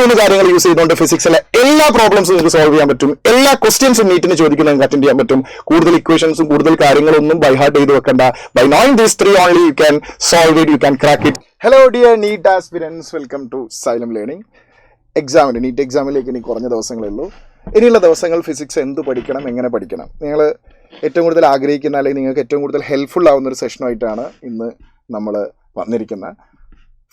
മൂന്ന് കാര്യങ്ങൾ യൂസ് ചെയ്തുകൊണ്ട് ഫിസിക്സിലെ എല്ലാ പ്രോബ്ലംസും നിങ്ങൾക്ക് സോൾവ് ചെയ്യാൻ പറ്റും. എല്ലാ ക്വസ്റ്റ്യൻസും നീറ്റിന് ചോദിക്കുന്നത് നിങ്ങൾക്ക് അറ്റൻഡ് ചെയ്യാൻ പറ്റും. കൂടുതൽ ഇക്വേഷൻസും കൂടുതൽ കാര്യങ്ങളൊന്നും ബൈ ഹാർട്ട് ചെയ്ത് വെക്കണ്ട. By knowing these three only you can solve it, you can crack it. Hello dear NEET aspirants, welcome to Xylem learning. NEET എക്സാമിലേക്ക് ഇനി കുറഞ്ഞ ദിവസങ്ങളേ ഉള്ളൂ. ഇനിയുള്ള ദിവസങ്ങൾ ഫിസിക്സ് എന്ത് പഠിക്കണം, എങ്ങനെ പഠിക്കണം, നിങ്ങൾ ഏറ്റവും കൂടുതൽ ആഗ്രഹിക്കുന്ന അല്ലെങ്കിൽ നിങ്ങൾക്ക് ഏറ്റവും കൂടുതൽ ഹെൽപ്ഫുൾ ആവുന്ന ഒരു സെഷനുമായിട്ടാണ് ഇന്ന് നമ്മൾ വന്നിരിക്കുന്നത്.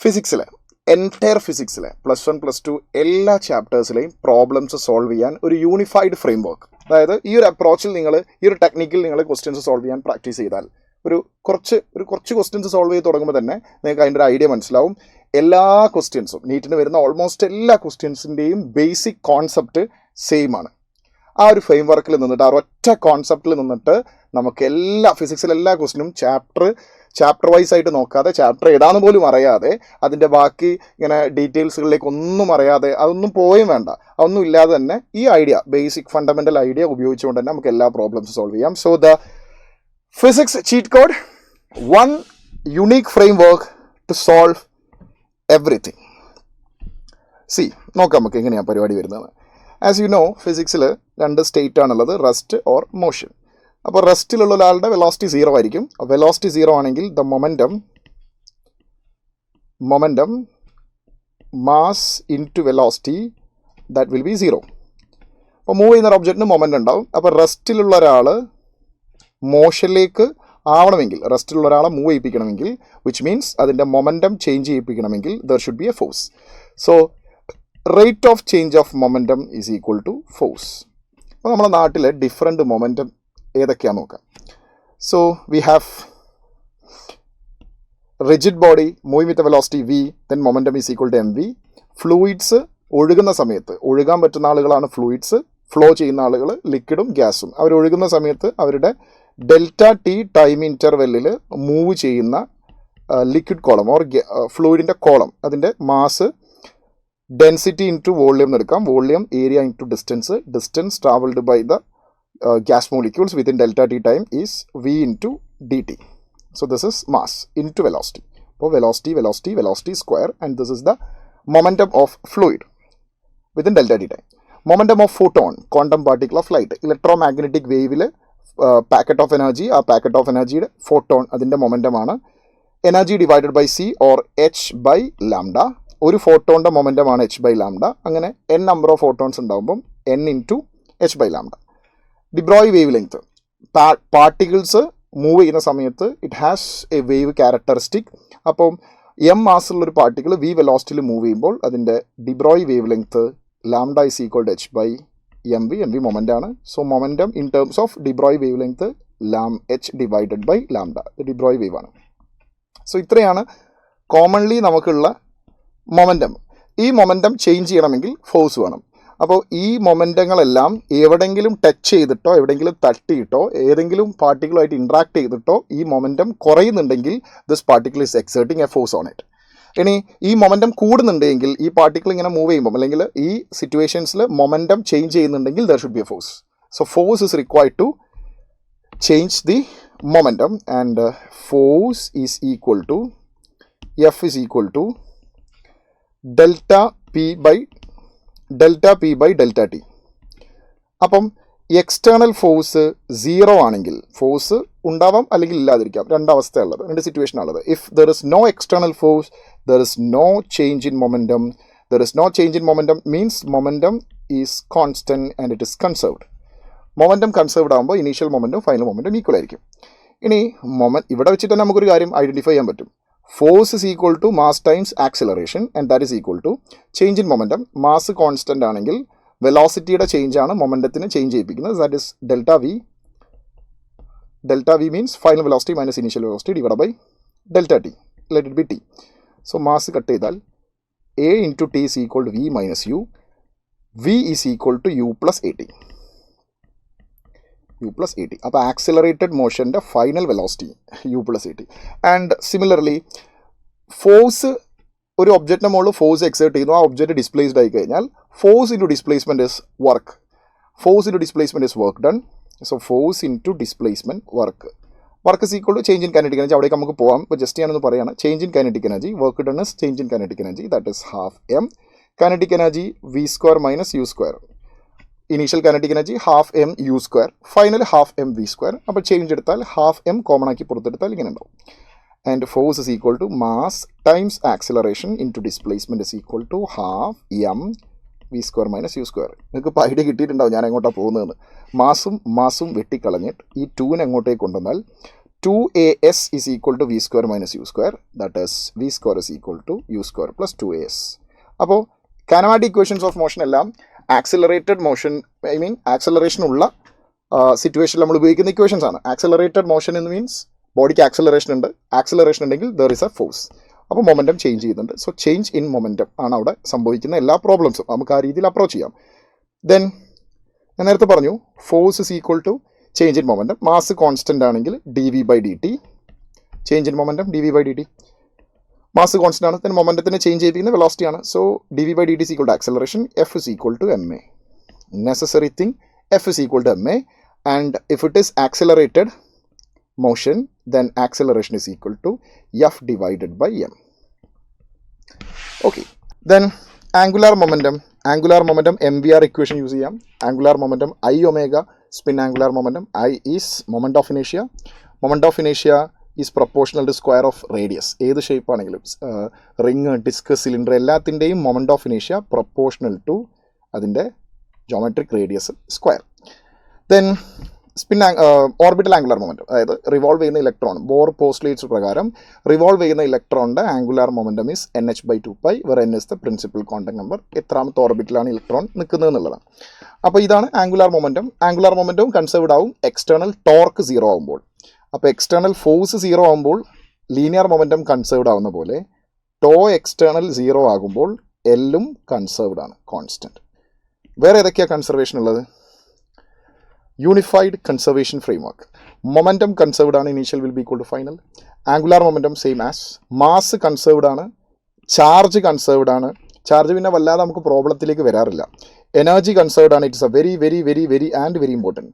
ഫിസിക്സിലെ എൻറ്റയർ ഫിസിക്സിലെ +1 +2 എല്ലാ ചാപ്റ്റേഴ്സിലെയും പ്രോബ്ലംസ് സോൾവ് ചെയ്യാൻ ഒരു യൂണിഫൈഡ് ഫ്രെയിം വർക്ക്, അതായത് ഈ ഒരു അപ്രോച്ചിൽ നിങ്ങൾ ഈ ഒരു ടെക്നിക്കിൽ നിങ്ങൾ ക്വസ്റ്റ്യൻസ് സോൾവ് ചെയ്യാൻ പ്രാക്ടീസ് ചെയ്താൽ കുറച്ച് ക്വസ്റ്റ്യൻസ് സോൾവ് ചെയ്ത് തുടങ്ങുമ്പോൾ തന്നെ നിങ്ങൾക്ക് അതിൻ്റെ ഒരു ഐഡിയ മനസ്സിലാവും. എല്ലാ ക്വസ്റ്റ്യൻസും നീറ്റിന് വരുന്ന ഓൾമോസ്റ്റ് എല്ലാ ക്വസ്റ്റ്യൻസിൻ്റെയും ബേസിക് കോൺസെപ്റ്റ് സെയിം ആണ്. ആ ഒരു ഫ്രെയിം വർക്കിൽ നിന്നിട്ട്, ആ ഒറ്റ കോൺസെപ്റ്റിൽ നിന്നിട്ട് നമുക്ക് ഫിസിക്സിലെ എല്ലാ ക്വസ്റ്റ്യനും ചാപ്റ്റർ വൈസ് ആയിട്ട് നോക്കാതെ, ചാപ്റ്റർ ഏതാണെന്ന് പോലും അറിയാതെ, അതിൻ്റെ ബാക്കി ഇങ്ങനെ ഡീറ്റെയിൽസുകളിലേക്ക് ഒന്നും അറിയാതെ, അതൊന്നും പോയും വേണ്ട, അതൊന്നും ഇല്ലാതെ തന്നെ ഈ ഐഡിയ, ബേസിക് ഫണ്ടമെൻ്റൽ ഐഡിയ ഉപയോഗിച്ചുകൊണ്ട് തന്നെ നമുക്ക് എല്ലാ പ്രോബ്ലംസ് സോൾവ് ചെയ്യാം. So the physics cheat code, one unique framework to solve everything. നോക്കാം നമുക്ക് എങ്ങനെയാണ് പരിപാടി വരുന്നത്. ആസ് യു നോ, ഫിസിക്സിൽ 2 സ്റ്റേറ്റ് ആണുള്ളത്, റെസ്റ്റ് ഓർ മോഷൻ. അപ്പോൾ റെസ്റ്റിലുള്ള ഒരാളുടെ വെലോസിറ്റി 0 ആയിരിക്കും. വെലോസിറ്റി 0 ആണെങ്കിൽ the momentum mass into velocity that will be 0. അപ്പോൾ മൂവ് ചെയ്യുന്ന ഒരു ഒബ്ജക്റ്റിന് മൊമെൻ്റ് ഉണ്ടാവും. അപ്പോൾ റെസ്റ്റിലുള്ള ഒരാൾ മോഷനിലേക്ക് ആവണമെങ്കിൽ, റെസ്റ്റിലുള്ള ഒരാളെ മൂവ് ചെയ്യിപ്പിക്കണമെങ്കിൽ, വിച്ച് മീൻസ് അതിൻ്റെ മൊമെൻറ്റം ചേഞ്ച് ചെയ്യിപ്പിക്കണമെങ്കിൽ there should be a force. So rate of change of momentum is equal to force. അപ്പോൾ നമ്മുടെ നാട്ടിൽ ഡിഫറെൻറ്റ് മൊമെൻറ്റം ഏതൊക്കെയാണെന്ന് നോക്കാം. So we have rigid body moving with velocity v, then momentum is equal to mv. Fluids ഒഴുകുന്ന സമയത്ത്, ഒഴുകാൻ പറ്റുന്ന ആളുകളാണ് ഫ്ലൂയിഡ്സ്, ഫ്ലോ ചെയ്യുന്ന ആളുകൾ ലിക്വിഡും ഗ്യാസും. അവർ ഒഴുകുന്ന സമയത്ത് അവരുടെ ∆t ടൈം ഇൻ്റർവെല്ലിൽ മൂവ് ചെയ്യുന്ന ലിക്വിഡ് കോളം ഓർ ഫ്ലൂയിഡിൻ്റെ കോളം, അതിൻ്റെ മാസ് ഡെൻസിറ്റി ഇൻറ്റു വോളിയം എടുക്കാം. Volume area into distance travelled by the gas molecules within ∆t time is v into dt. So this is mass into velocity. So velocity square, and this is the momentum of fluid within ∆t time. Momentum of photon, quantum particle of light, electromagnetic wave packet of energy, a packet of energy photon adinte momentum aanu. Energy divided by c or h by lambda. ഒരു ഫോട്ടോണിൻ്റെ മൊമെൻറ്റം ആണ് h by lambda. അങ്ങനെ n number of photons ഉണ്ടാകുമ്പം n into h by lambda. De Broglie wavelength, particles move ചെയ്യുന്ന സമയത്ത് it has a wave characteristic. അപ്പം m മാസുള്ളൊരു പാർട്ടിക്കിൾ v വെലോസിറ്റിയിൽ മൂവ് ചെയ്യുമ്പോൾ അതിൻ്റെ de Broglie wavelength lambda is equal to h by mv moment ആണ്. So momentum in terms of de Broglie wavelength h divided by lambda, de Broglie wave ആണ്. So ഇത്രയാണ് commonly നമുക്കുള്ള momentum. ഈ momentum change ചെയ്യണമെങ്കിൽ force വേണം. അപ്പോൾ ഈ മൊമെൻറ്റങ്ങളെല്ലാം എവിടെയെങ്കിലും ടച്ച് ചെയ്തിട്ടോ, എവിടെയെങ്കിലും തട്ടിയിട്ടോ, ഏതെങ്കിലും പാർട്ടിക്കിളുമായിട്ട് ഇൻട്രാക്ട് ചെയ്തിട്ടോ ഈ മൊമെൻറ്റം കുറയുന്നുണ്ടെങ്കിൽ this particle is exerting a force on it. ഇനി ഈ മൊമെൻറ്റം കൂടുന്നുണ്ടെങ്കിൽ, ഈ പാർട്ടിക്കിൾ ഇങ്ങനെ മൂവ് ചെയ്യുമ്പോൾ അല്ലെങ്കിൽ ഈ സിറ്റുവേഷൻസിൽ മൊമെൻറ്റം ചേഞ്ച് ചെയ്യുന്നുണ്ടെങ്കിൽ there should be a force. So force is required to change the momentum, and force is equal to F is equal to ∆p by ∆t. അപ്പം എക്സ്റ്റേണൽ ഫോഴ്സ് 0 ആണെങ്കിൽ, ഫോഴ്സ് ഉണ്ടാവാം അല്ലെങ്കിൽ ഇല്ലാതിരിക്കാം, രണ്ടവസ്ഥയുള്ളത്, 2 സിറ്റുവേഷനാണുള്ളത്. If there is no external force, there is no change in momentum. There is no change in momentum means momentum is constant and it is conserved. Momentum conserved ആകുമ്പോൾ initial മൊമെൻറ്റും final മൊമെൻറ്റും equal ആയിരിക്കും. ഇനി ഇവിടെ വെച്ചിട്ട് തന്നെ നമുക്കൊരു കാര്യം identify ചെയ്യാൻ പറ്റും. Force is equal to mass times acceleration, and that is equal to change in momentum. Mass constant ആണെങ്കിൽ വെലോസിറ്റിയുടെ ചേഞ്ച് ആണ് മൊമെൻറ്റത്തിന് ചേഞ്ച് ചെയ്യിപ്പിക്കുന്നത്. That is delta v means final velocity minus initial velocity divide by ∆t. Let it be t. So mass cut ചെയ്താൽ a into t is equal to v minus u. v is equal to u plus at. അപ്പോൾ accelerated മോഷൻ്റെ final velocity u plus at. And similarly force, ഒരു ഒബ്ജക്റ്റിൻ്റെ മുകളിൽ force exert ചെയ്യുന്നു, ആ object displaced ആയി കഴിഞ്ഞാൽ force into displacement is work. Work done. So force into displacement work is equal to change in kinetic energy. അവിടേക്ക് നമുക്ക് പോകാം. ഇപ്പോൾ ജസ്റ്റ് ഞാനൊന്ന് പറയുകയാണ്. Change in kinetic energy, work done is change in kinetic energy, that is ½ m. Kinetic energy v square minus u square. Initial kinetic energy half m u square, final half m v square. അപ്പോൾ change എടുത്താൽ half m common ആക്കി പുറത്തെടുത്താൽ ഇങ്ങനെ ഉണ്ടാവും. And force is equal to mass times acceleration into displacement is equal to half m v square minus u square. നിങ്ങൾക്ക് ഇപ്പോൾ idea കിട്ടിയിട്ടുണ്ടാവും ഞാൻ എങ്ങോട്ടാണ് പോകുന്നതെന്ന്. മാസും വെട്ടിക്കളഞ്ഞിട്ട് ഈ 2നെ എങ്ങോട്ടേക്ക് കൊണ്ടുവന്നാൽ 2as is equal to v square minus u square, that is v square is equal to u square plus 2as. അപ്പോൾ കാനമാറ്റിക് equations of motion എല്ലാം ആക്സിലറേറ്റഡ് മോഷൻ ആക്സിലറേഷൻ ഉള്ള സിറ്റുവേഷനിൽ നമ്മൾ ഉപയോഗിക്കുന്ന ഇക്വേഷൻസ് ആണ്. ആക്സിലറേറ്റഡ് മോഷൻ എന്ന് മീൻസ് ബോഡിക്ക് ആക്സിലറേഷൻ ഉണ്ടെങ്കിൽ ദർ ഇസ് എ ഫോഴ്സ്. അപ്പോൾ മൊമെൻറ്റം ചേഞ്ച് ചെയ്യുന്നുണ്ട്. സോ ചേഞ്ച് ഇൻ മൊമെൻറ്റം ആണ് അവിടെ സംഭവിക്കുന്ന എല്ലാ പ്രോബ്ലംസും. നമുക്ക് ആ രീതിയിൽ അപ്രോച്ച് ചെയ്യാം. ദെൻ ഞാൻ നേരത്തെ പറഞ്ഞു force is equal to change in momentum. Mass constant ആണെങ്കിൽ dv/dt, change in momentum dv/dt. Mass constant ആണ്, ദെൻ മൊമെൻറ്റത്തിന് ചേഞ്ച് ചെയ്തിരിക്കുന്ന വെലോസിറ്റിയാണ്. So dv/dt is equal to acceleration, f is equal to ma. Necessary thing, f is equal to ma, and if it is accelerated motion, then acceleration is equal to f divided by m. Okay, then angular momentum mvr equation use ചെയ്യാം. angular momentum I omega, spin angular momentum. I is moment of inertia. Moment of inertia is proportional to square of radius. ഏത് shape ആണെങ്കിലും ring, disc, cylinder എല്ലാത്തിൻ്റെയും moment of ഇനേഷ്യ proportional to അതിൻ്റെ geometric radius square. Then orbital angular momentum, അതായത് revolve ചെയ്യുന്ന electron, Bohr postulates പ്രകാരം revolve ചെയ്യുന്ന ഇലക്ട്രോണിൻ്റെ angular momentum is nh/2π, where n is the principal contact number. എത്രാമത്തെ ഓർബിറ്റിലാണ് ഇലക്ട്രോൺ നിൽക്കുന്നത് എന്നുള്ളതാണ്. അപ്പോൾ ഇതാണ് ആംഗുലാർ മൊമെൻറ്റം. ആംഗുലാർ മൊമെൻറ്റവും കൺസേർവ്ഡ് ആവും എക്സ്റ്റേണൽ ടോർക്ക് 0 ആകുമ്പോൾ. അപ്പോൾ എക്സ്റ്റേണൽ ഫോഴ്സ് 0 ആകുമ്പോൾ ലീനിയർ മൊമെൻറ്റം കൺസേർവ്ഡ് ആവുന്ന പോലെ ടോ എക്സ്റ്റേണൽ 0 ആകുമ്പോൾ എല്ലും കൺസേർവ്ഡ് ആണ്, കോൺസ്റ്റൻറ്റ്. വേറെ ഏതൊക്കെയാണ് കൺസർവേഷൻ ഉള്ളത്? Unified conservation framework. Momentum conserved ആണ്, initial will be equal to final. Angular momentum same as. Mass conserved ആണ്, ചാർജ് കൺസേർവ്ഡ് ആണ്. ചാർജ് പിന്നെ വല്ലാതെ നമുക്ക് പ്രോബ്ലത്തിലേക്ക് വരാറില്ല. എനർജി കൺസേർവ്ഡ് ആണ്. It's a very very very very and very important.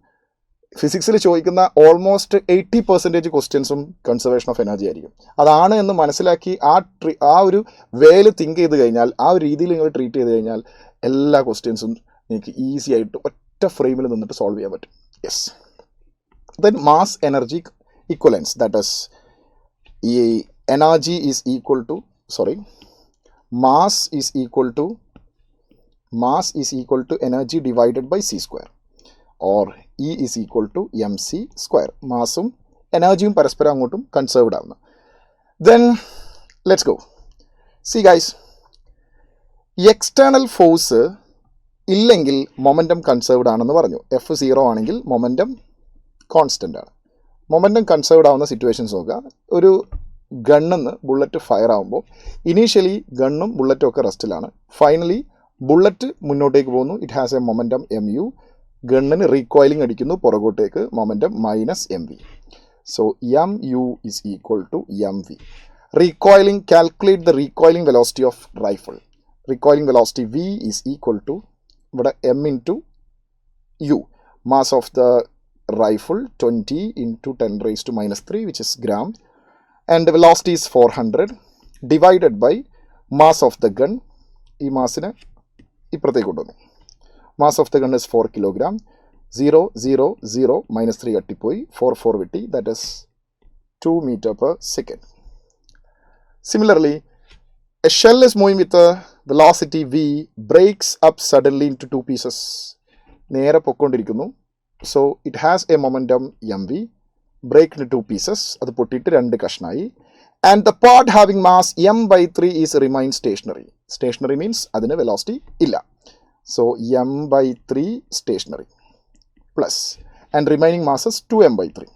ഫിസിക്സിൽ ചോദിക്കുന്ന ഓൾമോസ്റ്റ് 80% ക്വസ്റ്റ്യൻസും കൺസർവേഷൻ ഓഫ് എനർജി ആയിരിക്കും. അതാണ് എന്ന് മനസ്സിലാക്കി ആ ഒരു വേയിൽ തിങ്ക് ചെയ്ത് കഴിഞ്ഞാൽ, ആ ഒരു രീതിയിൽ നിങ്ങൾ ട്രീറ്റ് ചെയ്ത് കഴിഞ്ഞാൽ എല്ലാ ക്വസ്റ്റ്യൻസും നിങ്ങൾക്ക് ഈസി ആയിട്ട് ഒറ്റ ഫ്രെയിമിൽ നിന്നിട്ട് സോൾവ് ചെയ്യാൻ പറ്റും. Yes. Then mass energy equivalence, that is ഈ energy is equal to mass is equal to energy divided by c square, or E is equal to mc square. മാസും എനർജിയും പരസ്പരം അങ്ങോട്ടും കൺസേർവ്ഡ് ആവുന്നു. Then let's go. See guys, external force ഇല്ലെങ്കിൽ momentum conserved ആണെന്ന് പറഞ്ഞു. f 0 ആണെങ്കിൽ momentum constant ആണ്. മൊമെൻറ്റം കൺസേർവ്ഡ് ആവുന്ന സിറ്റുവേഷൻസ് നോക്കുക. ഒരു ഗണ്ണിന്ന് ബുള്ളറ്റ് ഫയർ ആകുമ്പോൾ ഇനീഷ്യലി ഗണ്ണും ബുള്ളറ്റും ഒക്കെ റെസ്റ്റിലാണ്. ഫൈനലി ബുള്ളറ്റ് മുന്നോട്ടേക്ക് പോകുന്നു. It has a momentum mu. ഗണ്ണിന് റീകോയിലിംഗ് അടിക്കുന്നു പുറകോട്ടേക്ക്, momentum -mv. So mu is equal to mv. Recoiling, calculate the recoiling velocity of rifle. Recoiling velocity v is equal to ഇവിടെ m into u. Mass of the rifle 20 into 10⁻³ which is gram, and the velocity is 400 divided by mass of the gun. ഈ മാസിനെ ഇപ്പുറത്തേക്ക് കൊണ്ടുവന്നു. Mass of the gun is 4 kilogram. 0 0 0 -3 കട്ടിപ്പോയി, 4 4 വിട്ടി, that is 2 meter/second. Similarly, a shell is moving with a velocity v, breaks up suddenly into 2 pieces. നേരെ പൊക്കോണ്ടിരിക്കുന്നു. So it has a momentum mv, break into 2 pieces. അത് പൊട്ടിയിട്ട് 2 കഷ്ണായി. And the part having mass m/3 is remain stationary. Stationary means അതിന് velocity ഇല്ല. So m/3 stationary plus, and remaining mass is 2m/3.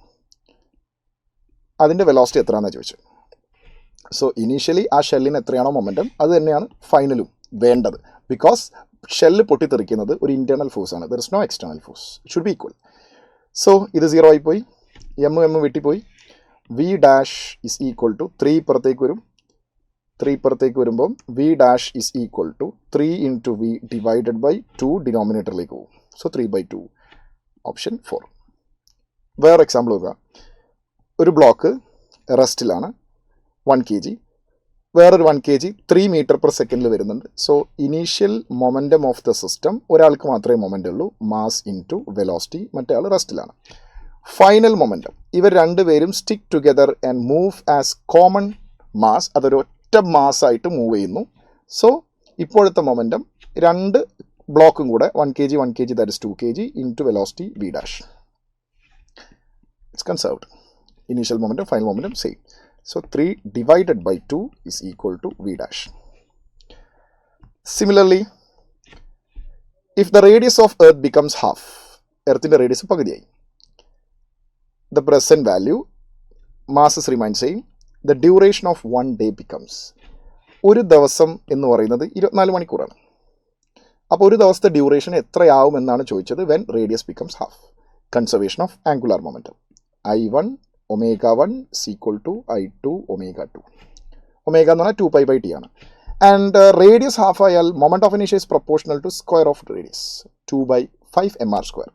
അതിൻ്റെ velocity എത്രയാണെന്ന് ചോദിച്ചു. So initially ആ ഷെല്ലിന് എത്രയാണോ momentum അത് തന്നെയാണ് ഫൈനലും വേണ്ടത്. ബിക്കോസ് ഷെല്ല് പൊട്ടിത്തെറിക്കുന്നത് ഒരു ഇൻറ്റേർണൽ ഫോഴ്സ് ആണ്. There is no external force. It should be equal. So ഇത് 0 ആയിപ്പോയി, m വെട്ടിപ്പോയി. v dash is equal to 3 ഇപ്പുറത്തേക്ക് വരും. 3 ഇപ്പുറത്തേക്ക് വരുമ്പം v dash is equal to 3 into v divided by 2 ഡിനോമിനേറ്ററിലേക്ക് പോകും. So 3/2, option 4. വേറെ എക്സാമ്പിൾ നോക്കുക. ഒരു ബ്ലോക്ക് റെസ്റ്റിലാണ്, 1 kg. വേറൊരു 1 kg 3 മീറ്റർ പെർ സെക്കൻഡിൽ വരുന്നുണ്ട്. So initial momentum of the system ഒരാൾക്ക് മാത്രമേ മൊമെൻ്റ് ഉള്ളൂ, മാസ് ഇൻ ടു വെലോസിറ്റി, മറ്റേ ആൾ റെസ്റ്റിലാണ്. ഫൈനൽ മൊമെൻറ്റം, ഇവർ രണ്ടുപേരും stick together and move as common mass, അതൊരു ഒറ്റ മാസ്സായിട്ട് മൂവ് ചെയ്യുന്നു. സോ ഇപ്പോഴത്തെ മൊമെൻറ്റം രണ്ട് ബ്ലോക്കും കൂടെ 1 kg 1 kg that is 2 kg into velocity v dash. It's conserved. Initial momentum final momentum same. So 3 divided by 2 is equal to v dash. Similarly, if the radius of Earth becomes half, Earth's radius പകുതിയായി, the present value, masses remain same, the duration of one day becomes, ഒരു ദിവസം എന്ന് പറയുന്നത് 24 മണിക്കൂറാണ്. അപ്പോൾ ഒരു ദിവസത്തെ duration എത്രയാവും എന്നാണ് ചോദിച്ചത് when radius becomes half. Conservation of angular momentum. I1 omega 1 is equal to I2 omega 2. Omega എന്ന് പറഞ്ഞാൽ 2 pi by t ആണ്. ആൻഡ് റേഡിയസ് ഹാഫ് ആയാൽ മൊമെൻറ്റ് ഓഫ് ഇനേഷ്യ is proportional to square of radius 2/5 mr².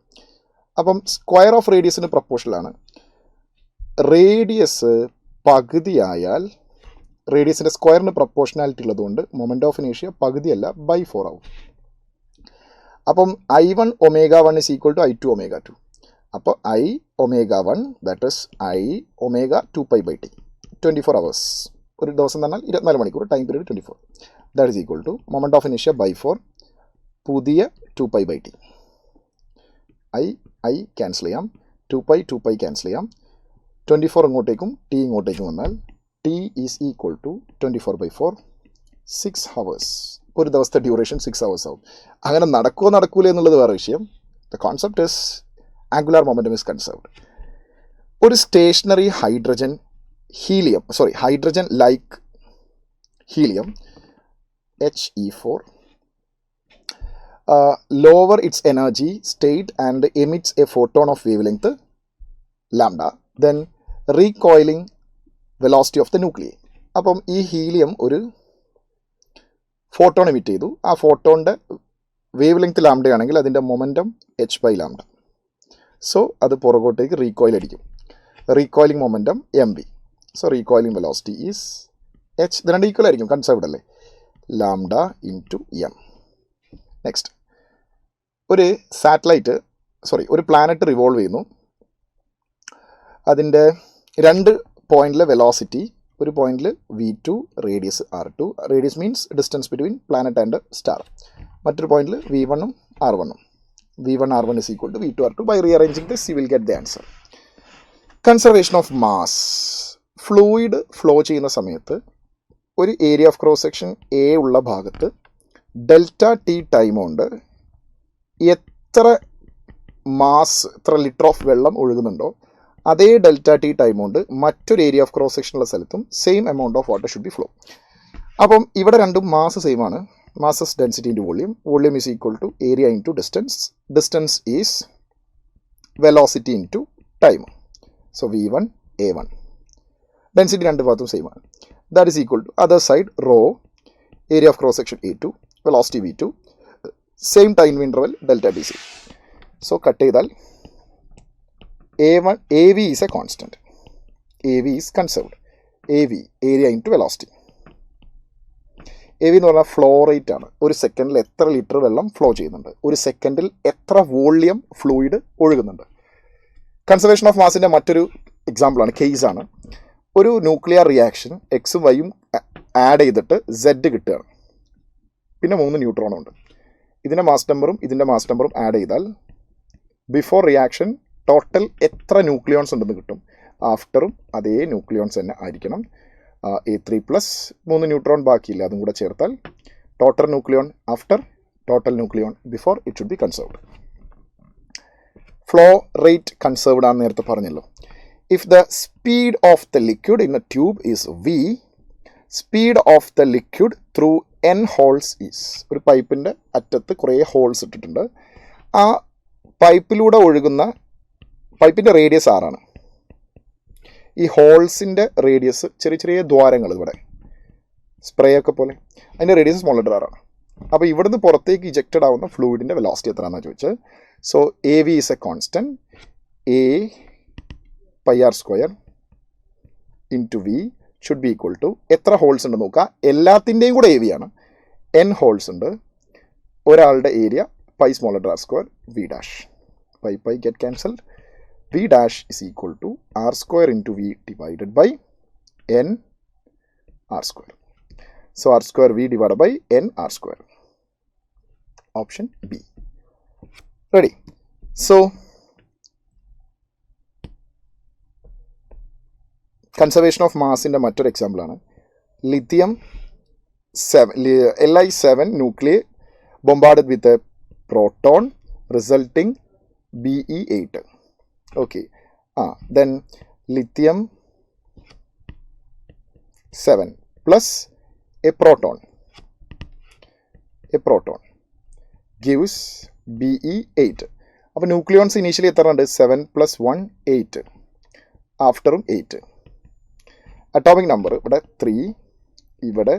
അപ്പം square of റേഡിയസിന് പ്രൊപ്പോർഷണലാണ്. Radius പകുതിയായാൽ റേഡിയസിൻ്റെ സ്ക്വയറിന് പ്രൊപ്പോർഷണാലിറ്റി ഉള്ളതുകൊണ്ട് മൊമെൻറ്റ് ഓഫ് ഇനേഷ്യ പകുതിയല്ല by4 ആവും. അപ്പം I1 omega 1 is equal to I2 omega 2. അപ്പോൾ I omega 1 that is I omega 2 pi by t, 24 hours. ഒരു ദിവസം എന്ന് പറഞ്ഞാൽ 24 മണിക്കൂർ, time period 24. That is equal to moment of ഇനേഷ്യ by4 പുതിയ 2 pi by t. I cancel ചെയ്യാം, 2 pi cancel ചെയ്യാം, 24 ഇങ്ങോട്ടേക്കും t ഇങ്ങോട്ടേക്കും വന്നാൽ t is equal to 24/4, 6 hours. ഒരു ദിവസത്തെ ഡ്യൂറേഷൻ 6 hours ആവും. അങ്ങനെ നടക്കൂലേ എന്നുള്ളത് വേറെ വിഷയം. The concept is angular momentum is conserved. ഒരു stationary hydrogen like helium He4 lower its energy state and emits a photon of wavelength lambda, then recoiling velocity of the nuclei. അപ്പം ഈ helium ഒരു photon emit ചെയ്തു. ആ ഫോട്ടോണിൻ്റെ wave length ലാംഡയാണെങ്കിൽ അതിൻ്റെ momentum h/λ. So അത് പുറകോട്ടേക്ക് recoil അടിക്കും. Recoiling momentum mv. So recoiling velocity is h. ഇത് രണ്ട് ഈക്വൽ ആയിരിക്കും, കൺസേർവ്ഡ് അല്ലേ, ലാംഡ ഇൻറ്റു എം. നെക്സ്റ്റ്, ഒരു പ്ലാനറ്റ് റിവോൾവ് ചെയ്യുന്നു. അതിൻ്റെ രണ്ട് പോയിന്റിലെ വെലോസിറ്റി, ഒരു പോയിന്റിൽ v2, radius r2, radius means distance between planet and star. മറ്റൊരു പോയിന്റിൽ v1ഉം r1ഉം. v1 r1 is equal to v2 r2. By rearranging this you will get the answer. Conservation of mass. Fluid flow ചെയ്യുന്ന സമയത്ത് ഒരു area of cross section A ഉള്ള ഭാഗത്ത് ∆t time കൊണ്ട് എത്ര ലിറ്റർ ഓഫ് വെള്ളം ഒഴുകുന്നുണ്ടോ അതേ ∆t ടൈം കൊണ്ട് മറ്റൊരു ഏരിയ ഓഫ് ക്രോസ് സെക്ഷനുള്ള സ്ഥലത്തും same amount of water should be flow. അപ്പം ഇവിടെ രണ്ടും മാസ് സെയിം ആണ്. Mass is density into volume. Volume is equal to area into distance. Distance is velocity into time. So V1 A1. Density രണ്ട് ഭാഗത്തും same ആണ്. That is equal to other side rho, area of cross section A2, velocity V2, same time interval delta dc. So cut ചെയ്താൽ A1 AV is a constant. AV is conserved. AV area into velocity. AV എന്ന് പറഞ്ഞാൽ flow rate ആണ്. ഒരു സെക്കൻഡിൽ എത്ര litre വെള്ളം flow ചെയ്യുന്നുണ്ട്, ഒരു സെക്കൻഡിൽ എത്ര വോള്യം ഫ്ലൂയിഡ് ഒഴുകുന്നുണ്ട്. കൺസർവേഷൻ ഓഫ് മാസിൻ്റെ മറ്റൊരു എക്സാമ്പിളാണ്, കേസാണ്. ഒരു ന്യൂക്ലിയർ റിയാക്ഷൻ എക്സും വൈയും ആഡ് ചെയ്തിട്ട് Z കിട്ടുകയാണ്. പിന്നെ 3 ന്യൂട്രോണുണ്ട്. ഇതിൻ്റെ മാസ് നമ്പറും ആഡ് ചെയ്താൽ ബിഫോർ റിയാക്ഷൻ ടോട്ടൽ എത്ര ന്യൂക്ലിയോൺസ് ഉണ്ടെന്ന് കിട്ടും. ആഫ്റ്ററും അതേ ന്യൂക്ലിയോൺസ് തന്നെ ആയിരിക്കണം. A3 പ്ലസ് 3 ന്യൂട്രോൺ ബാക്കിയില്ല, അതും കൂടെ ചേർത്താൽ total nucleon after, total nucleon before, it should be conserved. Flow rate conserved ആണെന്ന് നേരത്തെ പറഞ്ഞല്ലോ. If the speed of the liquid in a tube is v, speed of the liquid through n holes is, ഒരു പൈപ്പിൻ്റെ അറ്റത്ത് കുറേ holes ഇട്ടിട്ടുണ്ട്. ആ പൈപ്പിലൂടെ ഒഴുകുന്ന പൈപ്പിൻ്റെ റേഡിയസ് r ആണ്. ഈ ഹോൾസിൻ്റെ റേഡിയസ് ചെറിയ ദ്വാരങ്ങൾ, ഇവിടെ സ്പ്രേ ഒക്കെ പോലെ, അതിൻ്റെ റേഡിയസ് സ്മോൾ r ആണ്. അപ്പോൾ ഇവിടുന്ന് പുറത്തേക്ക് ഇജക്റ്റഡ് ആവുന്ന ഫ്ലൂയിഡിൻ്റെ വെലോസിറ്റി എത്രയാണെന്നാണ് ചോദിച്ചത്. So AV is a constant, A πr² into V, should be equal to എത്ര ഹോൾസ് ഉണ്ട് നോക്കുക, എല്ലാത്തിൻ്റെയും കൂടെ ഏരിയ ആണ്. n ഹോൾസ് ഉണ്ട്, ഒരാളുടെ area pi smaller r square v dash. Pi get cancelled. V dash is equal to r square into v divided by n r square. So r square v divide by n r square. Option B. Ready. So conservation of മാസിൻ്റെ മറ്റൊരു എക്സാമ്പിളാണ് lithium Li7 nuclear bombarded with a proton resulting Be8. Okay. Then lithium 7 plus a proton gives Be8. അപ്പോൾ nucleons initially എത്ര ഉണ്ട്? 7 + 1 8. ആഫ്റ്ററും 8. Atomic number ഇവിടെ 3, ഇവിടെ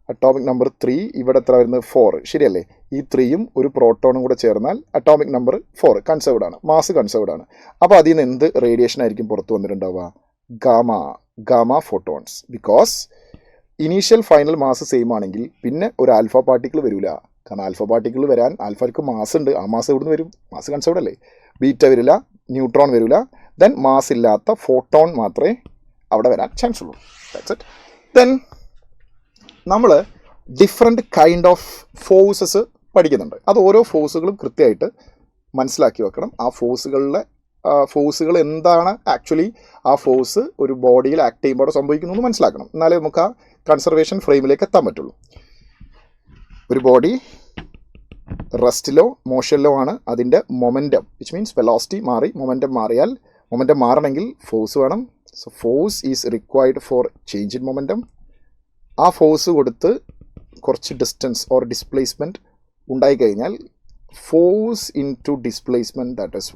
atomic number 3, ഇവിടെ എത്ര വരുന്നത്? 4. ശരിയല്ലേ? ഈ 3യും ഒരു പ്രോട്ടോണും കൂടെ ചേർന്നാൽ അറ്റോമിക് നമ്പർ 4 കൺസേർവ്ഡ് ആണ്, മാസ് കൺസേർവ്ഡ് ആണ്. അപ്പോൾ അതിൽ നിന്ന് എന്ത് റേഡിയേഷൻ ആയിരിക്കും പുറത്ത് വന്നിട്ടുണ്ടാവുക? Gamma photons. Because initial final mass same ആണെങ്കിൽ പിന്നെ ഒരു ആൽഫ പാർട്ടിക്കിൾ വരില്ല. കാരണം ആൽഫ പാർട്ടിക്കിൾ വരാൻ ആൽഫയ്ക്ക് മാസ് ഉണ്ട്, ആ മാസ് എവിടെ നിന്ന് വരും? മാസ് കൺസേർവ്ഡ് അല്ലേ? ബീറ്റ വരില്ല, ന്യൂട്രോൺ വരില്ല, ദെൻ മാസ് ഇല്ലാത്ത ഫോട്ടോൺ മാത്രമേ അവിടെ വരാൻ ചാൻസ് ഉള്ളൂ. That's it. ദെൻ നമ്മൾ ഡിഫറെൻറ്റ് കൈൻഡ് ഓഫ് ഫോഴ്സസ് പഠിക്കുന്നുണ്ട്. അത് ഓരോ ഫോഴ്സുകളും കൃത്യമായിട്ട് മനസ്സിലാക്കി വെക്കണം. ആ ഫോഴ്സുകൾ എന്താണ് ആക്ച്വലി ആ ഫോഴ്സ് ഒരു ബോഡിയിൽ ആക്ട് ചെയ്യുമ്പോൾ സംഭവിക്കുന്നു എന്ന് മനസ്സിലാക്കണം. എന്നാലേ നമുക്ക് ആ കൺസർവേഷൻ ഫ്രെയിമിലേക്ക് എത്താൻ പറ്റുള്ളൂ. ഒരു ബോഡി റെസ്റ്റിലോ മോഷനിലോ ആണ്, അതിൻ്റെ മൊമെൻറ്റം വിച്ച് മീൻസ് വെലോസിറ്റി മാറി മൊമെൻറ്റം മാറിയാൽ, മൊമെൻറ്റം മാറണമെങ്കിൽ ഫോഴ്സ് വേണം. So force is required for change in momentum. ആ ഫോഴ്സ് കൊടുത്ത് കുറച്ച് ഡിസ്റ്റൻസ് ഓർ ഡിസ്പ്ലേസ്മെൻറ്റ് ഉണ്ടായിക്കഴിഞ്ഞാൽ force in to displacement, that is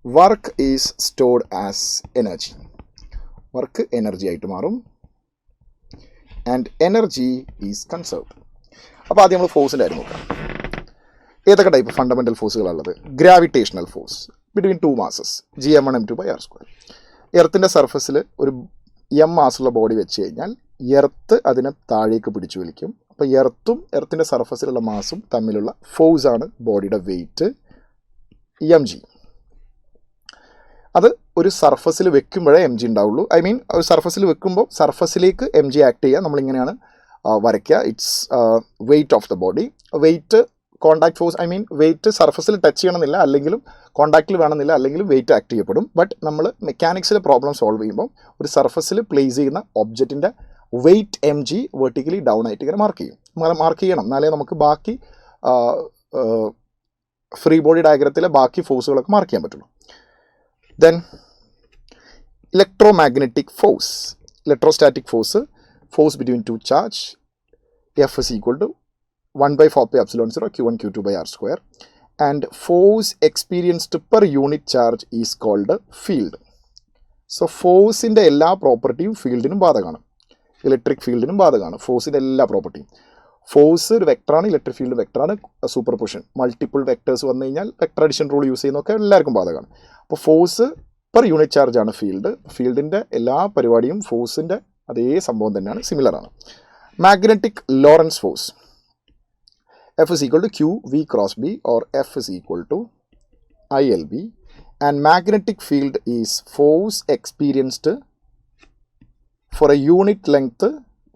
work is stored as energy. Work energy ആയിട്ട് മാറും ആൻഡ് എനർജി ഈസ് കൺസേർവ്ഡ്. അപ്പോൾ ആദ്യം നമ്മൾ ഫോഴ്സിൻ്റെ കാര്യം നോക്കാം. ഏതൊക്കെ ടൈപ്പ് ഫണ്ടമെൻ്റൽ ഫോഴ്സുകളുള്ളത്? Gravitational force between 2 masses Gm1 m2/r². എർത്തിൻ്റെ സർഫസിൽ ഒരു m മാസുള്ള ബോഡി വെച്ച് കഴിഞ്ഞാൽ എർത്ത് അതിനെ താഴേക്ക് പിടിച്ചു വലിക്കും. അപ്പോൾ എർത്തിൻ്റെ സർഫസിലുള്ള മാസും തമ്മിലുള്ള ഫോഴ്സാണ് ബോഡിയുടെ വെയിറ്റ് mg. അത് ഒരു സർഫസിൽ വെക്കുമ്പോഴേ mg ഉണ്ടാവുള്ളൂ. ഐ മീൻ ഒരു സർഫസിൽ വെക്കുമ്പോൾ സർഫസിലേക്ക് mg ആക്ട് ചെയ്യുക. നമ്മളിങ്ങനെയാണ് വരയ്ക്കുക. It's weight of the body. Weight contact force, I mean weight സർഫസിൽ ടച്ച് ചെയ്യണമെന്നില്ല, അല്ലെങ്കിലും കോണ്ടാക്റ്റിൽ വേണമെന്നില്ല, അല്ലെങ്കിലും വെയിറ്റ് ആക്ട് ചെയ്യപ്പെടും. ബട്ട് നമ്മൾ മെക്കാനിക്സിലെ പ്രോബ്ലം സോൾവ് ചെയ്യുമ്പോൾ ഒരു സർഫസിൽ പ്ലേസ് ചെയ്യുന്ന ഒബ്ജക്റ്റിൻ്റെ വെയിറ്റ് mg വെർട്ടിക്കലി ഡൗൺ ആയിട്ട് ഇങ്ങനെ മാർക്ക് ചെയ്യണം. എന്നാലേ നമുക്ക് ബാക്കി ഫ്രീ ബോഡി ഡയഗ്രത്തിലെ ബാക്കി ഫോഴ്സുകളൊക്കെ മാർക്ക് ചെയ്യാൻ പറ്റുള്ളൂ. Then electromagnetic force, electrostatic force between 2 charge, F is equal to 1/4πε0 q1 q2/r², and force experienced per unit charge is called field. So ഫോഴ്സിൻ്റെ എല്ലാ പ്രോപ്പർട്ടിയും ഫീൽഡിനും ബാധകമാണ്, ഇലക്ട്രിക് ഫീൽഡിനും ബാധകമാണ്. ഫോഴ്സിൻ്റെ എല്ലാ പ്രോപ്പർട്ടിയും. ഫോഴ്സ് ഒരു വെക്ടറാണ്, ഇലക്ട്രിക് ഫീൽഡ് വെക്ടറാണ്. സൂപ്പർ പൊസിഷൻ, മൾട്ടിപ്പിൾ വെക്ടേഴ്സ് വന്നു കഴിഞ്ഞാൽ വെക്ടർ അഡിഷൻ റൂൾ യൂസ് ചെയ്യുന്നതൊക്കെ എല്ലാവർക്കും ബാധകമാണ്. അപ്പോൾ ഫോഴ്സ് പെർ യൂണിറ്റ് ചാർജാണ് ഫീൽഡിൻ്റെ എല്ലാ പരിപാടിയും ഫോഴ്സിൻ്റെ അതേ സംഭവം തന്നെയാണ്, സിമിലറാണ്. Magnetic Lorentz force, F is equal to QV cross B, or F is equal to ILB, and magnetic field is force experienced for a unit length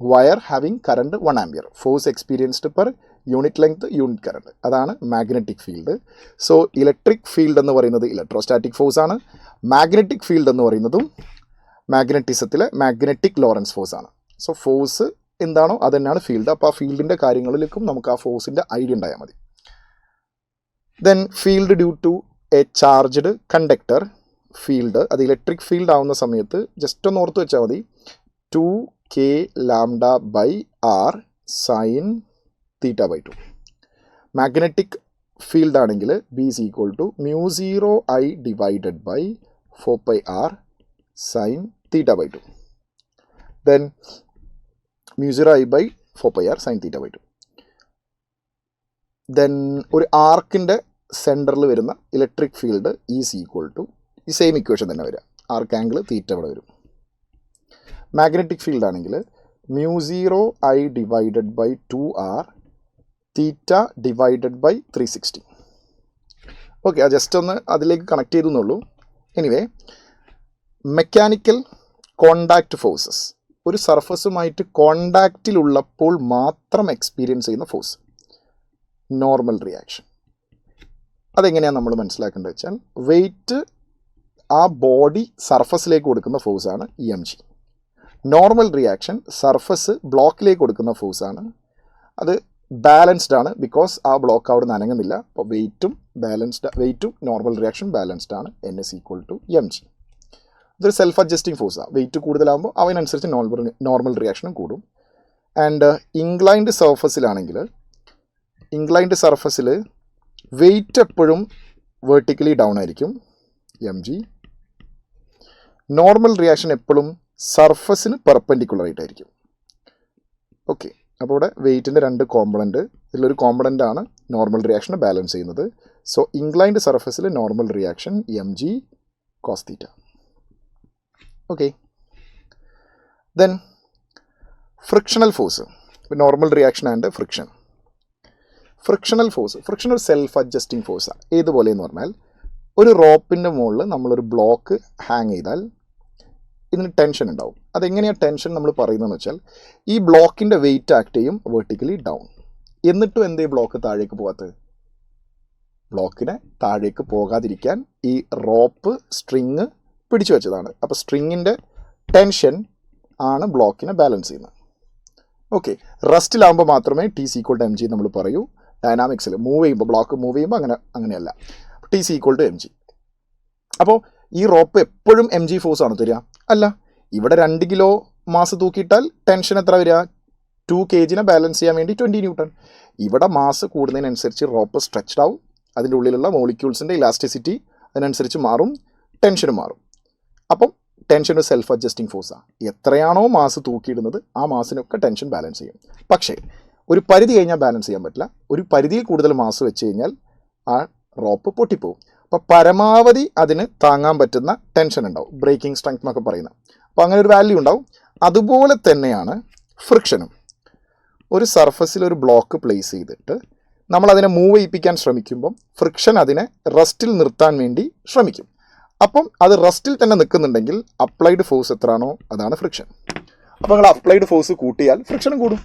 wire having current 1 ampere. Force experienced per unit length unit current, അതാണ് magnetic field. So electric field എന്ന് പറയുന്നത് electrostatic force ആണ്. Magnetic field എന്ന് പറയുന്നതും മാഗ്നറ്റിസത്തിലെ magnetic Lorentz force ആണ്. So force എന്താണോ അത് തന്നെയാണ് ഫീൽഡ്. അപ്പോൾ ആ ഫീൽഡിൻ്റെ കാര്യങ്ങളിലേക്കും നമുക്ക് ആ ഫോഴ്സിൻ്റെ ഐഡിയ ഉണ്ടായാൽ മതി. Then field due to a charged conductor field, അത് ഇലക്ട്രിക് ഫീൽഡ് ആവുന്ന സമയത്ത് ജസ്റ്റ് ഒന്ന് ഓർത്ത് വെച്ചാൽ മതി, 2k(λ/r sin θ/2). മാഗ്നറ്റിക് ഫീൽഡ് ആണെങ്കിൽ B is equal to μ0I divided by 4πr sin θ/2. Then μ0I/4πr sin θ/2. Then ഒരു ആർക്കിൻ്റെ സെൻറ്ററിൽ വരുന്ന electric field is equal to ഈ സെയിം ഇക്വേഷൻ തന്നെ വരിക, ആർക്ക് ആംഗിൾ തീറ്റ ഇവിടെ വരും. മാഗ്നറ്റിക് ഫീൽഡ് ആണെങ്കിൽ μ0I divided by 2R theta divided by 360. Okay, അത് ജസ്റ്റ് ഒന്ന് അതിലേക്ക് കണക്ട് ചെയ്തു എന്നുള്ളൂ. എനിവേ, മെക്കാനിക്കൽ കോണ്ടാക്റ്റ് ഫോഴ്സസ്, ഒരു സർഫസുമായിട്ട് കോണ്ടാക്റ്റിലുള്ളപ്പോൾ മാത്രം എക്സ്പീരിയൻസ് ചെയ്യുന്ന ഫോഴ്സ്, നോർമൽ റിയാക്ഷൻ. അതെങ്ങനെയാണ് നമ്മൾ മനസ്സിലാക്കേണ്ടത് വെച്ചാൽ, വെയിറ്റ് ആ ബോഡി സർഫസിലേക്ക് കൊടുക്കുന്ന ഫോഴ്സാണ് EMG. നോർമൽ റിയാക്ഷൻ സർഫസ് ബ്ലോക്കിലേക്ക് കൊടുക്കുന്ന ഫോഴ്സാണ്. അത് ബാലൻസ്ഡ് ആണ്, ബിക്കോസ് ആ ബ്ലോക്ക് അവിടെ നിന്ന് അനങ്ങുന്നില്ല. അപ്പോൾ വെയിറ്റും നോർമൽ റിയാക്ഷൻ ബാലൻസ്ഡ് ആണ്. N=mg. ഇതൊരു സെൽഫ് അഡ്ജസ്റ്റിംഗ് ഫോഴ്സാണ്. വെയിറ്റ് കൂടുതലാകുമ്പോൾ അതിനനുസരിച്ച് നോർമൽ റിയാക്ഷനും കൂടും. ആൻഡ് ഇൻക്ലൈൻഡ് സർഫസിൽ വെയിറ്റ് എപ്പോഴും വെർട്ടിക്കലി ഡൗൺ ആയിരിക്കും, mg. നോർമൽ റിയാക്ഷൻ എപ്പോഴും സർഫസിന് പെർപെൻഡിക്കുലർ ആയിട്ടായിരിക്കും. ഓക്കെ, അപ്പോൾ ഇവിടെ വെയിറ്റിൻ്റെ 2 കോമ്പണൻറ്റ്, ഇതിലൊരു കോമ്പണൻ്റാണ് നോർമൽ റിയാക്ഷനെ ബാലൻസ് ചെയ്യുന്നത്. സോ ഇൻക്ലൈൻഡ് സർഫസിൽ normal reaction mg cos θ. Okay, then frictional force, normal reaction and friction. Frictional ഒരു സെൽഫ് അഡ്ജസ്റ്റിംഗ് ഫോഴ്സാണ്. ഏതുപോലെ എന്ന് പറഞ്ഞാൽ, ഒരു റോപ്പിൻ്റെ മുകളിൽ നമ്മളൊരു ബ്ലോക്ക് ഹാങ് ചെയ്താൽ ഇതിന് ടെൻഷൻ ഉണ്ടാവും. അതെങ്ങനെയാണ് ടെൻഷൻ നമ്മൾ പറയുന്നതെന്ന് വെച്ചാൽ, ഈ ബ്ലോക്കിൻ്റെ വെയിറ്റ് ആക്ട് ചെയ്യും വെർട്ടിക്കലി ഡൗൺ. എന്നിട്ടും എന്തേ ബ്ലോക്ക് താഴേക്ക് പോകാത്തത്? ബ്ലോക്കിനെ താഴേക്ക് പോകാതിരിക്കാൻ ഈ റോപ്പ് സ്ട്രിങ് പിടിച്ചു വെച്ചതാണ്. അപ്പോൾ സ്ട്രിങ്ങിൻ്റെ ടെൻഷൻ ആണ് ബ്ലോക്കിനെ ബാലൻസ് ചെയ്യുന്നത്. ഓക്കെ, റെസ്റ്റിലാകുമ്പോൾ മാത്രമേ T=mg നമ്മൾ പറയൂ. ഡൈനാമിക്സിൽ ബ്ലോക്ക് മൂവ് ചെയ്യുമ്പോൾ അങ്ങനെയല്ല. T=mg. അപ്പോൾ ഈ റോപ്പ് എപ്പോഴും mg ഫോഴ്സ് ആണ് തരിക? അല്ല. ഇവിടെ 2 കിലോ മാസ് തൂക്കിയിട്ടാൽ ടെൻഷൻ എത്ര വരിക? 2 kg ബാലൻസ് ചെയ്യാൻ വേണ്ടി 20 ന്യൂട്ടൺ. ഇവിടെ മാസ് കൂടുന്നതിനനുസരിച്ച് റോപ്പ് സ്ട്രെച്ച്ഡ് ആവും. അതിൻ്റെ ഉള്ളിലുള്ള മോളിക്യൂൾസിൻ്റെ ഇലാസ്റ്റിസിറ്റി അതിനനുസരിച്ച് മാറും, ടെൻഷനും മാറും. അപ്പം ടെൻഷൻ ഒരു സെൽഫ് അഡ്ജസ്റ്റിംഗ് ഫോഴ്സാണ്. എത്രയാണോ മാസ് തൂക്കിയിടുന്നത് ആ മാസിനൊക്കെ ടെൻഷൻ ബാലൻസ് ചെയ്യും. പക്ഷേ ഒരു പരിധി കഴിഞ്ഞാൽ ബാലൻസ് ചെയ്യാൻ പറ്റില്ല. ഒരു പരിധിയിൽ കൂടുതൽ മാസ് വെച്ച് കഴിഞ്ഞാൽ ആ റോപ്പ് പൊട്ടിപ്പോവും. അപ്പോൾ പരമാവധി അതിന് താങ്ങാൻ പറ്റുന്ന ടെൻഷൻ ഉണ്ടാവും, ബ്രേക്കിംഗ് സ്ട്രെങ്ത് എന്നൊക്കെ പറയുന്നത്. അപ്പോൾ അങ്ങനെ ഒരു വാല്യൂ ഉണ്ടാവും. അതുപോലെ തന്നെയാണ് ഫ്രിക്ഷനും. ഒരു സർഫസിൽ ഒരു ബ്ലോക്ക് പ്ലേസ് ചെയ്തിട്ട് നമ്മളതിനെ മൂവ് ചെയ്യിപ്പിക്കാൻ ശ്രമിക്കുമ്പം ഫ്രിക്ഷൻ അതിനെ റെസ്റ്റിൽ നിർത്താൻ വേണ്ടി ശ്രമിക്കും. അപ്പം അത് റെസ്റ്റിൽ തന്നെ നിൽക്കുന്നുണ്ടെങ്കിൽ അപ്ലൈഡ് ഫോഴ്സ് എത്രയാണോ അതാണ് ഫ്രിക്ഷൻ. അപ്പോൾ നിങ്ങൾ അപ്ലൈഡ് ഫോഴ്സ് കൂട്ടിയാൽ ഫ്രിക്ഷനും കൂടും.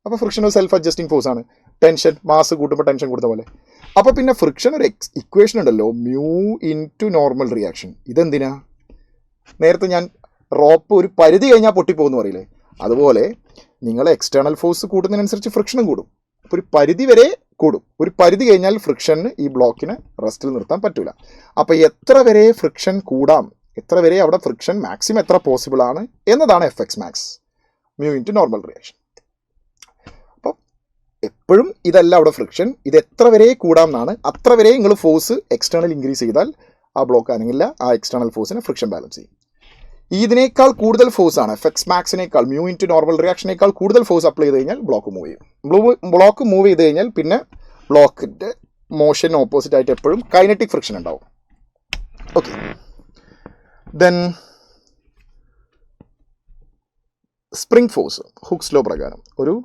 അപ്പോൾ ഫ്രിക്ഷൻ ഒരു സെൽഫ് അഡ്ജസ്റ്റിംഗ് ഫോഴ്സാണ്. ടെൻഷൻ മാസ് കൂട്ടുമ്പോൾ ടെൻഷൻ കൂടുന്ന പോലെ. അപ്പോൾ പിന്നെ ഫ്രിക്ഷൻ ഒരു ഇക്വേഷൻ ഉണ്ടല്ലോ, μ നോർമൽ റിയാക്ഷൻ. ഇതെന്തിനാ? നേരത്തെ ഞാൻ റോപ്പ് ഒരു പരിധി കഴിഞ്ഞാൽ പൊട്ടിപ്പോകുന്നു പറയില്ലേ, അതുപോലെ നിങ്ങൾ എക്സ്റ്റേണൽ ഫോഴ്സ് കൂടുന്നതിനനുസരിച്ച് ഫ്രിക്ഷനും കൂടും. അപ്പോൾ ഒരു പരിധി വരെ കൂടും. ഒരു പരിധി കഴിഞ്ഞാൽ ഫ്രിക്ഷന് ഈ ബ്ലോക്കിനെ റെസ്റ്റിൽ നിർത്താൻ പറ്റില്ല. അപ്പോൾ എത്ര വരെ ഫ്രിക്ഷൻ കൂടാം, എത്ര വരെ അവിടെ ഫ്രിക്ഷൻ മാക്സിമം എത്ര പോസിബിൾ ആണ് എന്നതാണ് Fx max, μ നോർമൽ റിയാക്ഷൻ. അപ്പോൾ എപ്പോഴും ഇതല്ല അവിടെ ഫ്രിക്ഷൻ, ഇത് എത്ര വരെ കൂടാം എന്നാണ്. അത്ര വരെ നിങ്ങൾ ഫോഴ്സ് എക്സ്റ്റേണൽ ഇൻക്രീസ് ചെയ്താൽ ആ ബ്ലോക്ക് ആണെങ്കില്ല, ആ എക്സ്റ്റേണൽ ഫോഴ്സിനെ ഫ്രിക്ഷൻ ബാലൻസ് ചെയ്യും. ഇതിനേക്കാൾ കൂടുതൽ ഫോഴ്സാണ് Fx maxനേക്കാൾ μ നോർമൽ റിയാക്ഷനേക്കാൾ കൂടുതൽ ഫോഴ്സ് അപ്ലൈ ചെയ്ത് കഴിഞ്ഞാൽ ബ്ലോക്ക് മൂവ് ചെയ്യും. ബ്ലോക്ക് മൂവ് ചെയ്ത് കഴിഞ്ഞാൽ പിന്നെ ബ്ലോക്കിൻ്റെ മോഷൻ ഓപ്പോസിറ്റ് ആയിട്ട് എപ്പോഴും കൈനറ്റിക് ഫ്രിക്ഷൻ ഉണ്ടാവും. Okay, then spring force. Hooks law പ്രകാരം ഒരു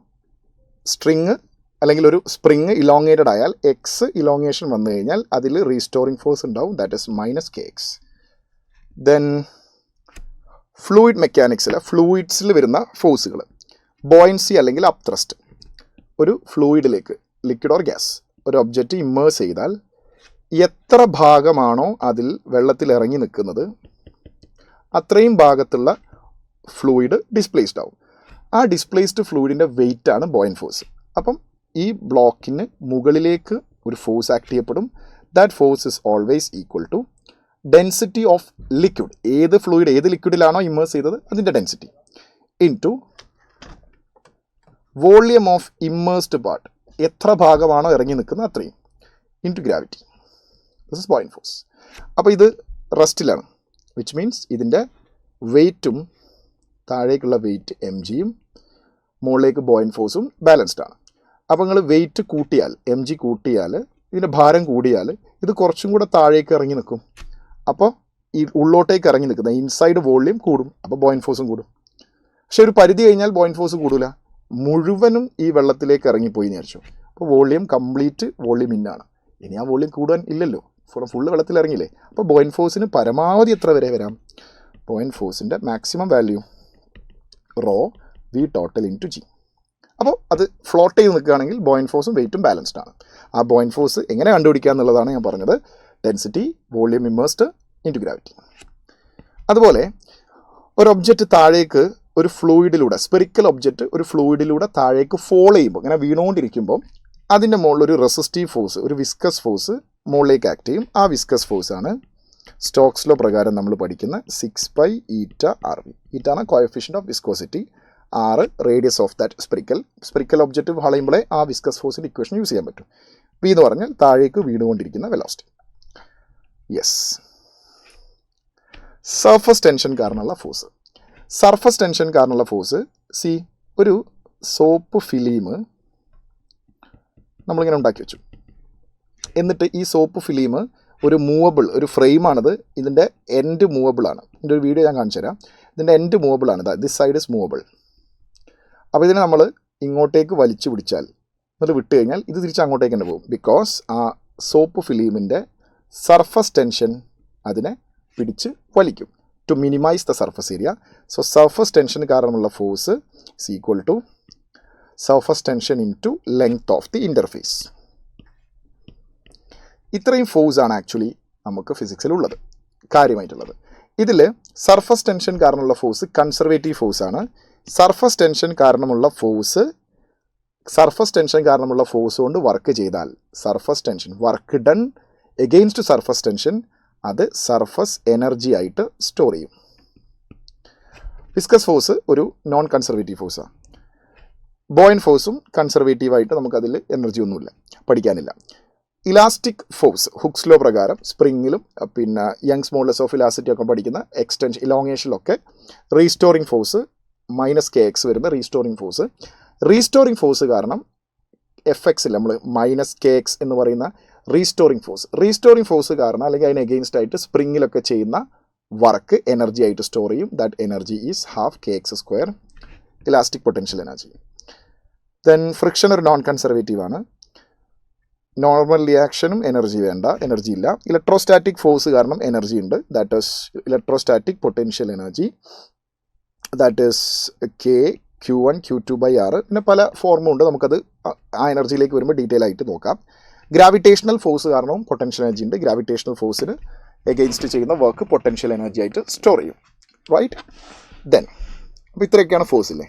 സ്ട്രിങ് അല്ലെങ്കിൽ ഒരു സ്പ്രിങ് ഇലോങ്ങേറ്റഡ് ആയാൽ എക്സ് ഇലോങ്ങേഷൻ വന്നു കഴിഞ്ഞാൽ അതിൽ റീസ്റ്റോറിംഗ് ഫോഴ്സ് ഉണ്ടാവും, that is -kx. Then fluid മെക്കാനിക്സിൽ ഫ്ലൂയിഡ്സിൽ വരുന്ന ഫോഴ്സുകൾ, ബോയൻസി അല്ലെങ്കിൽ അപ് ത്രസ്റ്റ്. ഒരു ഫ്ലൂയിഡിലേക്ക്, ലിക്വിഡ് ഓർ ഗ്യാസ്, ഒരു ഒബ്ജക്റ്റ് ഇമ്മേഴ്സ് ചെയ്താൽ എത്ര ഭാഗമാണോ അതിൽ വെള്ളത്തിൽ ഇറങ്ങി നിൽക്കുന്നത് അത്രയും ഭാഗത്തുള്ള ഫ്ലൂയിഡ് ഡിസ്പ്ലേസ്ഡ് ആവും. ആ ഡിസ്പ്ലേസ്ഡ് ഫ്ലൂയിഡിൻ്റെ വെയിറ്റ് ആണ് ബോയൻ ഫോഴ്സ്. അപ്പം ഈ ബ്ലോക്കിന് മുകളിലേക്ക് ഒരു ഫോഴ്സ് ആക്ട് ചെയ്യപ്പെടും. That force is always equal to density of liquid, ഏത് ഫ്ലൂയിഡ് ഏത് ലിക്വിഡിലാണോ ഇമ്മേഴ്സ് ചെയ്തത് അതിൻ്റെ density, into volume of immersed part, എത്ര ഭാഗമാണോ ഇറങ്ങി നിൽക്കുന്നത് അത്രയും, into gravity. This is buoyant force. അപ്പോൾ ഇത് റെസ്റ്റിലാണ്, വിച്ച് മീൻസ് ഇതിൻ്റെ വെയ്റ്റും താഴേക്കുള്ള വെയിറ്റ് mgയും മുകളിലേക്ക് ബോയിൻ ഫോഴ്സും ബാലൻസ്ഡ് ആണ്. അപ്പോൾ നിങ്ങൾ വെയിറ്റ് കൂട്ടിയാൽ, mg കൂട്ടിയാൽ, ഇതിൻ്റെ ഭാരം കൂടിയാൽ ഇത് കുറച്ചും കൂടെ താഴേക്ക് ഇറങ്ങി നിൽക്കും. അപ്പോൾ ഈ ഉള്ളോട്ടേക്ക് ഇറങ്ങി നിൽക്കുന്ന ഇൻസൈഡ് വോളിയം കൂടും, അപ്പോൾ ബോയിൻ ഫോഴ്സും കൂടും. പക്ഷെ ഒരു പരിധി കഴിഞ്ഞാൽ ബോയിൻ ഫോഴ്സ് കൂടില്ല, മുഴുവനും ഈ വെള്ളത്തിലേക്ക് ഇറങ്ങിപ്പോയി എന്ന് വിചാരിച്ചു. അപ്പോൾ വോളിയം കംപ്ലീറ്റ് വോളിയം ഇന്നാണ്. ഇനി ആ വോളിയം കൂടാൻ ഇല്ലല്ലോ, ഫുള്ള് വെള്ളത്തിൽ ഇറങ്ങിയില്ലേ. അപ്പോൾ ബോയിൻ ഫോഴ്സിന് പരമാവധി എത്ര വരെ വരാം? ബോയിൻ ഫോഴ്സിൻ്റെ maximum value rho v total into g. അപ്പോൾ അത് ഫ്ലോട്ട് ചെയ്ത് നിൽക്കുകയാണെങ്കിൽ ബോയിൻ ഫോഴ്സും വെയിറ്റും ബാലൻസ്ഡ് ആണ്. ആ ബോയിൻ ഫോഴ്സ് എങ്ങനെ കണ്ടുപിടിക്കുക എന്നുള്ളതാണ് ഞാൻ പറഞ്ഞത്. Density volume immersed into gravity. അതുപോലെ ഒരു ഒബ്ജക്റ്റ് താഴേക്ക് ഒരു ഫ്ലൂയിഡിലൂടെ, സ്പെറിക്കൽ ഒബ്ജക്റ്റ് ഒരു ഫ്ലൂയിഡിലൂടെ താഴേക്ക് ഫോൾ ചെയ്യുമ്പോൾ, ഇങ്ങനെ വീണുകൊണ്ടിരിക്കുമ്പോൾ അതിൻ്റെ മുകളിൽ ഒരു റെസിസ്റ്റീവ് ഫോഴ്സ്, ഒരു വിസ്കസ് ഫോഴ്സ് മുകളിലേക്ക് ആക്ട് ചെയ്യും. ആ വിസ്കസ് ഫോഴ്സാണ് സ്റ്റോക്സ് ലോ പ്രകാരം നമ്മൾ പഠിക്കുന്ന 6π ഈറ്റ ആർ വി. ഈറ്റാണ് coefficient of viscosity, r radius of that spherical object വളയുമ്പോഴേ ആ വിസ്കസ് ഫോഴ്സിൻ്റെ ഇക്വേഷൻ യൂസ് ചെയ്യാൻ പറ്റും. v എന്ന് പറഞ്ഞാൽ താഴേക്ക് വീണുകൊണ്ടിരിക്കുന്ന വെലോസിറ്റി. യെസ്, സർഫസ് ടെൻഷൻ കാരണമുള്ള ഫോഴ്സ്. സർഫസ് ടെൻഷൻ കാരണമുള്ള ഫോഴ്സ്, സി ഒരു സോപ്പ് ഫിലിം നമ്മളിങ്ങനെ ഉണ്ടാക്കി വെച്ചു. എന്നിട്ട് ഈ സോപ്പ് ഫിലിം ഒരു മൂവബിൾ, ഒരു ഫ്രെയിമാണിത്. ഇതിൻ്റെ എൻഡ് മൂവബിളാണ്. ഇതിൻ്റെ ഒരു വീഡിയോ ഞാൻ കാണിച്ചു തരാം. ഇതിൻ്റെ എൻഡ് മൂവബിളാണ്. This side is movable. അപ്പോൾ ഇതിനെ നമ്മൾ ഇങ്ങോട്ടേക്ക് വലിച്ചു പിടിച്ചാൽ, എന്നിട്ട് വിട്ട് കഴിഞ്ഞാൽ ഇത് തിരിച്ച് അങ്ങോട്ടേക്ക് തന്നെ പോകും. ബിക്കോസ് ആ സോപ്പ് ഫിലിമിൻ്റെ സർഫസ് ടെൻഷൻ അതിനെ പിടിച്ച് വലിക്കും to minimise the surface area. So surface tension കാരണമുള്ള force is equal to surface tension into length of the interface. ഇത്രയും ഫോഴ്സാണ് ആക്ച്വലി നമുക്ക് ഫിസിക്സിലുള്ളത്, കാര്യമായിട്ടുള്ളത്. ഇതിൽ സർഫസ് ടെൻഷൻ കാരണമുള്ള ഫോഴ്സ് കൺസർവേറ്റീവ് ഫോഴ്സാണ്. സർഫസ് ടെൻഷൻ കാരണമുള്ള ഫോഴ്സ് കൊണ്ട് വർക്ക് ചെയ്താൽ surface tension, work done against surface tension, അത് സർഫസ് എനർജി ആയിട്ട് സ്റ്റോർ ചെയ്യും. വിസ്കസ് ഫോഴ്സ് ഒരു നോൺ കൺസർവേറ്റീവ് ഫോഴ്സാണ്. ബോയിൻ ഫോഴ്സും കൺസർവേറ്റീവായിട്ട് നമുക്കതിൽ എനർജി ഒന്നുമില്ല, പഠിക്കാനില്ല. ഇലാസ്റ്റിക് ഫോഴ്സ്, ഹുക്സ് ലോ പ്രകാരം സ്പ്രിങ്ങിലും പിന്നെ യങ്സ് മോഡുലസ് ഓഫ് ഇലാസ്റ്റിറ്റി ഒക്കെ പഠിക്കുന്ന എക്സ്റ്റൻഷൻ, ഇലോങ്ങേഷനിലൊക്കെ റീസ്റ്റോറിംഗ് ഫോഴ്സ് -kx വരുന്ന റീസ്റ്റോറിംഗ് ഫോഴ്സ് കാരണം എഫ്എക്സിൽ നമ്മൾ -kx എന്ന് പറയുന്ന റീസ്റ്റോറിംഗ് ഫോഴ്സ് കാരണം, അല്ലെങ്കിൽ അതിന് എഗെയിൻസ്റ്റ് ആയിട്ട് സ്പ്രിങ്ങിലൊക്കെ ചെയ്യുന്ന വർക്ക് എനർജി ആയിട്ട് സ്റ്റോർ ചെയ്യും. That energy is ½ elastic potential energy. Then friction ഒരു നോൺ കൺസർവേറ്റീവ് ആണ്. നോർമൽ റിയാക്ഷനും എനർജി വേണ്ട, എനർജി ഇല്ല. ഇലക്ട്രോസ്റ്റാറ്റിക് ഫോഴ്സ് കാരണം എനർജി ഉണ്ട്. That is electrostatic potential energy, that is Q1 Q2/R. പിന്നെ പല ഫോർമും ഉണ്ട്, നമുക്കത് ആ എനർജിയിലേക്ക് വരുമ്പോൾ ഡീറ്റെയിൽ ആയിട്ട് നോക്കാം. ഗ്രാവിറ്റേഷണൽ ഫോഴ്സ് കാരണവും പൊട്ടൻഷ്യൽ എനർജി ഉണ്ട്. ഗ്രാവിറ്റേഷണൽ ഫോഴ്സിന് എഗെയിൻസ്റ്റ് ചെയ്യുന്ന വർക്ക് പൊട്ടൻഷ്യൽ എനർജി ആയിട്ട് സ്റ്റോർ ചെയ്യും. റൈറ്റ്. ദെൻ അപ്പോൾ ഇത്രയൊക്കെയാണ് ഫോഴ്സ് ഇല്ലേ.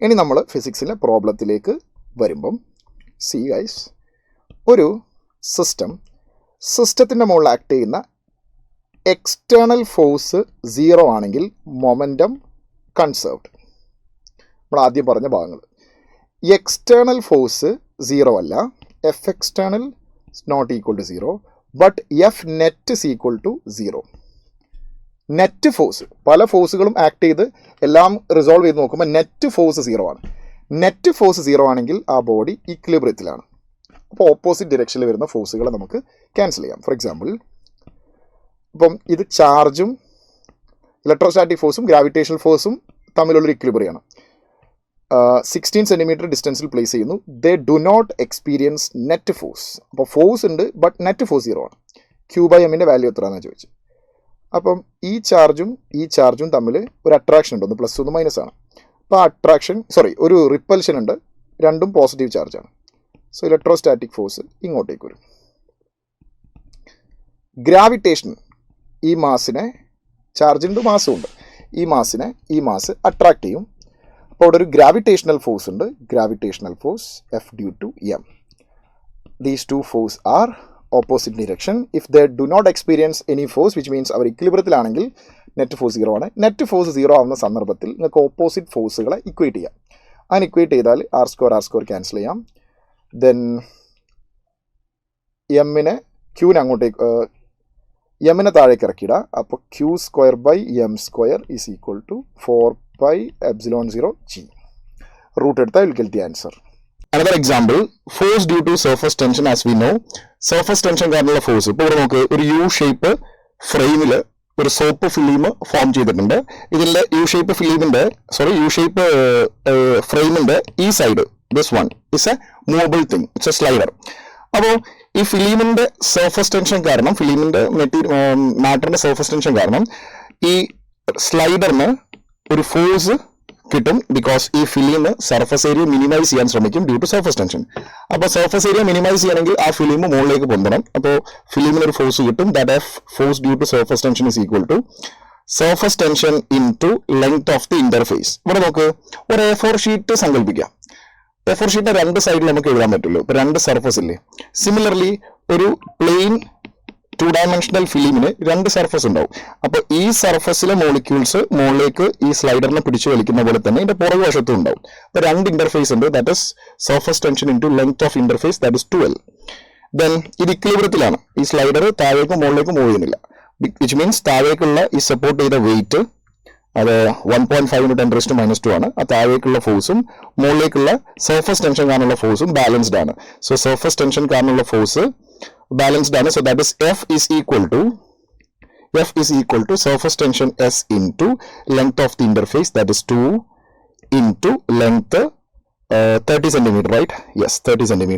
ഇനി നമ്മൾ ഫിസിക്സിലെ പ്രോബ്ലത്തിലേക്ക് വരുമ്പം സി ഗൈസ്, ഒരു സിസ്റ്റത്തിൻ്റെ മുകളിൽ ആക്ട് ചെയ്യുന്ന എക്സ്റ്റേണൽ ഫോഴ്സ് 0 ആണെങ്കിൽ മൊമെൻറ്റം കൺസേർവ്ഡ്. നമ്മൾ ആദ്യം പറഞ്ഞ ഭാഗങ്ങൾ. എക്സ്റ്റേണൽ ഫോഴ്സ് 0 അല്ല, F external not equal to 0, but F net is equal to 0. Net force, പല ഫോഴ്സുകളും ആക്ട് ചെയ്ത് എല്ലാം റിസോൾവ് ചെയ്ത് നോക്കുമ്പോൾ നെറ്റ് ഫോഴ്സ് 0 ആണ്. നെറ്റ് ഫോഴ്സ് 0 ആണെങ്കിൽ ആ ബോഡി ഇക്വിലിബ്രിയത്തിലാണ്. അപ്പോൾ ഓപ്പോസിറ്റ് ഡിറക്ഷനിൽ വരുന്ന ഫോഴ്സുകളെ നമുക്ക് ക്യാൻസൽ ചെയ്യാം. ഫോർ എക്സാമ്പിൾ, ഇപ്പം ഇത് ചാർജും ഇലക്ട്രോസ്റ്റാറ്റിക് ഫോഴ്സും ഗ്രാവിറ്റേഷണൽ ഫോഴ്സും തമ്മിലുള്ളൊരു ഇക്വിലിബ്രിയമാണ്. 16 സെൻറ്റിമീറ്റർ ഡിസ്റ്റൻസിൽ പ്ലേസ് ചെയ്യുന്നു. They do not experience net force. അപ്പോൾ ഫോഴ്സ് ഉണ്ട്, ബട്ട് നെറ്റ് ഫോഴ്സ് 0 ആണ്. Q/m വാല്യൂ എത്രയാണെന്ന് ചോദിച്ചു. അപ്പം ഈ ചാർജും തമ്മിൽ ഒരു അട്രാക്ഷൻ ഉണ്ട്, ഒന്ന് പ്ലസ് ഒന്ന് മൈനസ് ആണ്. അപ്പോൾ ഒരു റിപ്പൽഷൻ ഉണ്ട്, രണ്ടും പോസിറ്റീവ് ചാർജാണ്. സോ ഇലക്ട്രോസ്റ്റാറ്റിക് ഫോഴ്സ് ഇങ്ങോട്ടേക്ക് വരും. ഗ്രാവിറ്റേഷൻ ഈ മാസിനെ, ചാർജിൻ്റെ മാസും ഉണ്ട്, ഈ മാസ് അട്രാക്ട് ചെയ്യും. അപ്പോൾ അവിടെ ഒരു ഗ്രാവിറ്റേഷണൽ ഫോഴ്സ് ഉണ്ട്, gravitational force F due to M. These two force are opposite direction. If they do not experience any force, which means അവർ ഇക്വിലിബ്രിയത്തിലാണെങ്കിൽ നെറ്റ് ഫോഴ്സ് 0 ആണ്. നെറ്റ് ഫോഴ്സ് 0 ആവുന്ന സന്ദർഭത്തിൽ നിങ്ങൾക്ക് ഓപ്പോസിറ്റ് ഫോഴ്സുകളെ ഇക്വേറ്റ് ചെയ്യാം. അങ്ങനെ ഇക്വേറ്റ് ചെയ്താൽ ആർ സ്ക്വയർ ക്യാൻസൽ ചെയ്യാം. ദെൻ എമ്മിനെ താഴേക്ക് ഇറക്കിയിടുക. അപ്പോൾ Q²/m² is equal to 4πε0g. Root എടുത്താൽ will get the answer. Another example, force due to surface tension. As we know, surface tension കാരണമുള്ള ഫോഴ്സ് ഇപ്പോൾ ഇവിടെ നോക്ക്, ഒരു യു ഷേപ്പ് ഫ്രെയിമിൽ ഒരു സോപ്പ് ഫിലിം ഫോം ചെയ്തിട്ടുണ്ട്. ഇതിന്റെ യു ഷേപ്പ് ഫ്രെയിമിന്റെ ഈ side this one is A movable thing, it's A slider. അപ്പോൾ ഈ ഫിലിമിന്റെ സർഫസ് ടെൻഷൻ കാരണം, ഫിലിമിന്റെ മാറ്ററിന്റെ സർഫസ് ടെൻഷൻ കാരണം ഈ സ്ലൈഡറിന് ഒരു ഫോഴ്സ് കിട്ടും. ബിക്കോസ് ഈ ഫിലിം സർഫസ് ഏരിയ മിനിമൈസ് ചെയ്യാൻ ശ്രമിക്കും ഡ്യൂ ടു സർഫസ് ടെൻഷൻ. അപ്പോൾ സർഫസ് ഏരിയ മിനിമൈസ് ചെയ്യണമെങ്കിൽ ആ ഫിലിം മുകളിലേക്ക് പൊന്തണം. അപ്പോൾ ഫിലിമിന് ഒരു ഫോഴ്സ് കിട്ടും. That force due to surface tension is equal to surface tension into length of the interface. ഇവിടെ നമുക്ക് ഒരു A4 ഷീറ്റ് സങ്കല്പിക്കാം. A4 ഷീറ്റിന്റെ രണ്ട് സൈഡിൽ നമുക്ക് എഴുതാൻ പറ്റുള്ളൂ. ഇപ്പൊ രണ്ട് സർഫസ് ഇല്ലേ. സിമിലർലി ഒരു പ്ലെയിൻ 2-dimensional ഫിലിമിന് രണ്ട് സർഫസ് ഉണ്ടാവും. അപ്പൊ ഈ സർഫസിലെ മോളിക്യൂൾസ് മുകളിലേക്ക് ഈ സ്ലൈഡറിനെ പിടിച്ചു വലിക്കുന്ന പോലെ തന്നെ ഇതിന്റെ പുറകുവശത്തും ഉണ്ടാവും. അപ്പൊ രണ്ട് ഇന്റർഫേസ് ഉണ്ട്. That is surface tension into length of interface, that is 12. Then ഇത് ഇക്വിലിബ്രിയത്തിലാണ്. ഈ സ്ലൈഡർ താഴേക്കും മുകളിലേക്കും മൂവ് ചെയ്യുന്നില്ല. വിച്ച് മീൻസ് താഴേക്കുള്ള ഈ സപ്പോർട്ട് ചെയ്ത വെയിറ്റ് അത് 1.5 × 10⁻²2 ആണ്. ആ താഴേക്കുള്ള ഫോഴ്സും മുകളിലേക്കുള്ള സർഫസ് ടെൻഷൻ കാരണമുള്ള ഫോഴ്സും ബാലൻസ്ഡ് ആണ്. സോ സർഫസ് ടെൻഷൻ കാരണമുള്ള ഫോഴ്സ് balanced ആണ്. So that is F is equal to surface tension S into length of the interface, that is 2 into length 30 cm, right? Yes, 30 cm,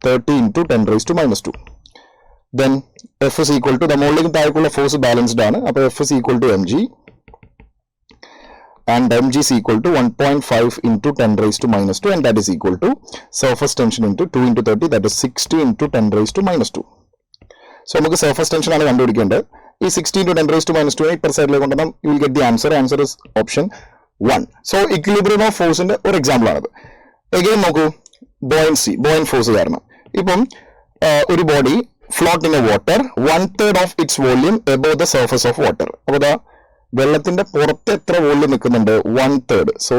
30 into 10⁻². Then F is equal to the മുകളിലേക്ക് താഴേക്കുള്ള force balanced ആണ്. അപ്പോൾ F is equal to mg and mg is equal to 1.5 into 10⁻², and that is equal to surface tension into 2 into 30, that is 60 into 10⁻². So നമുക്ക് surface tension ആണ് കണ്ടുപിടിക്കേണ്ടത്. ഈ 60 into 10⁻² ഇപ്പർ സൈഡിലേക്ക് കൊണ്ടുവന്നാൽ U will get the answer. Answer is option 1. So equilibrium of ഫോഴ്സിന്റെ ഒരു example ആണത്. Again നോക്കൂ, ബോയിൻ ഫോഴ്സ് കാരണം ഇപ്പം ഒരു body float in a water 1/3 of its volume above the surface of water. അപ്പോൾ വെള്ളത്തിന്റെ പുറത്ത് എത്ര വോള്യൂം നിൽക്കുന്നുണ്ട്? 1/3. So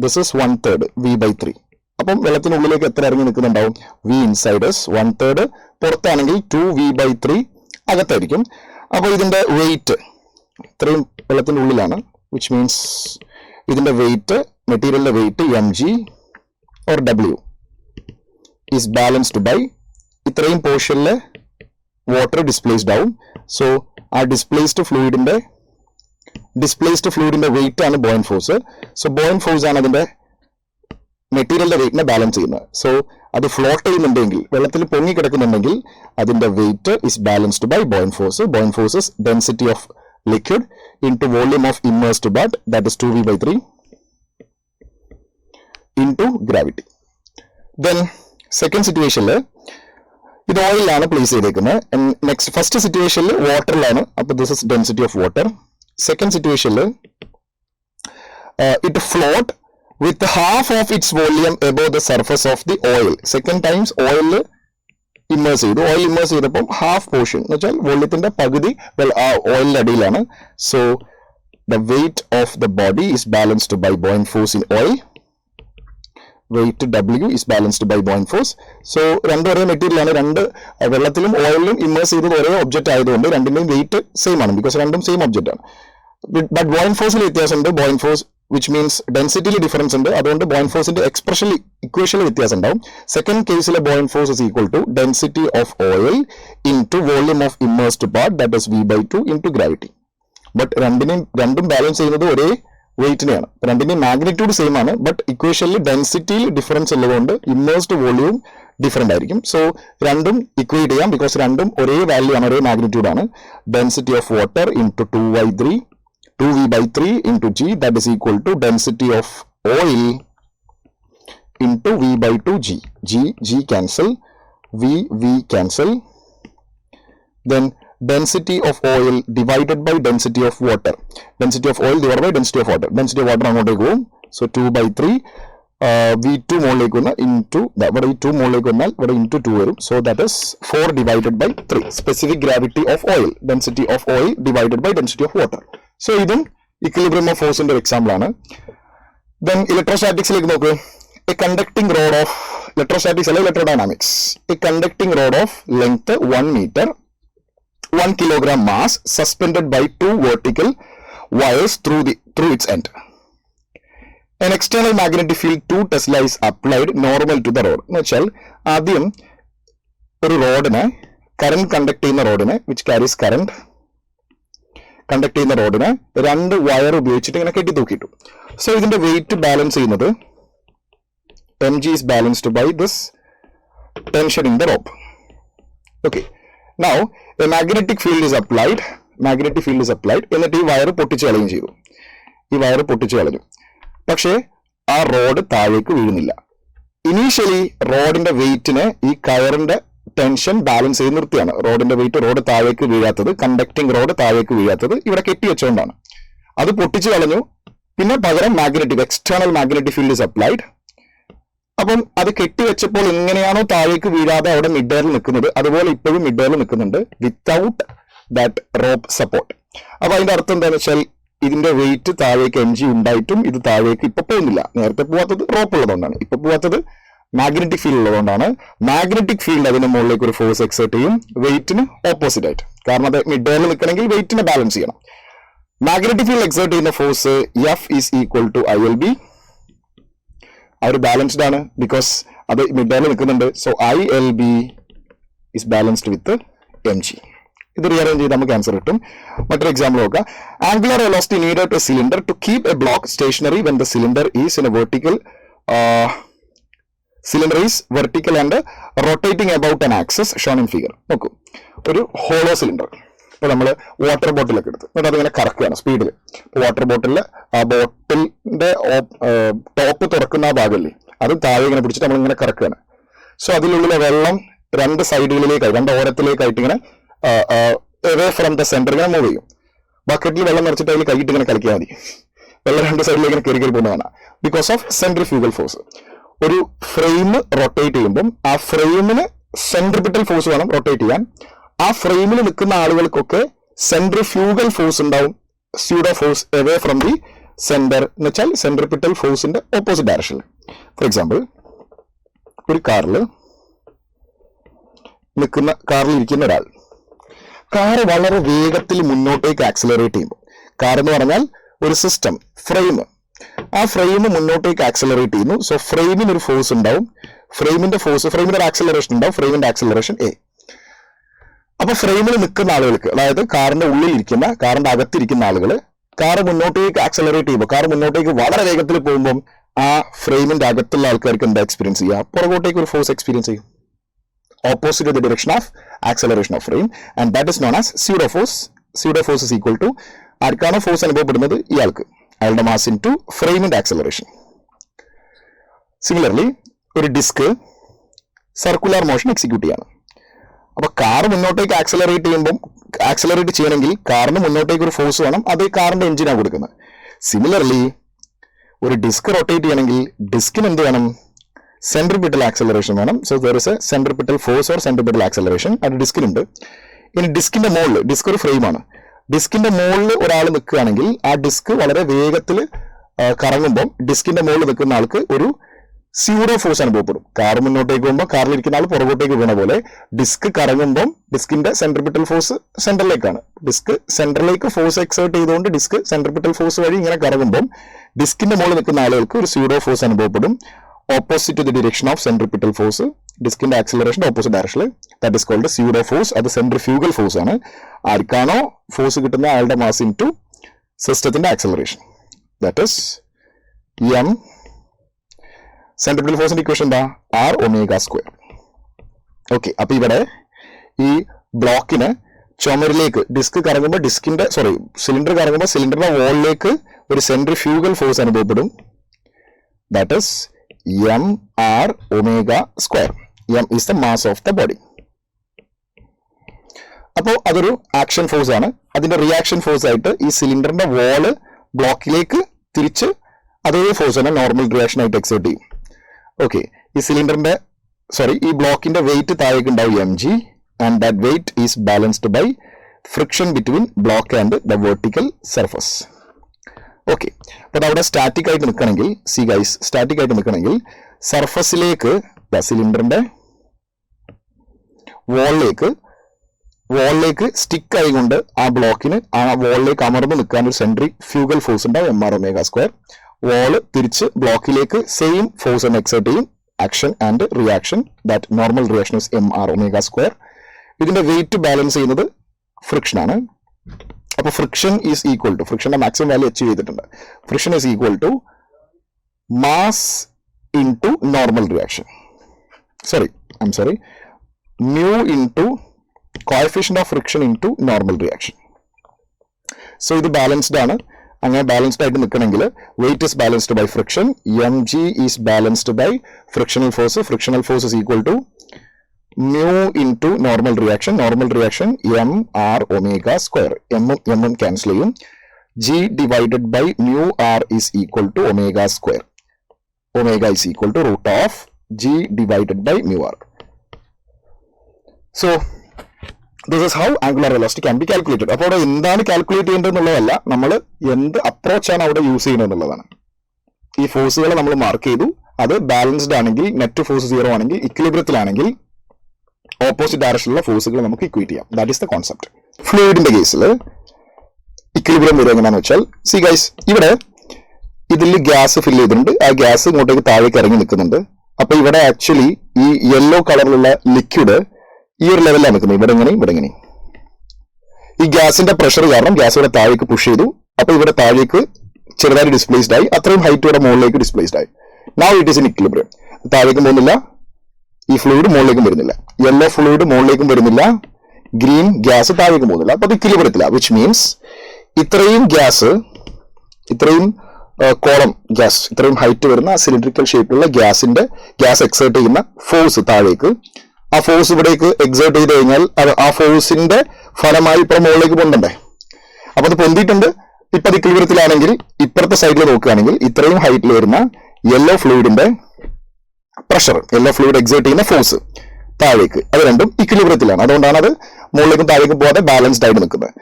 this is 1/3 V/3. അപ്പം വെള്ളത്തിനുള്ളിലേക്ക് എത്ര ഇറങ്ങി നിൽക്കുന്നുണ്ടാവും? V inside is 1/3. പുറത്താണെങ്കിൽ 2V/3 അകത്തായിരിക്കും. അപ്പോൾ ഇതിന്റെ വെയിറ്റ് ഇത്രയും വെള്ളത്തിന്റെ ഉള്ളിലാണ്. വിച്ച് മീൻസ് ഇതിന്റെ വെയിറ്റ്, മെറ്റീരിയലിന്റെ weight mg or W is balanced by ഇത്രയും പോർഷനിലെ വാട്ടർ ഡിസ്പ്ലേസ്ഡ് ആവും. സോ ആ ഡിസ്പ്ലേസ്ഡ് ഫ്ലൂയിഡിന്റെ വെയിറ്റ് ആണ് buoyant force. So buoyant force ആണ് അതിന്റെ മെറ്റീരിയലിന്റെ വെയിറ്റിനെ ബാലൻസ് ചെയ്യുന്നത്. സോ അത് ഫ്ലോട്ട് ചെയ്യുന്നുണ്ടെങ്കിൽ, വെള്ളത്തിൽ പൊങ്ങി കിടക്കുന്നുണ്ടെങ്കിൽ അതിന്റെ weight is balanced by buoyant force. Buoyant force is density of liquid into volume of immersed part, that is 2V/3 into gravity. Then second സിറ്റുവേഷനിൽ ഇത് ഓയിലാണ് പ്ലേസ് ചെയ്തേക്കുന്നത്. നെക്സ്റ്റ് ഫസ്റ്റ് സിറ്റുവേഷനിൽ വാട്ടറിലാണ്. അപ്പൊ this is density of water. Second situation, it float with half of its volume above the surface of the oil. Second times oil immerse ചെയ്തു. Oil immerse ചെയ്തപ്പം half portion എന്ന് വെച്ചാൽ വോള്യത്തിന്റെ പകുതി ആ ഓയിലിന്റെ അടിയിലാണ്. So the weight of the body is balanced by buoyant force in oil. Weight W is balanced by buoyant force. So രണ്ടും ഒരേ മെറ്റീരിയൽ ആണ്. രണ്ട് വെള്ളത്തിലും ഓയിലും ഇമ്മേഴ്സ് ചെയ്തത് ഒരേ ഒബ്ജക്റ്റ് ആയതുകൊണ്ട് രണ്ടിന്റെയും വെയിറ്റ് സെയിം ആണ്. ബിക്കോസ് രണ്ടും സെയിം ഒബ്ജക്റ്റ് ആണ്. ബട്ട് ബോയിൻ ഫോഴ്സിൽ വ്യത്യാസമുണ്ട്. ബോയിൻ ഫോഴ്സ് വിച്ച് മീൻസ് ഡെൻസിറ്റിയിൽ ഡിഫറൻസ് ഉണ്ട്. അതുകൊണ്ട് ബോയിൻ ഫോഴ്സിന്റെ എക്സ്പ്രഷനിൽ ഇക്വേഷനിൽ വ്യത്യാസം ഉണ്ടാവും. സെക്കൻഡ് കേസിലെ buoyant force is equal to density of oil into volume of immersed part, that is V/2 into gravity. But രണ്ടും ബാലൻസ് ചെയ്യുന്നത് ഒരേ വെയിറ്റിനെയാണ്. രണ്ടിന്റെയും മാഗ്നിറ്റ്യൂഡ് സെയിം ആണ്. ബട്ട് ഇക്വേഷനിൽ ഡെൻസിറ്റിയിൽ ഡിഫറൻസ് ഉള്ളതുകൊണ്ട് ഇമ്മേഴ്സ്ഡ് വോള്യൂം ഡിഫറെന്റ് ആയിരിക്കും. സോ രണ്ടും ഇക്വേറ്റ് ചെയ്യാം. ബിക്കോസ് രണ്ടും ഒരേ വാല്യൂ ആണ്, ഒരേ മാഗ്നിറ്റ്യൂഡ് ആണ്. Density of water into 2V/3 into G, that is equal to density of oil into V/2 G cancel, V cancel. Then density of oil divided by density of water. Density of oil divided by density of water. Density of water അങ്ങോട്ടേക്ക് പോകും. So 2/3 V2 മുകളിലേക്ക് വന്നാൽ into ഇവിടെ 2 മുകളിലേക്ക് വന്നാൽ ഇവിടെ into 2 വരും. So that is 4 divided by 3. Specific gravity of oil. Density of oil divided by density of water. So ഇതും ഇക്വിലിബ്രിയം ഓഫ് ഫോഴ്സിന്റെ ഒരു എക്സാമ്പിൾ ആണ്. ദെൻ ഇലക്ട്രോസ്റ്റാറ്റിക്സിലേക്ക് നോക്ക്. A conducting rod of electrostatics അല്ല electrodynamics. A conducting rod of length 1 meter, 1 kilogram mass suspended by 2 vertical wires through its end. An external magnetic field 2 Tesla is applied normal to the rod. എന്ന് വെച്ചാൽ ആദ്യം ഒരു റോഡിനെ, current conduct ചെയ്യുന്ന റോഡിനെ, which carries current conduct ചെയ്യുന്ന റോഡിനെ 2 wire ഉപയോഗിച്ചിട്ട് ഇങ്ങനെ കെട്ടി തൂക്കിയിട്ടു. So ഇതിന്റെ വെയിറ്റ് ബാലൻസ് ചെയ്യുന്നത് mg is balanced by this tension in the rope. Okay, now a magnetic field is applied. എന്നിട്ട് ഈ വയർ പൊട്ടിച്ചു കളയുകയും ചെയ്തു. പക്ഷേ ആ റോഡ് താഴേക്ക് വീഴുന്നില്ല. ഇനീഷ്യലി റോഡിന്റെ വെയിറ്റിനെ ഈ കയറിന്റെ ടെൻഷൻ ബാലൻസ് ചെയ്ത് നിർത്തിയാണ്. റോഡിന്റെ വെയിറ്റ് റോഡ് താഴേക്ക് വീഴാത്തത്, കണ്ടക്ടിങ് റോഡ് താഴേക്ക് വീഴാത്തത് ഇവിടെ കെട്ടിവെച്ചുകൊണ്ടാണ്. അത് പൊട്ടിച്ചു കളഞ്ഞു. പിന്നെ പകരം external magnetic field is applied. അപ്പം അത് കെട്ടിവെച്ചപ്പോൾ എങ്ങനെയാണോ താഴേക്ക് വീഴാതെ അവിടെ മിഡ് എയറിൽ നിൽക്കുന്നത്, അതുപോലെ ഇപ്പോഴും മിഡ് എയറിൽ നിൽക്കുന്നുണ്ട് വിത്തൗട്ട് ദാറ്റ് റോപ്പ് സപ്പോർട്ട്. അപ്പൊ അതിന്റെ അർത്ഥം എന്താണെന്ന് വെച്ചാൽ ഇതിന്റെ വെയിറ്റ് താഴേക്ക് mg ഉണ്ടായിട്ടും ഇത് താഴേക്ക് ഇപ്പൊ പോകുന്നില്ല. നേരത്തെ പോവാത്തത് റോപ്പ് ഉള്ളതുകൊണ്ടാണ്, ഇപ്പൊ പോവാത്തത് മാഗ്നറ്റിക് ഫീൽഡ് ഉള്ളതുകൊണ്ടാണ്. മാഗ്നറ്റിക് ഫീൽഡ് അതിന്റെ മുകളിലേക്ക് ഒരു ഫോഴ്സ് എക്സേർട്ട് ചെയ്യും വെയിറ്റിന് ഓപ്പോസിറ്റ് ആയിട്ട്. കാരണം അത് മിഡ് എയറിൽ നിൽക്കണമെങ്കിൽ വെയിറ്റിനെ ബാലൻസ് ചെയ്യണം. മാഗ്നറ്റിക് ഫീൽഡ് എക്സേർട്ട് ചെയ്യുന്ന force F is equal to ILB. അവർ ബാലൻസ്ഡ് ആണ് ബിക്കോസ് അത് മിഡ് എയറിൽ നിൽക്കുന്നുണ്ട്. So ILB is balanced with mg. ഇത് റീഅറേഞ്ച് ചെയ്ത് നമുക്ക് ആൻസർ കിട്ടും. മറ്റൊരു എക്സാമ്പിൾ നോക്കാം. Angular velocity needed to cylinder to keep a block stationary when the cylinder is in a vertical and rotating about an axis shown in figure. നോക്കൂ, ഒരു hollow cylinder. ഇപ്പൊ നമ്മൾ വാട്ടർ ബോട്ടിലൊക്കെ എടുത്ത് എന്നിട്ട് അതിങ്ങനെ കറക്കുകയാണ് സ്പീഡിൽ. വാട്ടർ ബോട്ടിലിൽ ആ ബോട്ടിലിന്റെ ടോപ്പ് തുറക്കുന്ന ആ ഭാഗമല്ലേ, അത് താഴെ ഇങ്ങനെ പിടിച്ചിട്ട് നമ്മളിങ്ങനെ കറക്കുകയാണ്. സോ അതിനുള്ളിലെ വെള്ളം 2 സൈഡുകളിലേക്കായി 2 ഓരത്തിലേക്കായിട്ട് ഇങ്ങനെ away from the center ഇങ്ങനെ മൂവ് ചെയ്യും. ബക്കറ്റിൽ വെള്ളം നിറച്ചിട്ട് അതിൽ കൈയിട്ട് ഇങ്ങനെ കളിക്കാൻ മതി. വെള്ളം 2 സൈഡിലേക്ക് ഇങ്ങനെ കയറി പോകുന്നതാണ് ബിക്കോസ് ഓഫ് സെൻട്രിഫ്യൂഗൽ ഫോഴ്സ്. ഒരു ഫ്രെയിം റൊട്ടേറ്റ് ചെയ്യുമ്പം ആ ഫ്രെയിമിന് സെൻട്രിപിറ്റൽ ഫോഴ്സ് വേണം റൊട്ടേറ്റ് ചെയ്യാൻ. ആ ഫ്രെയിമിൽ നിൽക്കുന്ന ആളുകൾക്കൊക്കെ സെൻട്രിഫ്യൂഗൽ ഫോഴ്സ് ഉണ്ടാവും, pseudo force away from the center എന്ന് വെച്ചാൽ സെൻട്രിപിറ്റൽ ഫോഴ്സിന്റെ ഓപ്പോസിറ്റ് ഡയറക്ഷനിൽ. ഫോർ എക്സാമ്പിൾ, ഒരു കാറിൽ ഇരിക്കുന്ന ഒരാൾ കാറ് വളരെ വേഗത്തിൽ മുന്നോട്ടേക്ക് ആക്സിലറേറ്റ് ചെയ്യുമ്പോൾ, കാർ എന്ന് പറഞ്ഞാൽ ഒരു സിസ്റ്റം, ഫ്രെയിം, ആ ഫ്രെയിം മുന്നോട്ടേക്ക് ആക്സിലറേറ്റ് ചെയ്യുന്നു. സോ ഫ്രെയിമിന് ഒരു ഫോഴ്സ് ഉണ്ടാവും, ഫ്രെയിമിന്റെ ഒരു ആക്സിലറേഷൻ ഉണ്ടാവും, ഫ്രെയിമിന്റെ ആക്സിലറേഷൻ A. അപ്പൊ ഫ്രെയിമിൽ നിൽക്കുന്ന ആളുകൾക്ക്, അതായത് കാറിന്റെ അകത്തിരിക്കുന്ന ആളുകൾ കാർ മുന്നോട്ടേക്ക് ആക്സിലറേറ്റ് ചെയ്യുമ്പോൾ, കാർ മുന്നോട്ടേക്ക് വളരെ വേഗത്തിൽ പോകുമ്പോൾ ആ ഫ്രെയിമിന്റെ അകത്തുള്ള ആൾക്കാർക്ക് എന്താ എക്സ്പീരിയൻസ് ചെയ്യുക? പുറകോട്ടേക്ക് ഒരു ഫോഴ്സ് എക്സ്പീരിയൻസ് ചെയ്യും, opposite to the direction of acceleration of frame, and that is known as pseudo force. Pseudo force is equal to ആർക്കാണോ ഫോഴ്സ് അനുഭവപ്പെടുന്നത് ഇയാൾക്ക്, അയാളുടെ മാസ് ഇൻടു ഫ്രെയിമിന്റെ ആക്സലറേഷൻ. സിമിലർലി ഒരു ഡിസ്ക് സർക്കുലർ മോഷൻ എക്സിക്യൂട്ട് ചെയ്യാണ്. അപ്പൊ car മുന്നോട്ടേക്ക് ആക്സലറേറ്റ് ചെയ്യണമെങ്കിൽ കാറിന് മുന്നോട്ടേക്ക് ഒരു ഫോഴ്സ് വേണം, അത് കാറിന്റെ എഞ്ചിനാണ് കൊടുക്കുന്നത്. സിമിലർലി ഒരു ഡിസ്ക് റൊട്ടേറ്റ് ചെയ്യണമെങ്കിൽ ഡിസ്കിന് എന്ത് വേണം? സെൻട്രിപിറ്റൽ ആക്സലറേഷൻ വേണം. So there is A centripetal force or centripetal acceleration അത് ഡിസ്കിനുണ്ട്. ഇനി ഡിസ്കിന്റെ മുകളിൽ, ഡിസ്ക് ഒരു ഫ്രെയിമാണ്, ഡിസ്കിന്റെ മുകളിൽ ഒരാൾ നിൽക്കുകയാണെങ്കിൽ ആ ഡിസ്ക് വളരെ വേഗത്തിൽ കറങ്ങുമ്പോൾ ഡിസ്കിന്റെ മുകളിൽ നിൽക്കുന്ന ആൾക്ക് ഒരു സ്യൂഡോ ഫോഴ്സ് അനുഭവപ്പെടും. കാർ മുന്നോട്ടേക്ക് പോകുമ്പോൾ കാറിലിരിക്കുന്ന ആൾ പുറകോട്ടേക്ക് വീണ പോലെ ഡിസ്ക് കറങ്ങുമ്പോൾ ഡിസ്കിന്റെ സെൻട്രിപിറ്റൽ ഫോഴ്സ് സെന്ററിലേക്കാണ്. ഡിസ്ക് സെന്ററിലേക്ക് ഫോഴ്സ് എക്സേർട്ട് ചെയ്തുകൊണ്ട് ഡിസ്ക് സെൻട്രിപിറ്റൽ ഫോഴ്സ് വഴി ഇങ്ങനെ കറങ്ങുമ്പോൾ ഡിസ്കിന്റെ മുകളിൽ നിൽക്കുന്ന ആളുകൾക്ക് ഒരു സ്യൂഡോ ഫോഴ്സ് അനുഭവപ്പെടും, opposite to the direction of centripetal force, ഡിസ്കിന്റെ ആക്സിലറേഷൻ ഓപ്പോസിറ്റ് ഡയറക്ഷനിൽ. That is called pseudo force. അത് സെൻട്രിഫ്യൂഗൽ ഫോഴ്സ് ആണ്. ആർക്കാണോ ഫോഴ്സ് കിട്ടുന്ന അയാളുടെ മാസ് ഇൻ ടു സിസ്റ്റത്തിന്റെ acceleration, that is M. Centripetal ഫോഴ്സിന്റെ ഇക്വേഷൻ എന്താ? R ω². ഓക്കെ, അപ്പൊ ഇവിടെ ഈ ബ്ലോക്കിന് ചുമരിലേക്ക് ഡിസ്ക് കറങ്ങുമ്പോൾ സിലിണ്ടർ കറങ്ങുമ്പോൾ സിലിണ്ടറിന്റെ വോളിലേക്ക് ഒരു സെൻട്രിഫ്യൂഗൽ ഫോഴ്സ് അനുഭവപ്പെടും. That is mR ω². M is the mass of the body. അപ്പോൾ അതൊരു ആക്ഷൻ ഫോഴ്സ് ആണ്. അതിന്റെ റിയാക്ഷൻ ഫോഴ്സ് ആയിട്ട് ഈ സിലിണ്ടറിന്റെ വോള് ബ്ലോക്കിലേക്ക് തിരിച്ച് അതേ ഫോഴ്സ് തന്നെ നോർമൽ റിയാക്ഷൻ ആയിട്ട് എക്സേർട്ട് ചെയ്യും. ഓക്കെ, ഈ ബ്ലോക്കിന്റെ വെയിറ്റ് താഴേക്ക് ഉണ്ടാവും mg, and that weight is balanced by friction between block and the vertical surface. Okay, അപ്പോൾ അവിടെ സ്റ്റാറ്റിക് ആയിട്ട് നിൽക്കണമെങ്കിൽ സർഫസിലേക്ക് സിലിണ്ടറിന്റെ വോളിലേക്ക് സ്റ്റിക്ക് ആയിക്കൊണ്ട് ആ ബ്ലോക്കിന് ആ വോളിലേക്ക് അമർന്ന് നിൽക്കാൻ ഒരു സെൻട്രിഫ്യൂഗൽ ഫോഴ്സ് ഉണ്ടാവും mR ω². വോള് തിരിച്ച് ബ്ലോക്കിലേക്ക് സെയിം ഫോഴ്സ് എന്ന് എക്സേർട്ട് ചെയ്യും. Action and reaction, that normal reaction is mR ω². ഇതിന്റെ വെയിറ്റ് ബാലൻസ് ചെയ്യുന്നത് ഫ്രിക്ഷൻ ആണ്. അപ്പൊ അപ്പോൾ ഫ്രിക്ഷൻ ഈസ് ഈക്വൽ ടു, ഫ്രിക്ഷന്റെ മാക്സിമം വാല്യൂ അച്ചീവ് ചെയ്തിട്ടുണ്ട്, friction is equal to mass into normal reaction, mu into coefficient of friction into normal reaction. So ഇത് balanced ആണ്. അങ്ങനെ ബാലൻസ്ഡ് ആയിട്ട് നിൽക്കണമെങ്കിൽ weight is balanced by friction, mg is balanced by frictional force is equal to mu into normal reaction m r omega square, m cancel ചെയ്യും, g divided by mu r is equal to omega square, omega is equal to root of g divided by mu r. So this is how angular velocity can be calculated. അപ്പോൾ അവിടെ എന്താണ് calculate ചെയ്യേണ്ടതെന്നുള്ളതല്ല, നമ്മൾ എന്ത് അപ്രോച്ചാണ് അവിടെ use ചെയ്യുന്നത് എന്നുള്ളതാണ്. ഈ ഫോഴ്സുകളെ നമ്മൾ മാർക്ക് ചെയ്തു, അത് ബാലൻസ്ഡ് ആണെങ്കിൽ, നെറ്റ് ഫോഴ്സ് 0 ആണെങ്കിൽ, ഇക്വിലിബ്രിയത്തിലാണെങ്കിൽ ഓപ്പോസിറ്റ് ഡയറക്ഷനിലുള്ള ഫോഴ്സുകൾ നമുക്ക് ഇക്വേറ്റ് ചെയ്യാം. That is the concept. ഫ്ലൂയിഡിന്റെ കേസിൽ ഇക്വിലിബ്രിയം വരിക എങ്ങനെയാണെന്ന് വെച്ചാൽ, സി ഗൈസ്, ഇവിടെ ഇതിൽ ഗ്യാസ് ഫില്ല് ചെയ്തിട്ടുണ്ട്, ആ ഗ്യാസ് ഇങ്ങോട്ടേക്ക് താഴേക്ക് ഇറങ്ങി നിൽക്കുന്നുണ്ട്. അപ്പൊ ഇവിടെ ആക്ച്വലി ഈ യെല്ലോ കളറിലുള്ള ലിക്വിഡ് ഈ ഒരു ലെവലിലാണ് നിൽക്കുന്നത്, ഇവിടെ ഇങ്ങനെ. ഈ ഗ്യാസിന്റെ പ്രഷർ കാരണം ഗ്യാസ് ഇവിടെ താഴേക്ക് പുഷ് ചെയ്തു, അപ്പൊ ഇവിടെ താഴേക്ക് ചെറുതായി ഡിസ്പ്ലേസ്ഡ് ആയി, അത്രയും ഹൈറ്റ് ഇവിടെ മുകളിലേക്ക് ഡിസ്പ്ലേസ്ഡ് ആയി. Now it is in equilibrium. താഴേക്കും പോകുന്നില്ല, ഈ ഫ്ലൂയിഡ് മുകളിലേക്കും വരുന്നില്ല, യെല്ലോ ഫ്ലൂയിഡ് മുകളിലേക്കും വരുന്നില്ല, ഗ്രീൻ ഗ്യാസ് താഴേക്കും പോകുന്നില്ല, അപ്പൊ അത് ഇക്വിലിബ്രിയത്തിലാണ്. വിച്ച് മീൻസ് ഇത്രയും ഗ്യാസ്, ഇത്രയും കോളം ഗ്യാസ്, ഇത്രയും ഹൈറ്റ് വരുന്ന സിലിണ്ടറിക്കൽ ഷേപ്പിലുള്ള ഗ്യാസ് എക്സേർട്ട് ചെയ്യുന്ന ഫോഴ്സ് താഴേക്ക്, ആ ഫോഴ്സ് ഇവിടേക്ക് എക്സേർട്ട് ചെയ്ത് കഴിഞ്ഞാൽ ആ ഫോഴ്സിന്റെ ഫലമായി ഇപ്പുറം മുകളിലേക്ക് പൊന്തണ്ടേ. അപ്പൊ അത് പൊന്തിയിട്ടുണ്ട്. ഇപ്പൊ അത് ഇക്വിലിബ്രിയത്തിലാണെങ്കിൽ ഇപ്പുറത്തെ സൈഡിൽ നോക്കുകയാണെങ്കിൽ ഇത്രയും ഹൈറ്റിൽ വരുന്ന യെല്ലോ ഫ്ലൂയിഡിന്റെ പ്രഷർ, യെല്ലോ ഫ്ലൂയിഡ് എക്സേർട്ട് ചെയ്യുന്ന ഫോഴ്സ് താഴേക്ക്, അത് രണ്ടും ഇക്വിലിബ്രിയത്തിലാണ്. അതുകൊണ്ടാണ് അത് മുകളിലേക്കും താഴേക്കും പോകാതെ ബാലൻസ്ഡ് ആയിട്ട് നിൽക്കുന്നത്.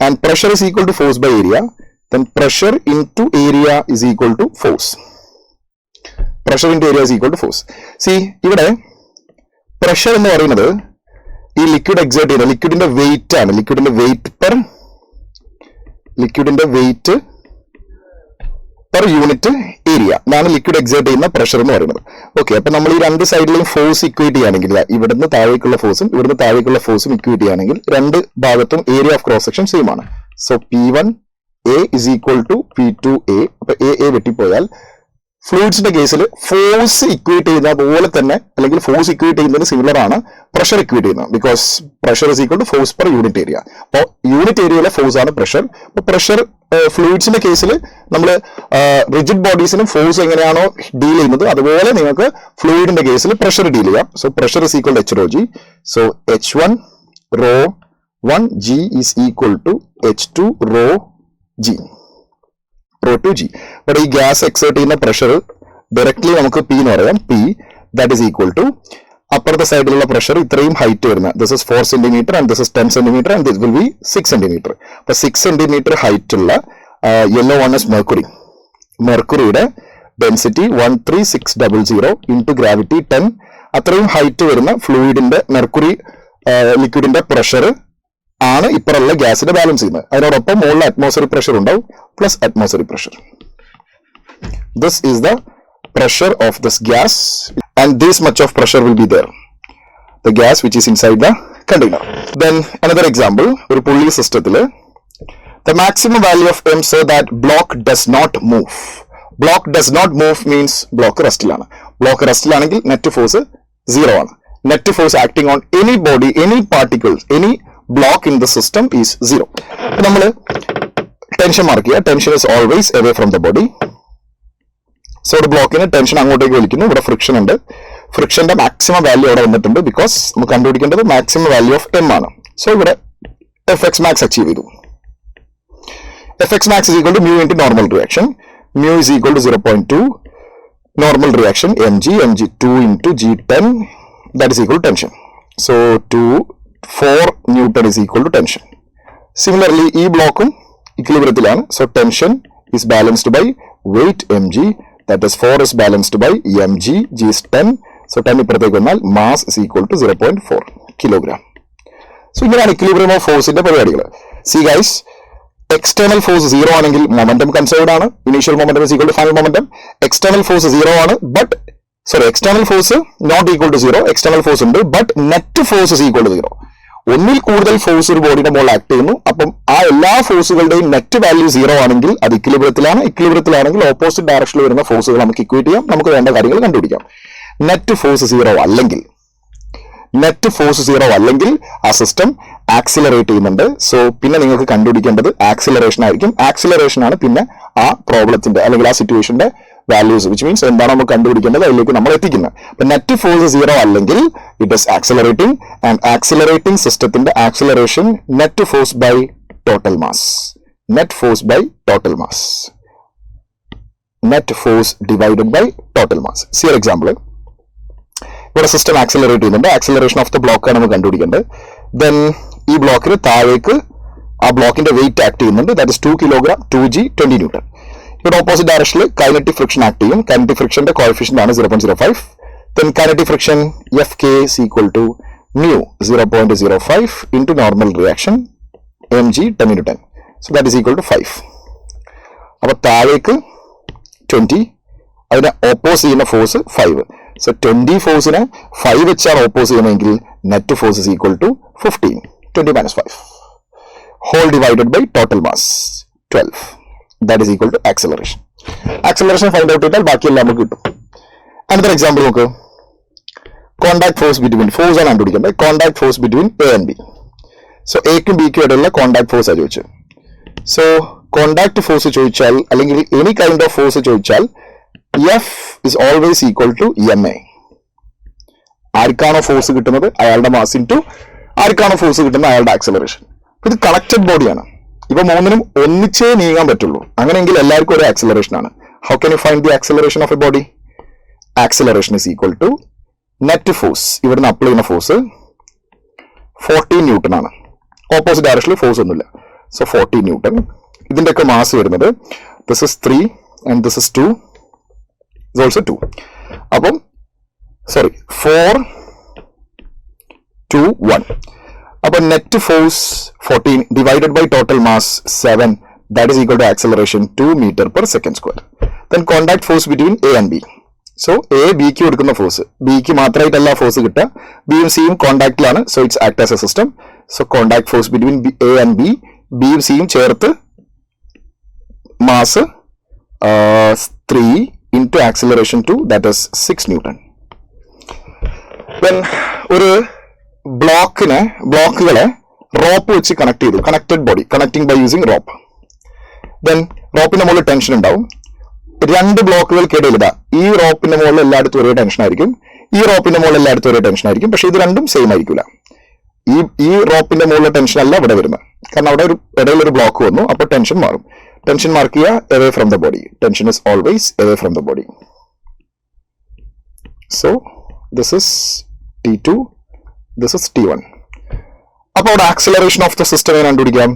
And pressure is equal to force by area, then pressure into area is equal to force. Pressure into area is equal to force. See, ഇവിടെ പ്രഷർ എന്ന് പറയുന്നത് ഈ ലിക്വിഡ് എക്സേർട്ട് ചെയ്യുന്ന ലിക്വിഡിന്റെ വെയിറ്റ് ആണ്, ലിക്വിഡിന്റെ വെയിറ്റ് പെർ യൂണിറ്റ് ഏരിയ, ഇതാണ് liquid exert ചെയ്യുന്ന pressure എന്ന് പറയുന്നത്. ഓക്കെ, അപ്പൊ നമ്മൾ ഈ രണ്ട് സൈഡിലെയും ഫോഴ്സ് ഇക്വേറ്റ് ചെയ്യുകയാണെങ്കിൽ, ഇവിടുന്ന് താഴേക്കുള്ള ഫോഴ്സും ഇവിടുന്ന് താഴേക്കുള്ള ഫോഴ്സും ഇക്വേറ്റ് ചെയ്യുകയാണെങ്കിൽ രണ്ട് ഭാഗത്തും area of cross section same ആണ്. So P1 A is equal to P2A. അപ്പൊ A വെട്ടിപ്പോയാൽ ഫ്ലൂയിഡ്സിന്റെ കേസിൽ ഫോഴ്സ് ഇക്വേറ്റ് ചെയ്യുന്ന പോലെ തന്നെ, അല്ലെങ്കിൽ ഫോഴ്സ് ഇക്വേറ്റ് ചെയ്യുന്നതിന് സിമിലർ ആണ് പ്രഷർ ഇക്വേറ്റ് ചെയ്യുന്നത്, because pressure is equal to force per unit area. അപ്പോൾ യൂണിറ്റ് ഏരിയയിലെ ഫോഴ്സ് ആണ് പ്രഷർ. അപ്പോൾ പ്രഷർ ഫ്ലൂയിഡ്സിന്റെ കേസിൽ നമ്മൾ റിജിഡ് ബോഡീസിനും ഫോഴ്സ് എങ്ങനെയാണോ ഡീൽ ചെയ്യുന്നത് അതുപോലെ നിങ്ങൾക്ക് ഫ്ലൂയിഡിന്റെ കേസിൽ പ്രഷർ ഡീൽ ചെയ്യാം. So pressure is equal to H ρg. So H1 ρ1 G is equal to H2 ρg. ഇവിടെ ഈ ഗ്യാസ് എക്സേർട്ട് ചെയ്യുന്ന പ്രഷർ ഡയറക്ട്ലി നമുക്ക് P എന്ന് പറയാം. P that is equal to അപ്പുറത്തെ സൈഡിലുള്ള പ്രഷർ ഇത്രയും ഹൈറ്റ് വരുന്ന, this is 4 centimetre and this is 10 centimetre and this will be 6 centimetre. അപ്പൊ 6 സെന്റിമീറ്റർ ഹൈറ്റ് ഉള്ള യെല്ലോ വൺ ഇസ് മെർക്കുറിയുടെ ഡെൻസിറ്റി 13600 ഇൻറ്റു ഗ്രാവിറ്റി 10, അത്രയും ഹൈറ്റ് വരുന്ന ഫ്ലൂയിഡിന്റെ മെർക്കുറി ലിക്വിഡിന്റെ പ്രഷർ ആണ് ഇപ്പുറമുള്ള ഗ്യാസിനെ ബാലൻസ് ചെയ്യുന്നത്. അതിനോടൊപ്പം മുകളിൽ അറ്റ്മോസ്ഫിയറിക് പ്രഷർ ഉണ്ടാവും, plus atmospheric pressure. This is the pressure of this gas, and this much of pressure will be there, the gas which is inside the container. Then another example, ഒരു പുള്ളി സിസ്റ്റത്തിൽ the maximum value of m so that block does not move. Block does not move means block റെസ്റ്റിലാണ്. Block റെസ്റ്റിലാണെങ്കിൽ net force 0 ആണ്. Net force acting on any body, any particles, any block in the system is 0. നമ്മൾ tension mark ചെയ്യുക. Tension is always away from the body. So ഒരു ബ്ലോക്കിന് tension അങ്ങോട്ടേക്ക് വലിക്കുന്നു. ഇവിടെ friction ഉണ്ട്. ഫ്രിക്ഷന്റെ മാക്സിമം വാല്യൂ അവിടെ വന്നിട്ടുണ്ട്, ബിക്കോസ് നമുക്ക് കണ്ടുപിടിക്കേണ്ടത് മാക്സിമം വാല്യൂ ഓഫ് എം ആണ്. സോ ഇവിടെ Fx max അച്ചീവ് ചെയ്തു. Fx max is equal to mu into normal reaction. Mu is equal to 0.2. Normal reaction mg 2 into G10, that is equal to tension. So 4 Newton is equal to tension. Similarly, ഈ ബ്ലോക്കും ഇക്വിലിബ്രിയത്തിലാണ്. So tension is balanced by weight mg, that is 4 is balanced by mg, g is 10. So 10 ഇപ്പുറത്തേക്ക് വന്നാൽ mass is equal to 0.4 kilogram. So ഇങ്ങനെയാണ് equilibrium of ഫോഴ്സിന്റെ പരിപാടികൾ. See guys, external force 0 ആണെങ്കിൽ momentum conserved ആണ്. Initial momentum is equal to final momentum. External force 0 ആണ്, but external force not equal to 0. External force ഉണ്ട്, but net force is equal to 0. ഒന്നിൽ കൂടുതൽ force ഒരു ബോഡിയുടെ മുകളിൽ ആക്ട് ചെയ്യുന്നു. അപ്പം ആ എല്ലാ ഫോഴ്സുകളുടെയും നെറ്റ് വാല്യൂ 0 ആണെങ്കിൽ അത് ഇക്വിലിബ്രിയത്തിലാണ്. ഇക്വിലിബ്രിയത്തിലാണെങ്കിൽ ഓപ്പോസിറ്റ് ഡയറക്ഷനിൽ വരുന്ന ഫോഴ്സുകൾ നമുക്ക് ഇക്വേറ്റ് ചെയ്യാം, നമുക്ക് വേണ്ട കാര്യങ്ങൾ കണ്ടുപിടിക്കാം. നെറ്റ് ഫോഴ്സ് 0 അല്ലെങ്കിൽ ആ സിസ്റ്റം ആക്സിലറേറ്റ് ചെയ്യുന്നുണ്ട്. സോ പിന്നെ നിങ്ങൾക്ക് കണ്ടുപിടിക്കേണ്ടത് ആക്സിലറേഷൻ ആയിരിക്കും. ആക്സിലറേഷൻ ആണ് പിന്നെ ആ പ്രോബ്ലത്തിന്റെ അല്ലെങ്കിൽ ആ സിറ്റുവേഷന്റെ വാല്യൂസ്, വിച്ച് മീൻസ് എന്താണ് നമുക്ക് കണ്ടുപിടിക്കേണ്ടത് അതിലേക്ക് നമ്മൾ എത്തിക്കുന്നത്. അപ്പൊ നെറ്റ് ഫോഴ്സ് 0 അല്ലെങ്കിൽ it is accelerating, and accelerating സിസ്റ്റത്തിന്റെ acceleration net force by total mass, net force by total mass, net force divided by total mass. See ഒരു എക്സാമ്പിൾ, ഇവിടെ സിസ്റ്റം ആക്സിലറേറ്റ് ചെയ്യുന്നുണ്ട്. ആക്സിലറേഷൻ ഓഫ് ദ ബ്ലോക്ക് ആണ് നമുക്ക് കണ്ടുപിടിക്കേണ്ടത്. Then ഈ ബ്ലോക്കിന് താഴേക്ക് ആ ബ്ലോക്കിന്റെ വെയിറ്റ് ആക്ട് ചെയ്യുന്നുണ്ട്. That is 2 kilogram 2G 20 newton. ഇവിടെ ഓപ്പോസിറ്റ് ഡയറക്ഷനിൽ കൈനറ്റിക് ഫ്രിക്ഷൻ ആക്ട് ചെയ്യും. കൈനറ്റിക് ഫ്രിക്ഷന്റെ കോഎഫിഷ്യന്റ് ആണ് 0.05. Then kinetic friction FK is equal to mu 0.05 into normal reaction mg 10 into 10. So that is equal to 5. അപ്പൊ താഴേക്ക് 20, അതിനെ ഓപ്പോസ് ചെയ്യുന്ന ഫോഴ്സ് 5. സോ 20 ഫോഴ്സിനെ 5 വെച്ചാണ് ഓപ്പോസ് ചെയ്യുന്നതെങ്കിൽ net force is equal to 15, 20 minus 5 whole divided by total mass 12. That is equal to acceleration. Acceleration find out ചെയ്താൽ ബാക്കിയെല്ലാം നമുക്ക് കിട്ടും. അടുത്തൊരു എക്സാമ്പിൾ നോക്ക്. കോണ്ടാക്ട് ഫോഴ്സ് ബിറ്റ്വീൻ, ഫോഴ്സ് ആണ് കണ്ടുപിടിക്കേണ്ടത്. Contact force between A and B. So എക്കും ബിക്കും ഇടയിലുള്ള കോണ്ടാക്ട് ഫോഴ്സ് ആണ് ചോദിച്ചത്. സോ കോണ്ടാക്ട് ഫോഴ്സ് ചോദിച്ചാൽ അല്ലെങ്കിൽ എനി കൈൻഡ് ഓഫ് ഫോഴ്സ് ചോദിച്ചാൽ F is always equal to ma. ആർക്കാണോ ഫോഴ്സ് കിട്ടുന്നത് അയാളുടെ മാസ് ഇൻറ്റു ആർക്കാണോ ഫോഴ്സ് കിട്ടുന്നത് അയാളുടെ ആക്സിലറേഷൻ. ഇത് കണക്റ്റഡ് ബോഡിയാണ്. ഇപ്പൊ മൂന്നിനും ഒന്നിച്ചേ നീങ്ങാൻ പറ്റുള്ളൂ. അങ്ങനെയെങ്കിൽ എല്ലാവർക്കും ഒരു ആക്സിലറേഷൻ ആണ്. How can you find the acceleration of a body? Acceleration is equal to net force, ഇവിടുന്ന് അപ്ലൈ ചെയ്യുന്ന ഫോഴ്സ് 14 ന്യൂട്ടൺ ആണ്. ഓപ്പോസിറ്റ് ഡയറക്ഷനിൽ ഫോഴ്സ് ഒന്നുമില്ല. So 14 newton. ഇതിന്റെയൊക്കെ മാസ് വരുന്നത് this is 3 and this is 2 is also 2. അപ്പം 4 2 1. അപ്പം net force 14 divided by total mass 7. That is equal to acceleration 2 meter per second square. Then contact force between A and B. So A ബിക്ക് കൊടുക്കുന്ന force, ബിക്ക് മാത്രമായിട്ടല്ല force കിട്ടുക, ബിയും സിയും കോണ്ടാക്റ്റിലാണ്. So it's act as a system. So contact force between A and B, ബിയും സിയും ചേർത്ത് mass 3 into acceleration 2, that is 6 Newton. Then ഒരു ബ്ലോക്കുകളെ റോപ്പ് വെച്ച് കണക്ട് ചെയ്തു, connected body, connecting by using rope. Then റോപ്പിന്റെ മുകളിൽ ടെൻഷൻ ഉണ്ടാവും. 2 ബ്ലോക്കുകൾക്കിടയിൽ ഇതാ ഈ റോപ്പിന്റെ മുകളിൽ എല്ലായിടത്തും ഒരേ ടെൻഷൻ ആയിരിക്കും, ഈ റോപ്പിന്റെ മുകളിൽ എല്ലായിടത്തും ഒരേ ടെൻഷൻ ആയിരിക്കും. പക്ഷെ ഇത് രണ്ടും സെയിം ആയിരിക്കില്ല. ഈ റോപ്പിന്റെ മുകളിലെ ടെൻഷൻ അല്ല ഇവിടെ വരുന്നത്, കാരണം അവിടെ ഇടയിൽ ഒരു ബ്ലോക്ക് വന്നു, അപ്പോൾ ടെൻഷൻ മാറും. ടെൻഷൻ മാർക്ക് ചെയ്യുക away from the body. Tension is always away from the body. So this is T2, this is T1. അപ്പോൾ അവിടെ ആക്സിലറേഷൻ ഓഫ് ദ സിസ്റ്റം എങ്ങനെ കണ്ടുപിടിക്കാം?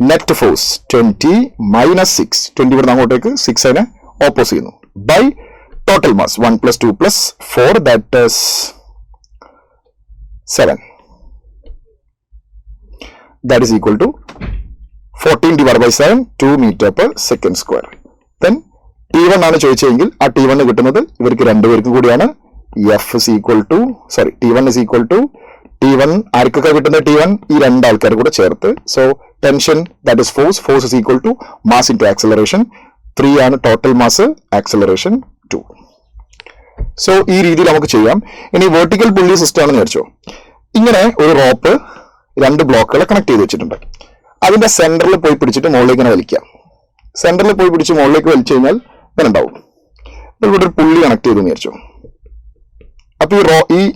നെറ്റ് ഫോഴ്സ് 20 minus 6, 20 ഇവിടെ അങ്ങോട്ടേക്ക് 6 അതിനെ ഓപ്പോസ് ചെയ്യുന്നു, by total mass 1 plus 2 plus 4, that is 7. That is equal to 14 divided by 7, 2 meter per second square. Then T1 ആണ് ചോദിച്ചെങ്കിൽ ആ T1 കിട്ടുന്നത് ഇവർക്ക് രണ്ടുപേർക്കും കൂടിയാണ്. T1 is equal to T1 ആർക്കൊക്കെ കിട്ടുന്നത് T1 ഈ രണ്ടാൾക്കാർ കൂടെ ചേർത്ത്. So tension that is force is equal to mass into acceleration. 3 ആണ് ടോട്ടൽ മാസ്, ആക്സിലറേഷൻ 2. സോ ഈ രീതിയിൽ നമുക്ക് ചെയ്യാം. ഇനി വെർട്ടിക്കൽ പുള്ളി സിസ്റ്റം ആണെന്ന് വിചാരിച്ചോ. ഇങ്ങനെ ഒരു റോപ്പ് 2 ബ്ലോക്കുകളെ കണക്ട് ചെയ്ത് വെച്ചിട്ടുണ്ട്. അതിന്റെ സെന്ററിൽ പോയി പിടിച്ചിട്ട് മുകളിലേക്ക് ഇങ്ങനെ വലിക്കാം. സെന്ററിൽ പോയി പിടിച്ച് മുകളിലേക്ക് വലിച്ചു കഴിഞ്ഞാൽ ഇങ്ങനെ ഉണ്ടാവും. ഇവിടെ ഒരു പുള്ളി കണക്ട് ചെയ്തു വിചാരിച്ചു. അപ്പൊ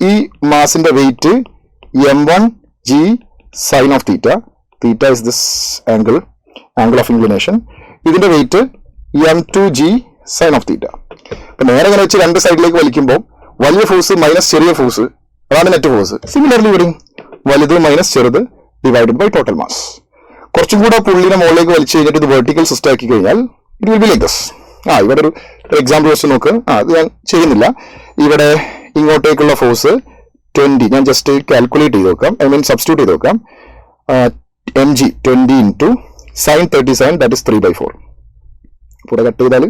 ഈ മാസിന്റെ weight m1g sine of theta. Theta is this angle of inclination. ഇതിന്റെ weight m2g sine of theta. അപ്പൊ നേരെ ഇങ്ങനെ വെച്ച് 2 സൈഡിലേക്ക് വലിക്കുമ്പോൾ വലിയ ഫോഴ്സ് മൈനസ് ചെറിയ ഫോഴ്സ്, അതാണ് നെറ്റ് ഫോഴ്സ്. സിമിലർലി ഇവിടെ വലുത് മൈനസ് ചെറുത് ഡിവൈഡഡ് ബൈ ടോട്ടൽ മാസ്. കുറച്ചും കൂടെ പുള്ളിനെ മുകളിലേക്ക് വലിച്ചു കഴിഞ്ഞിട്ട് ഇത് വെർട്ടിക്കൽ സിസ്റ്റം ആക്കി കഴിഞ്ഞാൽ it will be like this. ഇവിടെ ഒരു എക്സാമ്പിൾ വെച്ച് നോക്ക്. അത് ഞാൻ ചെയ്യുന്നില്ല. ഇവിടെ ഇങ്ങോട്ടേക്കുള്ള ഫോഴ്സ് 20, ഞാൻ ജസ്റ്റ് കാൽക്കുലേറ്റ് ചെയ്ത് നോക്കാം, സബ്സ്റ്റിറ്റ്യൂട്ട് ചെയ്ത് നോക്കാം. mg 20 into sin 37, that is 3/4. ഇവിടെ കട്ട് ചെയ്താൽ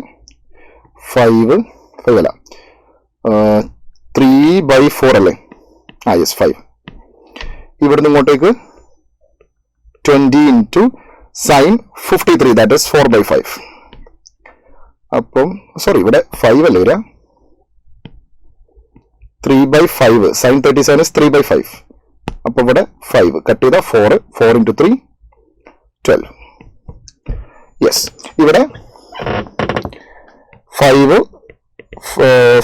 5 അല്ല 3/4 അല്ലേ? യെസ് 5. ഇവിടുന്ന് ഇങ്ങോട്ടേക്ക് 20 into sin 53, that is 4/5. അപ്പം സോറി ഇവിടെ 5 അല്ലേ വരിക, 3/5. sin 37 is 3/5. അപ്പൊ ഇവിടെ 5 കട്ട് ചെയ്ത 4 into 3 12. യെസ്, ഇവിടെ 5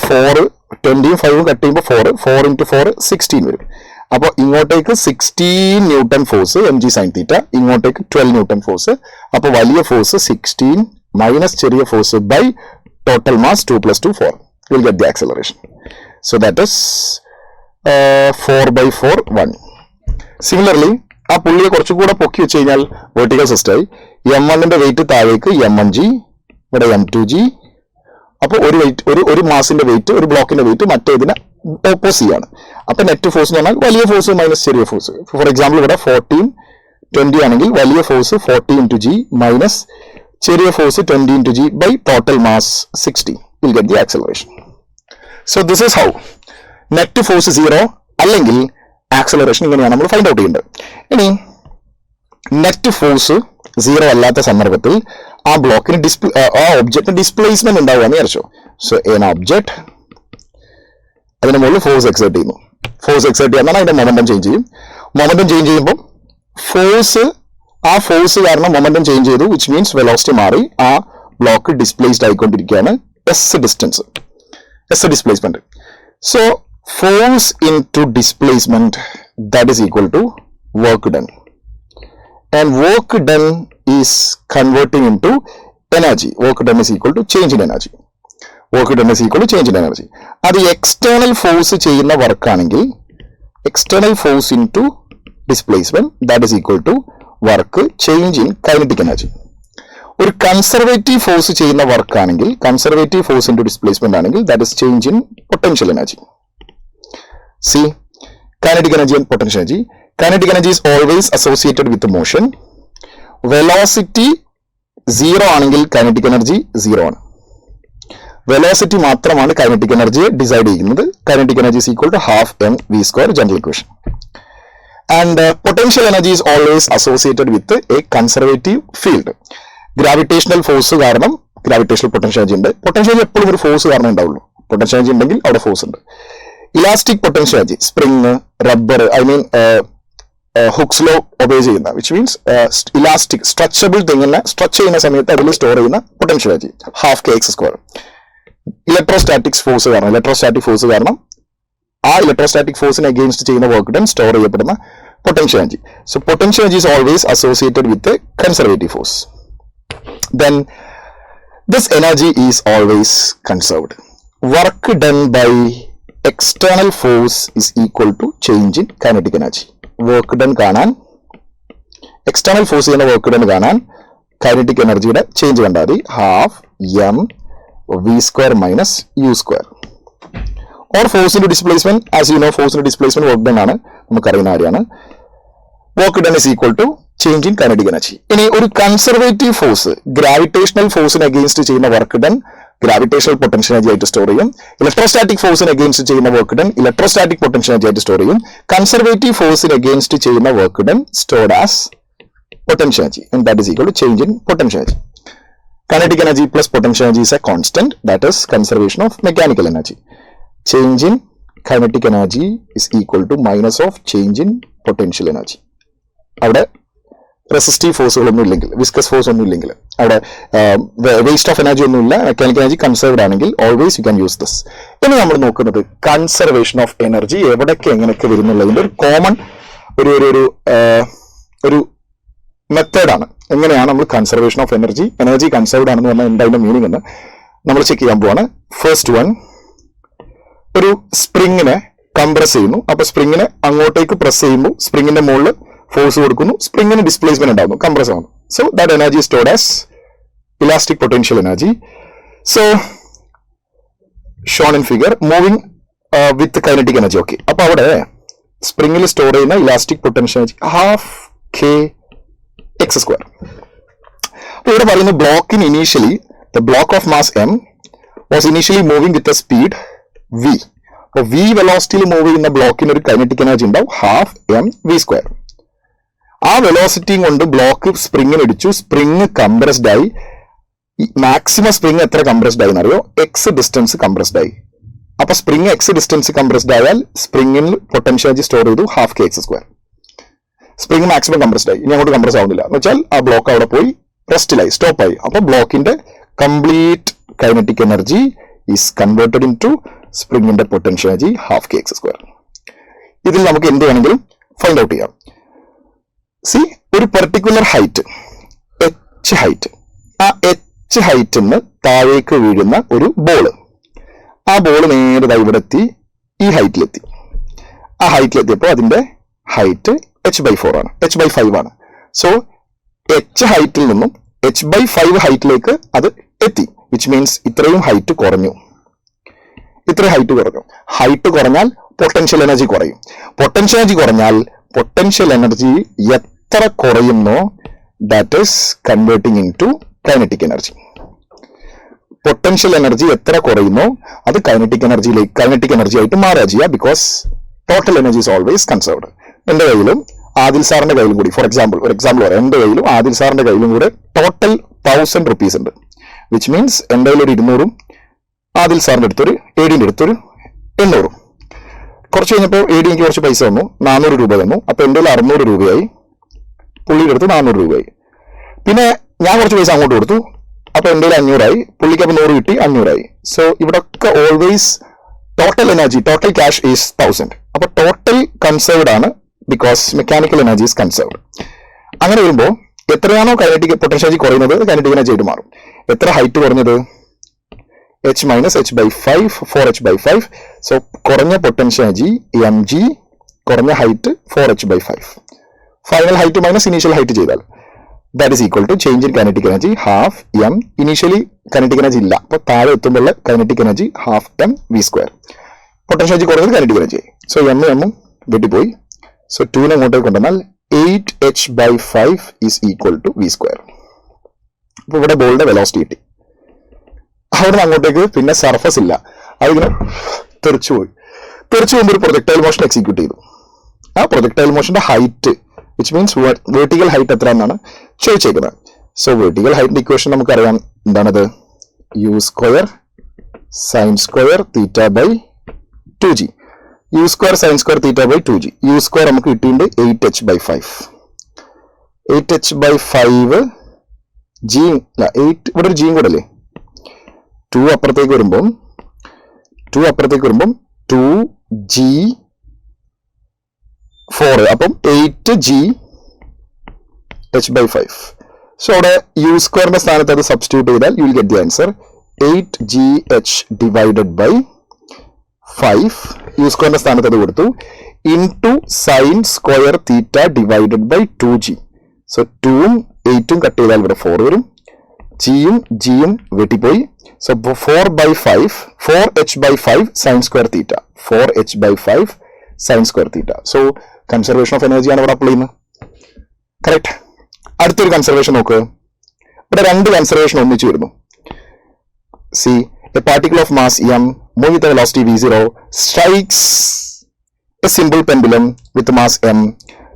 4 20 5 കട്ട് ചെയ്യുമ്പോൾ 4 into 4 16 വരും. അപ്പോൾ ഇങ്ങോട്ടേക്ക് 16 newton force mg sin theta, ഇങ്ങോട്ടേക്ക് 12 ന്യൂട്ടൺ ഫോഴ്സ്. അപ്പോൾ വലിയ ഫോഴ്സ് 16 മൈനസ് ചെറിയ force by total mass 2 + 2 4. Will get the acceleration. So that is 4/4 1. Similarly ആ പുള്ളിയെ കുറച്ചുകൂടെ പൊക്കി വെച്ച് കഴിഞ്ഞാൽ വെർട്ടിക്കൽ സിസ്റ്റമായി m1ന്റെ വെയിറ്റ് താഴേക്ക് m1g, ഇവിടെ m2g. അപ്പോൾ ഒരു മാസിന്റെ വെയിറ്റ്, ഒരു ബ്ലോക്കിന്റെ വെയിറ്റ് മറ്റേതിനെ ഓപ്പോസ് ചെയ്യാണ്. അപ്പൊ നെറ്റ് ഫോഴ്സ് എന്ന് പറഞ്ഞാൽ വലിയ ഫോഴ്സ് മൈനസ് ചെറിയ ഫോഴ്സ്. ഫോർ എക്സാമ്പിൾ ഇവിടെ 14 20 ആണെങ്കിൽ വലിയ ഫോഴ്സ് 40 into g മൈനസ് ചെറിയ force 20 into g by total mass 60. Will get the acceleration. So this is how net force 0 അല്ലെങ്കിൽ ആക്സലറേഷൻ ഇങ്ങനെയാണ് നമ്മൾ ഫൈൻഡ് ഔട്ട് ചെയ്യേണ്ടത്. ഇനി നെറ്റ് ഫോഴ്സ് 0 അല്ലാത്ത സന്ദർഭത്തിൽ ആ ബ്ലോക്കിന് ആ ഒബ്ജക്റ്റിന് ഡിസ്പ്ലേസ്മെന്റ് ഉണ്ടാവുകയെന്ന് വിചാരിച്ചോ. സോ എൻ ഒബ്ജക്ട്, അതിന് മുകളിൽ ഫോഴ്സ് എക്സേർട്ട് ചെയ്യുന്നു. ഫോഴ്സ് എക്സേർട്ട് ചെയ്യാൻ അതിന്റെ മൊമെന്റം ചേഞ്ച് ചെയ്യും. മൊമെന്റം ചേഞ്ച് ചെയ്യുമ്പോൾ ആ ഫോഴ്സ് കാരണം മൊമെന്റം ചേഞ്ച് ചെയ്തു, വിച്ച് മീൻസ് വെലോസിറ്റി മാറി. ആ ബ്ലോക്ക് ഡിസ്പ്ലേസ്ഡ് ആയിക്കൊണ്ടിരിക്കുകയാണ്. S displacement. So force in to displacement, that is equal to work done. And work done is converting into energy. Work done is equal to change in energy. Work done is equal to change in energy. അത് external force ചെയ്യുന്ന work ആണെങ്കിൽ external force into displacement, that is equal to work change in kinetic energy. ഒരു conservative force ചെയ്യുന്ന work ആണെങ്കിൽ, conservative force into displacement ആണെങ്കിൽ, that is change in potential energy. See, kinetic energy and potential energy. Kinetic energy is always associated with the motion. Velocity 0 ആണെങ്കിൽ kinetic energy 0 ആണ്. Velocity മാത്രമാണ് kinetic energy decide ചെയ്യുന്നത്. kinetic energy is equal to half mv², general equation. And potential energy is always associated with a conservative field. Gravitational force കാരണം gravitational potential energy ഉണ്ട്. Potential energy എപ്പോഴും ഒരു force കാരണം ഉണ്ടാവുള്ളൂ. Potential energy ഉണ്ടെങ്കിൽ അവിടെ force ഉണ്ട്. Elastic potential energy, spring, rubber, Hooke's law obey ചെയ്യുന്ന, വിച്ച് മീൻസ് ഇലാസ്റ്റിക് സ്ട്രെച്ചബിൾ തിങ്ങിനെ സ്ട്രെച്ച് ചെയ്യുന്ന സമയത്ത് അതിൽ സ്റ്റോർ ചെയ്യുന്ന potential energy ½ kx². Electrostatic force കാരണം ആ ഇലക്ട്രോസ്റ്റാറ്റിക് ഫോഴ്സിന് അഗെയിൻസ്റ്റ് ചെയ്യുന്ന വർക്ക് ഡൺ സ്റ്റോർ ചെയ്യപ്പെടുന്ന potential energy. So potential energy is always associated with a conservative force. Then this energy is always conserved. Work done by external force is equal to change in kinetic energy. Work done കാണാൻ, external force ചെയ്യുന്ന work done കാണാൻ kinetic energyയുടെ change കണ്ടാൽ മതി, ½ mv² minus u². Or force into displacement, as you know, force into displacement work done ആണ്, നമുക്കറിയുന്ന കാര്യമാണ്. Work done is equal to change in kinetic energy. ഇനി ഒരു കൺസർവേറ്റീവ് ഫോഴ്സ് ഗ്രാവിറ്റേഷണൽ ഫോഴ്സിന് അഗെയിൻസ്റ്റ് ചെയ്യുന്ന work done gravitational potential energy ആയിട്ട് store ചെയ്യും. Electrostatic ഫോഴ്സിന് against ചെയ്യുന്ന work done electrostatic potential energy ആയിട്ട് സ്റ്റോർ ചെയ്യും. കൺസർവേറ്റീവ് ഫോഴ്സിന് അഗെയിൻസ്റ്റ് ചെയ്യുന്ന work done stored as potential energy, and that is equal to change in potential energy. Kinetic energy plus potential energy is a constant, that is conservation of mechanical energy. Change in kinetic energy is equal to minus of change in potential energy. അവിടെ resistive ഫോഴ്സുകളൊന്നും ഇല്ലെങ്കിൽ, viscous force ഒന്നും ഇല്ലെങ്കിൽ, അവിടെ waste of energy ഒന്നുമില്ല, mechanical energy conserved ആണെങ്കിൽ always you can use this. ഇനി നമ്മൾ നോക്കുന്നത് കൺസർവേഷൻ ഓഫ് എനർജി എവിടേക്ക് എങ്ങനെയൊക്കെ വരുന്നുള്ളതിൻ്റെ ഒരു കോമൺ ഒരു മെത്തേഡാണ്. എങ്ങനെയാണ് നമ്മൾ കൺസർവേഷൻ ഓഫ് എനർജി കൺസർവ്ഡ് ആണെന്ന് പറഞ്ഞാൽ എന്തായാലും മീനിങ് എന്ന് നമ്മൾ ചെക്ക് ചെയ്യാൻ പോവാണ്. ഫസ്റ്റ് വൺ, ഒരു സ്പ്രിങ്ങിനെ കംപ്രസ് ചെയ്യുന്നു. അപ്പൊ സ്പ്രിങ്ങിനെ അങ്ങോട്ടേക്ക് പ്രസ് ചെയ്യുമ്പോൾ സ്പ്രിങ്ങിന്റെ മുകളിൽ ഫോഴ്സ് കൊടുക്കുന്നു, സ്പ്രിങ്ങിന് ഡിസ്പ്ലേസ്മെന്റ് ഉണ്ടാകുന്നു, കംപ്രസ് ആവുന്നു. So that energy stored as elastic potential energy. So Sean in figure moving with kinetic energy. Okay, അപ്പൊ അവിടെ സ്പ്രിങ്ങിൽ സ്റ്റോർ ചെയ്യുന്ന ഇലാസ്റ്റിക് പൊട്ടൻഷ്യൽ എനർജി ½ kx². അപ്പൊ ഇവിടെ പറയുന്ന ബ്ലോക്കിന് initially the block of mass m was initially moving with a speed v. അപ്പൊ v വെലോസിറ്റിയിൽ move ചെയ്യുന്ന ബ്ലോക്കിന് ഒരു കൈനറ്റിക് എനർജി ഉണ്ടാവും ½ mv². ആ വെലോസിറ്റിയും കൊണ്ട് ബ്ലോക്ക് സ്പ്രിങ്ങിന് ഇടിച്ചു, സ്പ്രിങ് കംപ്രസ്ഡ് ആയി. മാക്സിമം സ്പ്രിങ് എത്ര കംപ്രസ്ഡ് ആയി എന്നറിയോ? എക്സ് ഡിസ്റ്റൻസ് കംപ്രസ്ഡ് ആയി. അപ്പൊ സ്പ്രിങ് എക്സ് ഡിസ്റ്റൻസ് കംപ്രസ്ഡ് ആയാൽ സ്പ്രിങ്ങിൽ പൊട്ടൻഷ്യൽ എനർജി സ്റ്റോർ ചെയ്തു half K X square. Spring maximum compressed ആയി, ഇനി അങ്ങോട്ട് കംപ്രസ് ആവുന്നില്ല എന്ന് വെച്ചാൽ ആ ബ്ലോക്ക് അവിടെ പോയി റെസ്റ്റിലായി, സ്റ്റോപ്പായി. അപ്പൊ ബ്ലോക്കിന്റെ complete kinetic energy is converted in to സ്പ്രിങ്ങിന്റെ potential energy half K X square. ഇതിൽ നമുക്ക് എന്ത് വേണമെങ്കിലും ഫൈൻഡ് ഔട്ട് ചെയ്യാം. സി, ഒരു പെർട്ടിക്കുലർ ഹൈറ്റ്, എച്ച് ഹൈറ്റ്, ആ എച്ച് ഹൈറ്റിൽ നിന്ന് താഴേക്ക് വീഴുന്ന ഒരു ബോള്, ആ ബോള് നേരെ ഇവിടെ എത്തി ഈ ഹൈറ്റിലെത്തി. ആ ഹൈറ്റിലെത്തിയപ്പോൾ അതിന്റെ ഹൈറ്റ് h/4 ആണ്, h/5 ആണ്. സോ എച്ച് ഹൈറ്റിൽ നിന്നും h/5 ഹൈറ്റിലേക്ക് അത് എത്തി, വിച്ച് മീൻസ് ഇത്രയും ഹൈറ്റ് കുറഞ്ഞു. ഇത്രയും ഹൈറ്റ് കുറഞ്ഞു. ഹൈറ്റ് കുറഞ്ഞാൽ പൊട്ടൻഷ്യൽ എനർജി കുറയും. പൊട്ടൻഷ്യൽ എനർജി കുറഞ്ഞാൽ പൊട്ടൻഷ്യൽ എനർജി എത്ര കുറയുന്നോ that is converting in to kinetic energy. Potential energy എത്ര കുറയുന്നോ അത് കൈനറ്റിക് എനർജി ആയിട്ട് മാറുക ചെയ്യുക. Because total energy is always conserved. എന്റെ കയ്യിലും ആദിൽ സാറിന്റെ കയ്യിലും കൂടി, ഫോർ എക്സാമ്പിൾ പറയാം, എന്റെ കയ്യിലും ആദിൽ സാറിന്റെ കയ്യിലും കൂടെ ടോട്ടൽ 1000 rupees ഉണ്ട്. വിച്ച് മീൻസ് എന്റെ കയ്യിൽ ഒരു 200ഉം ആദിൽ സാറിന്റെ അടുത്തൊരു ADന്റെ അടുത്തൊരു 800ഉം. കുറച്ച് കഴിഞ്ഞപ്പോൾ AD എനിക്ക് കുറച്ച് പൈസ തന്നു, 400 രൂപ തന്നു. അപ്പൊ എന്റെ കയ്യിൽ 600 രൂപയായി, പുള്ളിയുടെ അടുത്ത് 400 രൂപയായി. പിന്നെ ഞാൻ കുറച്ച് പൈസ അങ്ങോട്ട് കൊടുത്തു, അപ്പൊ എന്റെ കയ്യിൽ 500 ആയി, പുള്ളിക്ക് അപ്പൊ 100 കിട്ടി, 500 ആയി. സോ ഇവിടെ ഒക്കെ always total energy, total cash is 1000. അപ്പൊ ടോട്ടൽ കൺസേർവ്ഡ് ആണ്, because mechanical energy is conserved. അങ്ങനെ വരുമ്പോൾ എത്രയാണോ കൈനറ്റിക് പൊട്ടൻഷ്യൽ എനർജി കുറയുന്നത് കൈനറ്റിക് എനർജി ആയിട്ട് മാറും. എത്ര ഹൈറ്റ് കുറഞ്ഞത്? h - h/5, 4h/5. സോ കുറഞ്ഞ പൊട്ടൻഷ്യൽ എനർജി mg, കുറഞ്ഞ height 4h/5. Final height minus initial height ചെയ്താൽ that is equal to change in kinetic energy half m. Initially kinetic energy ഇല്ല, അപ്പൊ താഴെ എത്തുമ്പോൾ kinetic energy half m/v². Potential energy കുറഞ്ഞത് kinetic energy. So m വെട്ടിപ്പോയി. So 2 അങ്ങോട്ടേക്ക് കൊണ്ടുവന്നാൽ 8h/5 is equal to v². അപ്പൊ ഇവിടെ ബോളിന്റെ വെലോസിറ്റി കിട്ടി. അവിടെ നിന്ന് അങ്ങോട്ടേക്ക് പിന്നെ സർഫസ് ഇല്ല, അതിങ്ങനെ തെറിച്ചുപോയി. തെറിച്ചു പോകുമ്പോൾ ഒരു പ്രൊജക്ടൈൽ മോഷൻ എക്സിക്യൂട്ട് ചെയ്തു. ആ പ്രൊജക്ടൈൽ മോഷന്റെ height, which means vertical height എത്ര എന്നാണ് ചോദിച്ചേക്കുന്നത്. സോ വെർട്ടിക്കൽ ഹൈറ്റിന്റെ ഇക്വേഷൻ നമുക്കറിയാം, എന്താണത്? u² sin² θ/2g. u² sin² θ/2g. u² നമുക്ക് കിട്ടിയിട്ടുണ്ട് 8h/5. 8h/5 g, 8 ഇവിടെ ഒരു ജിയും കൂടെ അല്ലേ, 2 അപ്പുറത്തേക്ക് വരുമ്പം 2g4, അപ്പം 8gh/5. സോ അവിടെ u² സ്ഥാനത്ത് അത് സബ്സ്റ്റിറ്റ്യൂട്ട് ചെയ്താൽ you will get the answer 8gh/5. u² സ്ഥാനത്ത് അത് കൊടുത്തു ഇൻടു sin²θ/2g. സോ 2ഉം 8ഉം കട്ട് ചെയ്താൽ ഇവിടെ 4 വരും, ജിയും വെട്ടിപ്പോയി. So 4/5, 4h/5 sin²θ, 4h/5 sin²θ. So conservation of എനർജിയാണ് ഇവിടെ അപ്ലൈ ചെയ്യുന്നത്. കറക്റ്റ്. അടുത്തൊരു കൺസർവേഷൻ നോക്ക്. ഇവിടെ 2 കൺസർവേഷൻ ഒന്നിച്ചു വരുന്നു. C, a particle of mass m move with velocity v0 strikes a simple pendulum with mass m,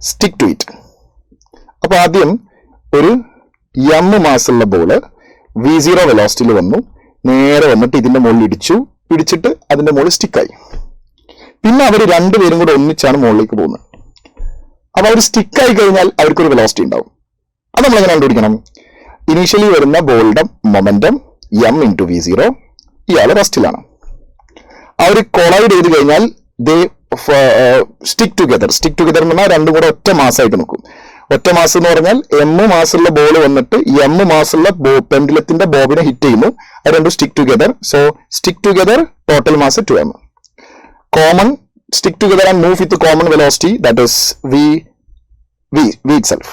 stick to it. അപ്പൊ ആദ്യം ഒരു m മാസുള്ള ബോള് v0 വെലോസിറ്റിയിൽ വന്നു, നേരെ വന്നിട്ട് ഇതിന്റെ മുകളിൽ ഇടിച്ചിട്ട് അതിന്റെ മുകളിൽ സ്റ്റിക്കായി. പിന്നെ അവർ രണ്ടുപേരും കൂടെ ഒന്നിച്ചാണ് മുകളിലേക്ക് പോകുന്നത്. അപ്പൊ അവർ സ്റ്റിക്കായി കഴിഞ്ഞാൽ അവർക്കൊരു വെലോസിറ്റി ഉണ്ടാവും. അത് നമ്മൾ എങ്ങനെ കണ്ടുപിടിക്കണം? ഇനീഷ്യലി വരുന്ന ബോളിന്റെ മൊമെന്റം m × v0, ഇയാൾ റെസ്റ്റിലാണ്. അവർ കൊളൈഡ് ചെയ്ത് കഴിഞ്ഞാൽ ദേ സ്റ്റിക്ക് ടുഗദർ എന്ന് പറഞ്ഞാൽ രണ്ടും കൂടെ ഒറ്റ മാസമായിട്ട് നിൽക്കും. ഒറ്റ മാസം എന്ന് പറഞ്ഞാൽ m മാസുള്ള ബോൾ വന്നിട്ട് m മാസുള്ള പെൻഡുലത്തിന്റെ ബോബിനെ ഹിറ്റ് ചെയ്യുന്നു, അത് രണ്ടും stick together. So stick together, total mass 2m. Common stick together and move with common velocity, that is v itself.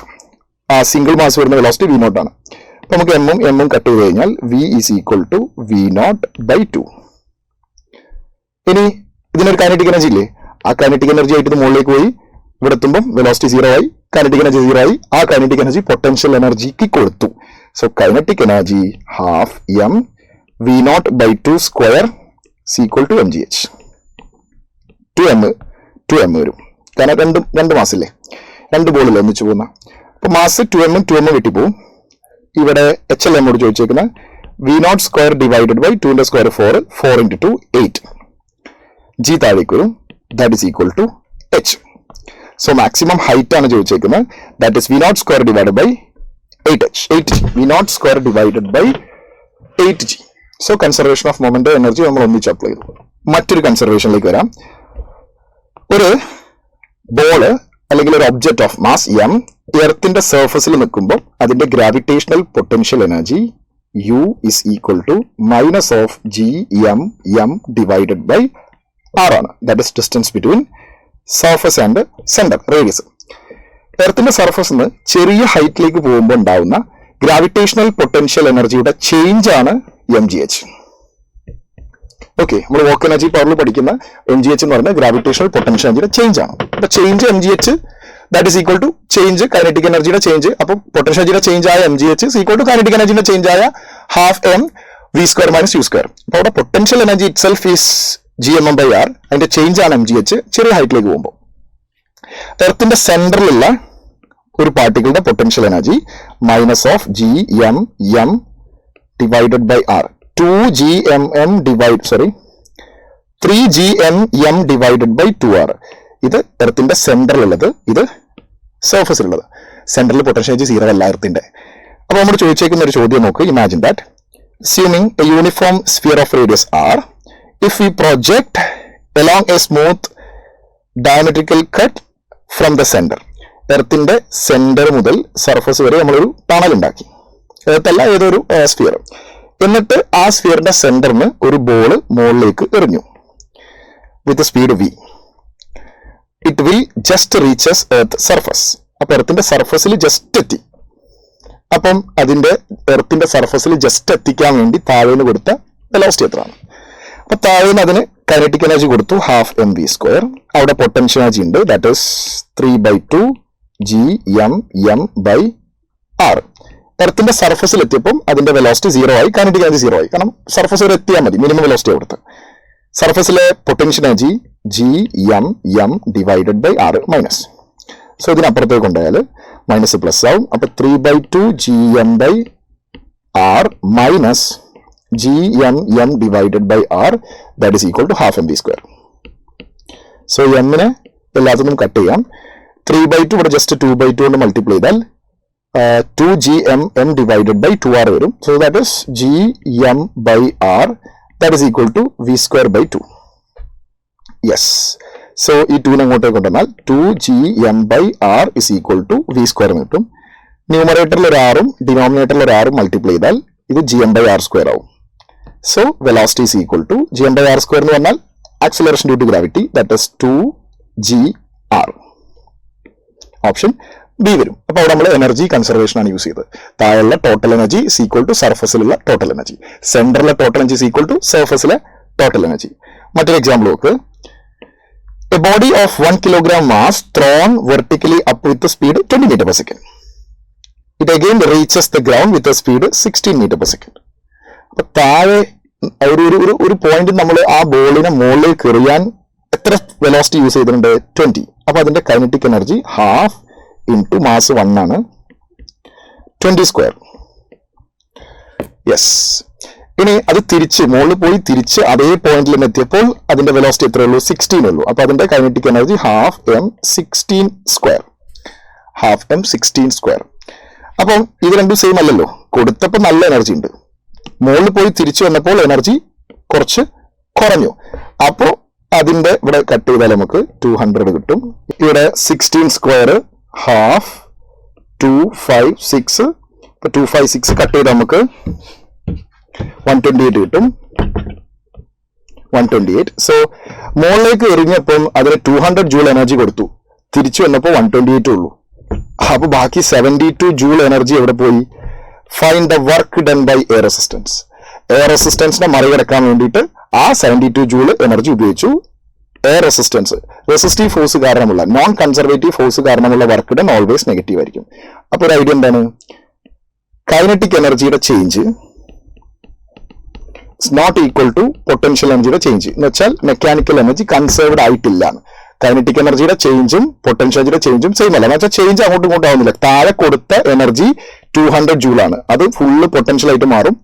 ആ സിംഗിൾ മാസ് വരുന്ന വെലോസിറ്റി v0 ആണ്. അപ്പൊ നമുക്ക് m കട്ട് ചെയ്ത് കഴിഞ്ഞാൽ v is equal to v0/2. ഇനി ഇതിനൊരു kinetic energy ഇല്ലേ, ആ കൈനറ്റിക് എനർജി ആയിട്ട് മുകളിലേക്ക് പോയി, ഇവിടെ എത്തുമ്പോൾ വെലോസിറ്റി 0 ആയി, കൈനറ്റിക് എനർജി 0 ആയി. ആ കൈനറ്റിക് എനർജി പൊട്ടൻഷ്യൽ എനർജിക്ക് കൊടുത്തു. So kinetic energy half m v0/2² equal to mgh. 2m വരും, കാരണം രണ്ട് മാസില്ലേ. രണ്ട് ബോളിൽ ഒന്നിച്ചു പോകുന്ന. അപ്പോൾ മാസ് 2m 2m വെട്ടിപ്പോവും. ഇവിടെ HL നമ്മോട് ചോദിച്ചേക്കുന്ന V0² ഡിവൈഡഡ് ബൈ 2 ന്റെ സ്ക്വയർ 4 4 × 2 8 G താഴേക്ക് വരും. That is equal to H. So maximum height ആണ് ചോദിച്ചേക്കുന്നത്. That is V0² divided by 8H 8G V0² divided by 8G. So conservation of moment energy നമ്മൾ ഒന്നിച്ച് apply ചെയ്തു. മറ്റൊരു കൺസർവേഷനിലേക്ക് വരാം. ഒരു ബോള് അല്ലെങ്കിൽ ഒരു ഒബ്ജക്റ്റ് ഓഫ് മാസ് M എർത്തിന്റെ സർഫസിൽ നിൽക്കുമ്പോൾ അതിന്റെ gravitational potential energy U is equal to minus of GM divided by R ആണ്. That is distance between surface and centre radius. എർത്തിന്റെ സർഫസിൽ നിന്ന് ചെറിയ ഹൈറ്റിലേക്ക് പോകുമ്പോൾ ഉണ്ടാവുന്ന ഗ്രാവിറ്റേഷണൽ പൊട്ടൻഷ്യൽ എനർജിയുടെ ചേഞ്ച് ആണ് MGH. ഓക്കെ, നമ്മൾ വർക്ക് എനർജി പവറിൽ പഠിക്കുന്ന MGH എന്ന് പറയുന്നത് ഗ്രാവിറ്റേഷണൽ പൊട്ടൻഷ്യൽ എനർജിയുടെ ചേഞ്ച് ആണ്. അപ്പൊ change MGH that is equal to change kinetic എനർജിയുടെ ചേഞ്ച്. അപ്പൊ പൊട്ടൻഷ്യൽ എനർജിയുടെ ചേഞ്ച് ആയ MGH is equal to kinetic എനർജിയുടെ ചേഞ്ച് ആയ ½ m V² - U². അപ്പൊ അവിടെ potential energy itself is GMM by R. അതിന്റെ ചേഞ്ച് ആണ് MGH ചെറിയ ഹൈറ്റിലേക്ക് പോകുമ്പോൾ. എർത്തിന്റെ സെന്ററിലുള്ള ഒരു പാർട്ടിക്കിളുടെ potential energy minus of GMM divided by R 3GMM divided by 2R. ഇത് എർത്തിന്റെ സെന്ററിലുള്ളത്, ഇത് സർഫസിലുള്ളത്. സെന്ററിൽ പൊട്ടൻഷ്യൽ എനർജി 0 അല്ല എർത്തിന്റെ. അപ്പൊ നമ്മൾ ചോദിച്ചേക്കുന്ന ഒരു ചോദ്യം നോക്ക്. Imagine that assuming a uniform sphere of radius R, if we project along a smooth diametrical cut from the center. എർത്തിന്റെ സെന്റർ മുതൽ സർഫസ് വരെ നമ്മളൊരു ടണൽ ഉണ്ടാക്കി. എർത്തല്ല, ഏതൊരു സ്ഫിയർ. എന്നിട്ട് ആ സ്ഫിയറിന്റെ സെന്ററിന് ഒരു ബോൾ മുകളിലേക്ക് എറിഞ്ഞു വിത്ത് speed V. It will just reaches earth surface. അപ്പൊ എർത്തിന്റെ സർഫസിൽ ജസ്റ്റ് എത്തി. അപ്പം അതിന്റെ എർത്തിന്റെ സർഫസിൽ ജസ്റ്റ് എത്തിക്കാൻ വേണ്ടി താഴേന്ന് കൊടുത്ത വെലോസിറ്റി എത്രയാണ്? അപ്പൊ താഴേന്ന് അതിന് കൈനറ്റിക് എനർജി കൊടുത്തു ½ mv². അവിടെ പൊട്ടൻഷ്യൽ എനർജി ഉണ്ട്, that is 3/2 GMM by R. എർത്തിന്റെ സർഫസിൽ എത്തിയപ്പം അതിന്റെ വെലോസിറ്റി 0 ആയി, കൈനറ്റിക് എനർജി 0 ആയി. കാരണം സർഫസ് വരെ എത്തിയാൽ മതി, മിനിമം വെലോസിറ്റി കൊടുത്ത്. സർഫസിലെ potential energy GMM divided by R minus. So ഇതിനപ്പുറത്തേക്ക് കൊണ്ടുപോയാൽ മൈനസ് പ്ലസ് ആവും. അപ്പൊ 3/2 GM by R minus GMM divided by R that is equal to ½ mv². So എമ്മിനെ എല്ലാത്തിനും കട്ട് ചെയ്യാം. 3/2 ഇവിടെ ജസ്റ്റ് 2/2 കൊണ്ട് മൾട്ടിപ്ലൈ ചെയ്താൽ 2GMM ഡിവൈഡഡ് ബൈ 2R വരും. So that is GM by R that is equal to V²/2. Yes. So ഈ 2 അങ്ങോട്ടേക്ക് കൊണ്ടുവന്നാൽ 2GM by R is equal to V² എന്ന് കിട്ടും. ന്യൂമറേറ്ററിൽ ഒരു ആറും ഡിനോമിനേറ്ററിൽ ഒരു ആറും മൾട്ടിപ്ലൈ ചെയ്താൽ ഇത് GM by R² ആവും. So velocity is equal to GM by R² എന്ന് പറഞ്ഞാൽ acceleration due to gravity, that is 2GR. Option B വരും. അപ്പൊ അവിടെ നമ്മൾ എനർജി കൺസർവേഷൻ ആണ് യൂസ് ചെയ്തത്. താഴെയുള്ള total energy is equal to സർഫസിലുള്ള ടോട്ടൽ എനർജി, സെന്ററിലെ total energy is equal to സർഫസിലെ ടോട്ടൽ എനർജി. മറ്റൊരു എക്സാമ്പിൾ നോക്ക്. A body of 1 kilogram mass thrown vertically up with the speed 20 meter per second. It again reaches the ground with a speed 16 meter per second. അപ്പൊ താഴെ ഒരു point നമ്മൾ ആ ബോളിനെ മുകളിലേക്ക് എറിയാൻ എത്ര വെലോസിറ്റി യൂസ് ചെയ്തിട്ടുണ്ട്? 20. അപ്പൊ അതിന്റെ കൈനറ്റിക് എനർജി ½ ഇൻറ്റു മാസ് 1 ആണ്, 20². യെസ്. ഇനി അത് തിരിച്ച് മുകളിൽ പോയി തിരിച്ച് അതേ പോയിന്റിൽ എത്തിയപ്പോൾ അതിന്റെ വെലോസിറ്റി എത്രയുള്ളൂ? 16 ഉള്ളൂ. അപ്പൊ അതിന്റെ കൈനറ്റിക് എനർജി ½ m16². അപ്പം ഇത് രണ്ടും സെയിം അല്ലല്ലോ. കൊടുത്തപ്പോൾ നല്ല എനർജി ഉണ്ട്, മുകളിൽ പോയി തിരിച്ചു വന്നപ്പോൾ എനർജി കുറച്ച് കുറഞ്ഞു. അപ്പോൾ അതിന്റെ ഇവിടെ കട്ട് ചെയ്താൽ നമുക്ക് 200 കിട്ടും. ഇവിടെ 16² ½ 256. 256 കട്ട് ചെയ്താൽ നമുക്ക് 128 കിട്ടും. 128. സോ മുകളിലേക്ക് എറിഞ്ഞപ്പം അതിന് 200 ജൂൾ എനർജി കൊടുത്തു, തിരിച്ചു വന്നപ്പോൾ 128 ഉള്ളൂ. അപ്പൊ ബാക്കി 72 ജൂൾ എനർജി എവിടെ പോയി? Find the work done by air resistance. Air റെസിസ്റ്റൻസിനെ മറികടക്കാൻ വേണ്ടിയിട്ട് ആ 72 ജൂൾ എനർജി ഉപയോഗിച്ചു. എയർ റെസിസ്റ്റൻസ്, റെസിസ്റ്റീവ് ഫോഴ്സ് കാരണമുള്ള, നോൺ കൺസർവേറ്റീവ് ഫോഴ്സ് കാരണമുള്ള വർക്ക് ഡൺ ഓൾവേസ് നെഗറ്റീവ് ആയിരിക്കും. അപ്പൊ ഒരു ഐഡിയ എന്താണ്? കൈനറ്റിക് എനർജിയുടെ change not equal to potential എനർജിയുടെ ചേഞ്ച് എന്ന് വെച്ചാൽ മെക്കാനിക്കൽ എനർജി കൺസേർവ്ഡ് ആയിട്ടില്ല. കൈനറ്റിക് എനർജിയുടെ ചേഞ്ചും പൊട്ടൻഷ്യൽ എനർജിയുടെ ചേഞ്ചും സെയിം അല്ല. എന്ന് വെച്ചാൽ ചേഞ്ച് അങ്ങോട്ടും ഇങ്ങോട്ടും ആവുന്നില്ല. താഴെ കൊടുത്ത എനർജി 200 ജൂളാണ്, അത് ഫുള്ള് പൊട്ടൻഷ്യൽ ആയിട്ട് മാറും.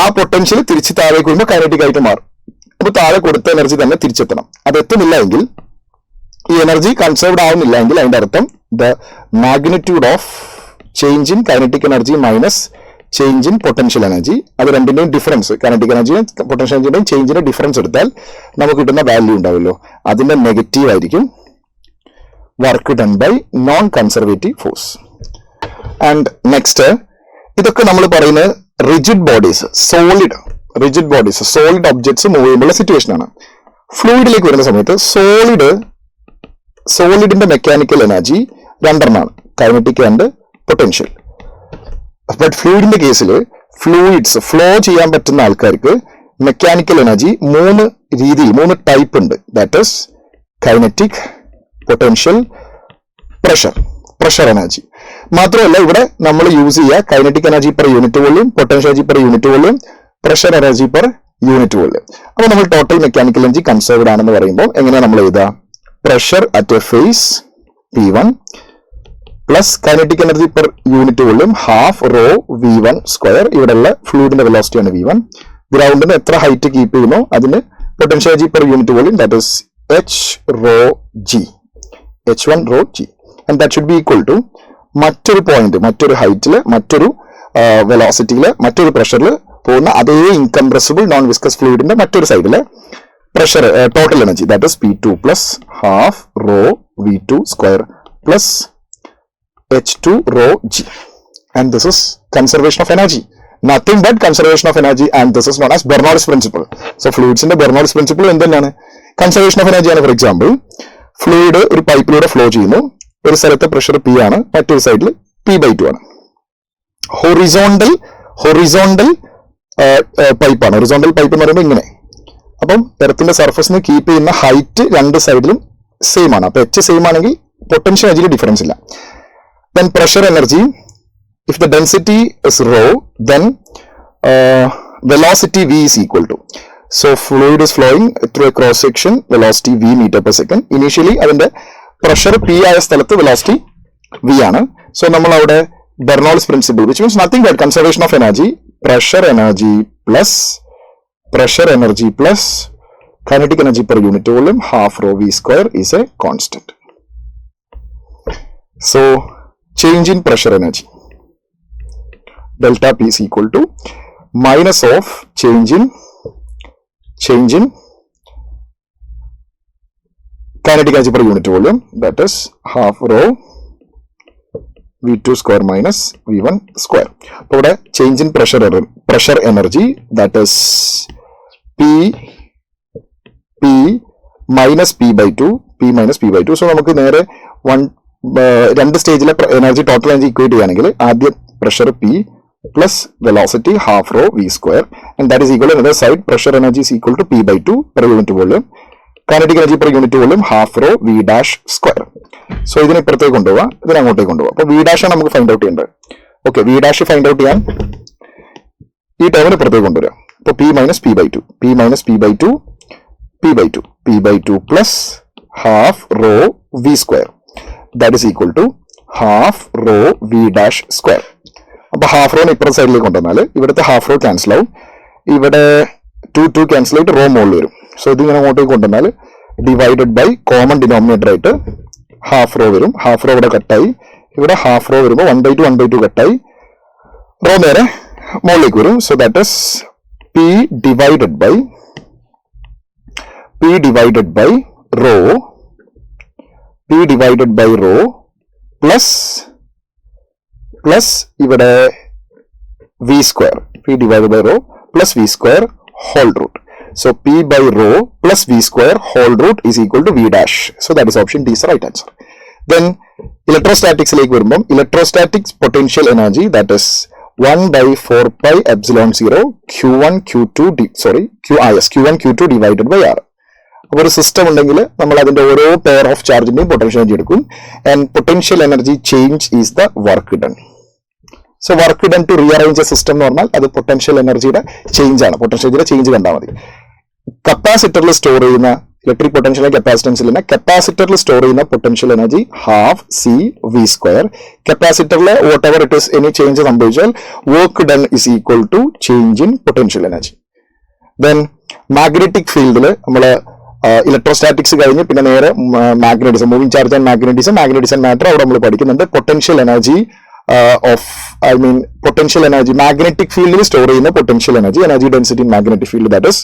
ആ പൊട്ടൻഷ്യൽ തിരിച്ച് താഴേക്ക് വരുമ്പോൾ കൈനറ്റിക് ആയിട്ട് മാറും. അപ്പൊ താഴെ കൊടുത്ത എനർജി തന്നെ തിരിച്ചെത്തണം. അത് എത്തുന്നില്ല എങ്കിൽ, ഈ എനർജി കൺസേർവ്ഡ് ആവുന്നില്ല എങ്കിൽ അതിന്റെ അർത്ഥം the magnitude of change in kinetic energy minus change in potential energy, അത് രണ്ടിന്റെയും ഡിഫറൻസ്, കൈനറ്റിക് എനർജിയും പൊട്ടൻഷ്യൽ എനർജിയുടെയും ചേഞ്ചിന്റെ ഡിഫറൻസ് എടുത്താൽ നമുക്ക് കിട്ടുന്ന വാല്യൂ ഉണ്ടാവുമല്ലോ, അതിന്റെ നെഗറ്റീവ് ആയിരിക്കും work done by non conservative force. And next, ഇതൊക്കെ നമ്മൾ പറയുന്നത് rigid bodies, solid objects move ചെയ്യുമ്പോഴുള്ള സിറ്റുവേഷൻ ആണ്. ഫ്ലൂയിഡിലേക്ക് വരുന്ന സമയത്ത് സോളിഡിന്റെ മെക്കാനിക്കൽ എനർജി രണ്ടെണ്ണമാണ്, കൈനറ്റിക് ആൻഡ് പൊട്ടൻഷ്യൽ. ബട്ട് ഫ്ലൂയിഡിന്റെ കേസിൽ ഫ്ലൂയിഡ്സ് ഫ്ലോ ചെയ്യാൻ പറ്റുന്ന ആൾക്കാർക്ക് മെക്കാനിക്കൽ എനർജി 3 ടൈപ്പ് ഉണ്ട്. That is kinetic, potential, pressure energy. മാത്രമല്ല ഇവിടെ നമ്മൾ യൂസ് ചെയ്യുക kinetic energy per unit volume, potential energy per unit volume, pressure energy per unit volume. അപ്പൊ നമ്മൾ ടോട്ടൽ മെക്കാനിക്കൽ എനർജി കൺസേർവ്ഡ് ആണെന്ന് പറയുമ്പോൾ എങ്ങനെയാണ് നമ്മൾ എഴുതുക? Pressure at a face P1 plus kinetic energy per unit volume half rho V1 square. ഇവിടെയുള്ള ഫ്ലൂയിഡിന്റെ വെലോസിറ്റിയാണ് V1. ഗ്രൗണ്ടിന് എത്ര ഹൈറ്റ് കീപ്പ് ചെയ്യുന്നോ അതിന് potential energy per unit volume, that is H1 rho G, and that should be equal to മറ്റൊരു point, മറ്റൊരു ഹൈറ്റില്, മറ്റൊരു വെലോസിറ്റിയില്, മറ്റൊരു പ്രഷറിൽ പോകുന്ന അതേ ഇൻകംപ്രസിബിൾ നോൺ വിസ്കസ് ഫ്ലൂയിഡിന്റെ മറ്റൊരു സൈഡിലെ pressure total energy, that is P2 plus half raw V2 square plus H2 rho G, and this is conservation of energy, nothing but conservation of energy, and this is known as Bernoulli's principle. So fluids in the Bernoulli's principle എന്താണ്? Conservation of energy ആണ്. For example, fluid ഒരു പൈപ്പിലൂടെ flow ചെയ്യുന്നു, ഒരു സ്ഥലത്തെ pressure P ആണ്, മറ്റൊരു സൈഡിൽ P/2 ആണ്. ഹൊറിസോണ്ടൽ പൈപ്പാണ്. ഹൊറിസോണ്ടൽ പൈപ്പ് എന്ന് പറയുമ്പോൾ ഇങ്ങനെ. അപ്പം എർത്തിന്റെ സർഫസിന് കീപ്പ് ചെയ്യുന്ന ഹൈറ്റ് രണ്ട് സൈഡിലും സെയിം ആണ്. അപ്പൊ H സെയിം ആണെങ്കിൽ പൊട്ടൻഷ്യൽ എനർജിയിൽ ഡിഫറൻസ് ഇല്ല. Then pressure energy, if the density is rho, then velocity V is equal to. So fluid is flowing through a cross section, velocity V meter per second. Initially അതിന്റെ pressure P ആയ സ്ഥലത്ത് velocity V ആണ്. So നമ്മൾ അവിടെ Bernoulli's principle, which means nothing but conservation of energy, pressure energy plus kinetic energy per unit volume half rho V square is a constant. So change in pressure energy, delta P is equal to minus of change in kinetic energy per unit volume, that is half rho V2 square minus V1 square. So change in pressure energy, that is P minus P/2. So നമുക്ക് നേരെ രണ്ട് സ്റ്റേജിലെ energy total energy equate ചെയ്യുകയാണെങ്കിൽ ആദ്യം pressure P plus velocity half rho V square, and that is equal another side pressure energy is equal to P/2 per unit volume, kinetic energy per unit volume half rho V dash square. So ഇതിനെ ഇപ്പുറത്തേക്ക് കൊണ്ടുപോകാം, ഇതിനെ അങ്ങോട്ടേക്ക് കൊണ്ടുപോകാം. അപ്പൊ V dash ആണ് നമുക്ക് find out ചെയ്യേണ്ടത്. Okay, V dash find out ചെയ്യാൻ ഈ ടേമിന് ഇപ്പുറത്തേക്ക് കൊണ്ടുവരാം. അപ്പോൾ P minus P/2 plus half rho V square, that is equal to half rho V dash square. അപ്പൊ ഹാഫ് റോന് ഇപ്പുറത്തെ സൈഡിലേക്ക് കൊണ്ടുവന്നാൽ ഇവിടുത്തെ ഹാഫ് റോ ക്യാൻസൽ ആവും, ഇവിടെ 2 ക്യാൻസൽ ആയിട്ട് റോ മുകളിൽ വരും. സോ ഇതിങ്ങനെ അങ്ങോട്ടേക്ക് കൊണ്ടുവന്നാൽ ഡിവൈഡഡ് ബൈ കോമൺ ഡിനോമിനേറ്റർ ആയിട്ട് ഹാഫ് റോ വരും. ഹാഫ് റോ ഇവിടെ കട്ടായി, ഇവിടെ ഹാഫ് റോ വരുമ്പോൾ 1/2 കട്ടായി, റോ നേരെ മുകളിലേക്ക് വരും. So that is P divided by rho plus ഇവിടെ V square, P divided by rho plus V square whole root. So P by rho plus V square whole root is equal to V dash. So that is option D is the right answer. Then electrostatics like വരുമ്പോൾ electrostatics potential energy, that is 1/4 pi epsilon 0 Q1 Q2 divided by R. അപ്പോൾ ഒരു system ഉണ്ടെങ്കിൽ നമ്മൾ അതിന്റെ ഓരോ pair of ചാർജിന്റെയും potential energy എടുക്കും, and potential energy change is the work done. So work done to rearrange a system എന്ന് പറഞ്ഞാൽ അത് പൊട്ടൻഷ്യൽ എനർജിയുടെ ചേഞ്ച് ആണ്. പൊട്ടൻഷ്യൽ എനർജിയുടെ ചേഞ്ച് കണ്ടാൽ മതി. കപ്പാസിറ്ററിൽ സ്റ്റോർ ചെയ്യുന്ന ഇലക്ട്രിക് പൊട്ടൻഷ്യൽ കപ്പാസിറ്റൻസിൽ കപ്പാസിറ്ററിൽ സ്റ്റോർ ചെയ്യുന്ന potential energy half C V square. കപ്പാസിറ്ററിൽ whatever it is any change സംഭവിച്ചാൽ work done is equal to change in potential energy. Then magnetic ഫീൽഡിൽ നമ്മൾ ഇലക്ട്രോസ്റ്റാറ്റിക്സ് കഴിഞ്ഞ് പിന്നെ നേരെ magnetism, moving charge and magnetism matter അവിടെ നമ്മൾ പഠിക്കുന്നുണ്ട്. Potential energy potential energy magnetic ഫീൽഡിൽ സ്റ്റോർ ചെയ്യുന്ന potential energy density in magnetic field that is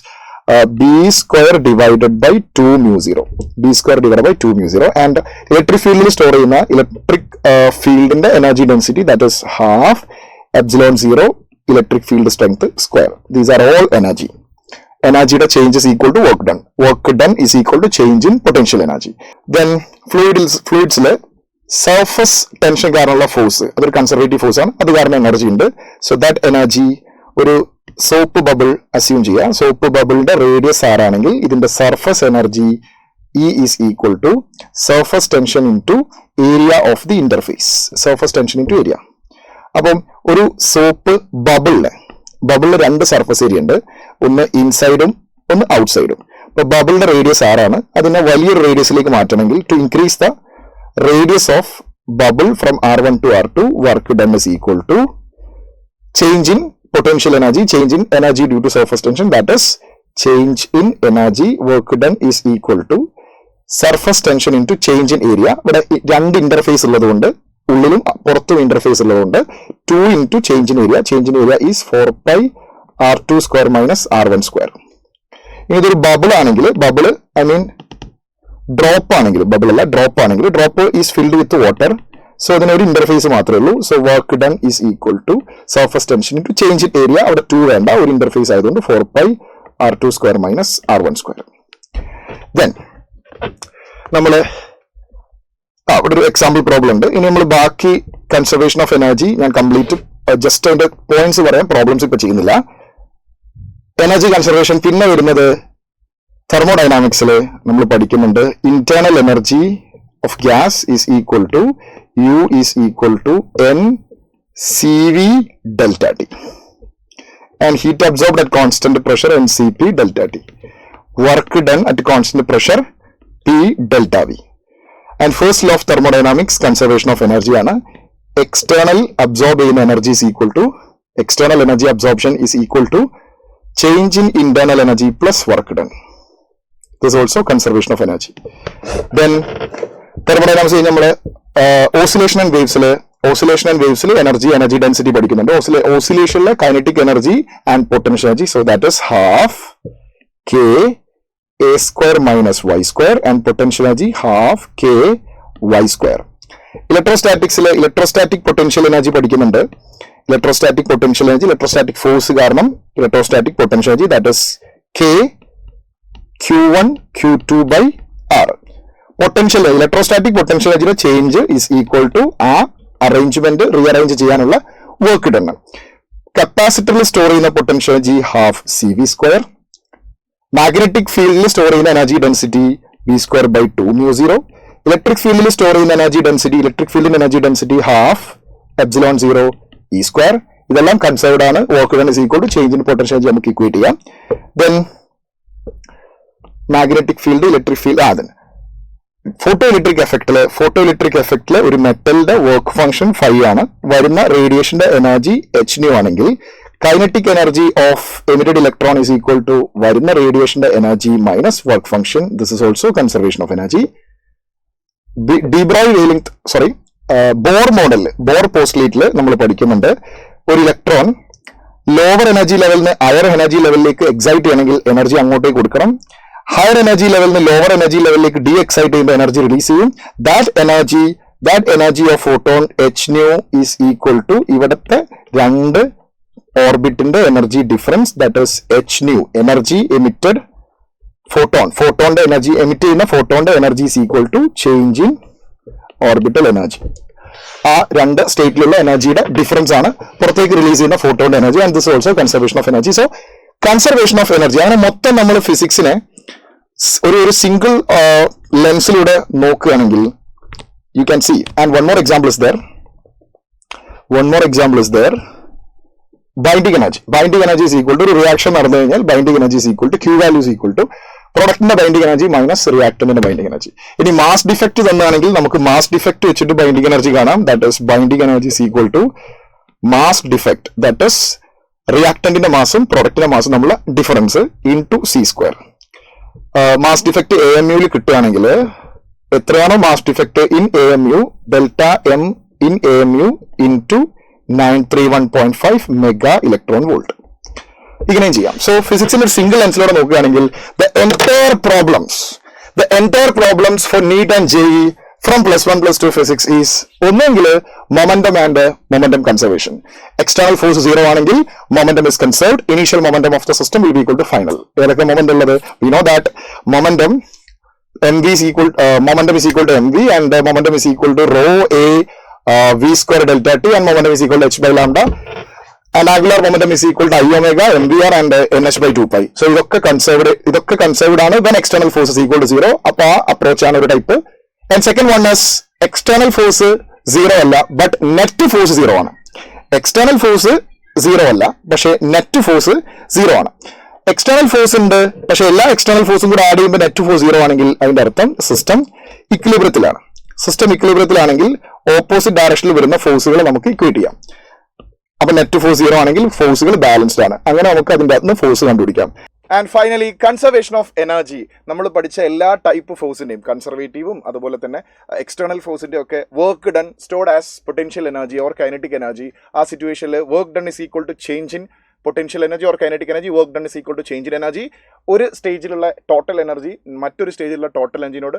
B square divided by 2 mu 0. B square divided by 2 mu 0. And electric field store ചെയ്യുന്ന electric field in the energy density that is half epsilon 0 electric field strength square. These are all energy. Energy the change is equal to work done. Work done is equal to change in potential energy. Then fluids le surface tension കാരണമുള്ള force അതൊരു conservative force ആണ്, അത് കാരണം energy ഉണ്ട്. So that energy ഒരു soap bubble assume ചെയ്യാം. Soap ബബിളിന്റെ radius ആറാണെങ്കിൽ ഇതിന്റെ surface energy E is equal to surface tension into area of the interface. Surface tension into area. അപ്പം ഒരു സോപ്പ് ബബിളിന് രണ്ട് സർഫസ് ഏരിയ ഉണ്ട്, ഒന്ന് ഇൻസൈഡും ഒന്ന് ഔട്ട്സൈഡും. അപ്പൊ ബബിളിന്റെ റേഡിയസ് ആറാണ്, അതിനെ വലിയൊരു റേഡിയസിലേക്ക് മാറ്റണമെങ്കിൽ to increase the radius of bubble from R1 to R2 work done is equal to change in potential energy, change in energy due to surface tension, that is change in energy work done is equal to surface tension into change in area. ഇവിടെ രണ്ട് interface ഉള്ളതുകൊണ്ട് ഉള്ളിലും പുറത്തും interface ഉള്ളതുകൊണ്ട് 2 into change in area is 4 pi R2 square minus R1 square. ഇനി ഇതൊരു bubble ആണെങ്കിൽ drop ആണെങ്കിൽ drop is filled with water. So അതിനൊരു ഇന്റർഫേസ് മാത്രമേ ഉള്ളൂ. So work done is equal to surface tension into change in area. അവിടെ 2 വേണ്ട, ഒരു ഇന്റർഫേസ് ആയതുകൊണ്ട് 4 pi R2 square minus R1 square. Then നമ്മള് ഇവിടെ ഒരു എക്സാമ്പിൾ പ്രോബ്ലം ഉണ്ട്. ഇനി നമ്മൾ ബാക്കി കൺസർവേഷൻ ഓഫ് എനർജി ഞാൻ കംപ്ലീറ്റ് ജസ്റ്റ് അതിന്റെ പോയിന്റ്സ് പറയാം, പ്രോബ്ലംസ് ഇപ്പൊ ചെയ്യുന്നില്ല. എനർജി കൺസർവേഷൻ പിന്നെ വരുന്നത് തെർമോഡൈനാമിക്സിൽ നമ്മൾ പഠിക്കുന്നുണ്ട്. Internal energy of gas is equal to U is equal to N CV delta T and heat absorbed at constant pressure NCP delta T. Work done at constant pressure P delta V. And first law of thermodynamics, conservation of energy ആണ്. External absorbed energy is equal to external energy absorption is equal to change in internal energy plus work done. This is also conservation of energy. Then thermodynamics നമ്മള് oscillation and വേവ്സിൽ energy density പഠിക്കുന്നുണ്ട്. ഓസിലേഷനിലെ kinetic energy and potential energy. So that is half K A square minus Y square and potential energy half K Y square. Electrostatic potential energy പഠിക്കുന്നുണ്ട്. Electrostatic force കാരണം electrostatic potential energy that is K Q1 Q2 by R. Potential electrostatic potential എനർജിയുടെ change is equal to ആ arrangement rearrange ചെയ്യാനുള്ള work done. കപ്പാസിറ്ററിൽ store ചെയ്യുന്ന potential energy half C V square. Magnetic ഫീൽഡിൽ store ചെയ്യുന്ന energy density V square by 2 mu 0. Electric ഫീൽഡിൽ store ചെയ്യുന്ന electric ഫീൽഡിന്റെ energy density half epsilon 0 E square. ഇതെല്ലാം കൺസേർവ്ഡ് ആണ്. Work done is equal to change in potential energy നമുക്ക് equate ചെയ്യാം. Then magnetic field electric field അതിന് photo electric എഫക്റ്റില് ഒരു മെറ്റലിന്റെ വർക്ക് ഫംഗ്ഷൻ ഫൈ ആണ്. വരുന്ന റേഡിയേഷന്റെ എനർജി h ആണെങ്കിൽ kinetic energy of emitted electron is equal to വരുന്ന റേഡിയേഷന്റെ energy minus work function. This is also conservation of energy. Bohr പോസ്റ്റ്ലേറ്റിൽ നമ്മൾ പഠിക്കുന്നുണ്ട് ഒരു ഇലക്ട്രോൺ ലോവർ എനർജി ലെവലിന് ഹയർ എനർജി ലെവലിലേക്ക് എക്സൈറ്റ് ചെയ്യണമെങ്കിൽ എനർജി അങ്ങോട്ടേക്ക് കൊടുക്കണം. ഹയർ എനർജി ലെവലിന് ലോവർ എനർജി ലെവലിലേക്ക് ഡി എക്സൈറ്റ് ചെയ്യുമ്പോൾ എനർജി റിലീസ് ചെയ്യും. That energy of photon h nu is equal to ഇവിടുത്തെ രണ്ട് ഓർബിറ്റിന്റെ energy difference that is h nu energy emitted ഫോട്ടോന്റെ എനർജി എമിറ്റ് ചെയ്യുന്ന ഫോട്ടോന്റെ energy is equal to change in orbital energy. ആ രണ്ട് സ്റ്റേറ്റിലുള്ള എനർജിയുടെ ഡിഫറൻസ് ആണ് പുറത്തേക്ക് റിലീസ് ചെയ്യുന്ന ഫോട്ടോന്റെ energy. And this also conservation of energy. So conservation of energy അങ്ങനെ മൊത്തം നമ്മൾ ഫിസിക്സിനെ ഒരു സിംഗിൾ ലെൻസിലൂടെ നോക്കുകയാണെങ്കിൽ you can see. And one more example is the binding energy. Binding energy is equal to ഒരു റിയാക്ഷൻ നടന്നു കഴിഞ്ഞാൽ binding energy is equal to Q value is equal to പ്രൊഡക്റ്റിന്റെ binding energy minus റിയാക്ടന്റിന്റെ binding energy. ഇനി mass defect തന്നാണെങ്കിൽ നമുക്ക് mass defect വെച്ചിട്ട് binding energy കാണാം. That is binding energy is equal to mass defect, that is റിയാക്ടന്റിന്റെ മാസും പ്രൊഡക്റ്റിന്റെ മാസും തമ്മിലുള്ള difference into C square. Mass defect AMU കിട്ടുകയാണെങ്കിൽ എത്രയാണോ mass defect in AMU, delta M in AMU into 931.5 mega electron volt. ഇങ്ങനെയും ചെയ്യാം. സോ ഫിസിക്സിൽ ഒരു സിംഗിൾ ലെൻസിലൂടെ നോക്കുകയാണെങ്കിൽ the entire problems for NEET and JEE from +1 +2 physics is ഒന്നെങ്കിൽ momentum and momentum conservation. External force 0 ആണെങ്കിൽ momentum is conserved, initial momentum of the system will be equal to final. ഏതൊക്കെ momentum ഉള്ളത്? We know that momentum is equal to mv and momentum is equal to rho a v square delta t and momentum is equal to h by lambda and angular momentum is equal to I omega mvr and nh by 2 pi. So ഇതൊക്കെ conserved ആണ് when external force is equal to 0. അപ്പൊ ആ approach ആണ് ഒരു type. And second one is external force 0 അല്ല but net force 0 ആണ്. external force 0 അല്ല പക്ഷേ net force 0 ആണ്. എക്സ്റ്റേണൽ ഫോഴ്സ് ഉണ്ട്, പക്ഷെ എല്ലാ എക്സ്റ്റേണൽ ഫോഴ്സും കൂടെ ആഡ് ചെയ്യുമ്പോൾ നെറ്റ് ഫോഴ്സ് 0 ആണെങ്കിൽ അതിന്റെ അർത്ഥം സിസ്റ്റം ഇക്വിലിബ്രിയത്തിലാണ്. സിസ്റ്റം ഇക്വിലിബ്രിയത്തിലാണെങ്കിൽ ഓപ്പോസിറ്റ് ഡയറക്ഷനിൽ വരുന്ന ഫോഴ്സുകൾ നമുക്ക് ഇക്വേറ്റ് ചെയ്യാം. അപ്പൊ നെറ്റ് ഫോഴ്സ് 0 ആണെങ്കിൽ ഫോഴ്സുകൾ ബാലൻസ്ഡ് ആണ്. അങ്ങനെ നമുക്ക് അതിന്റെ അകത്ത് ഫോഴ്സ് കണ്ടുപിടിക്കാം. And finally conservation of energy. നമ്മൾ പഠിച്ച എല്ലാ ടൈപ്പ് ഫോഴ്സിന്റെയും കൺസർവേറ്റീവും അതുപോലെ തന്നെ എക്സ്റ്റേണൽ ഫോഴ്സിന്റെ ഒക്കെ work done stored as potential energy or kinetic energy. ആ സിറ്റുവേഷനിൽ work done is equal to change in potential energy or kinetic energy. Work done is equal to change in energy. ഒരു സ്റ്റേജിലുള്ള total energy മറ്റൊരു സ്റ്റേജിലുള്ള total എനർജിനോട്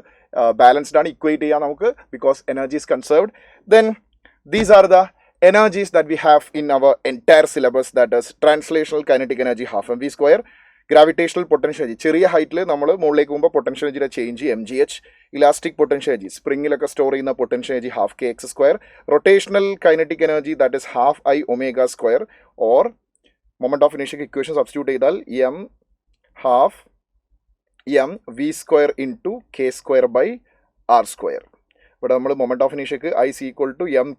balanced ആണ്, equate ചെയ്യാം നമുക്ക്, because energy is conserved. Then these are the energies that we have in our entire syllabus, that is translational kinetic energy half mv square, gravitational potential energy ചെറിയ ഹൈറ്റിൽ നമ്മൾ മുകളിലേക്ക് പോകുമ്പോൾ പൊട്ടൻഷ്യൽ എനർജിയുടെ change mgh, elastic potential energy സ്പ്രിങ്ങിലൊക്കെ store ചെയ്യുന്ന potential energy half kx square, rotational kinetic energy that is half I omega square, or moment of inertial equation substitute ചെയ്താൽ m half m v square into k square by r square. ഇവിടെ നമ്മൾ moment of ഇനേഷ്യക്ക് I is equal to m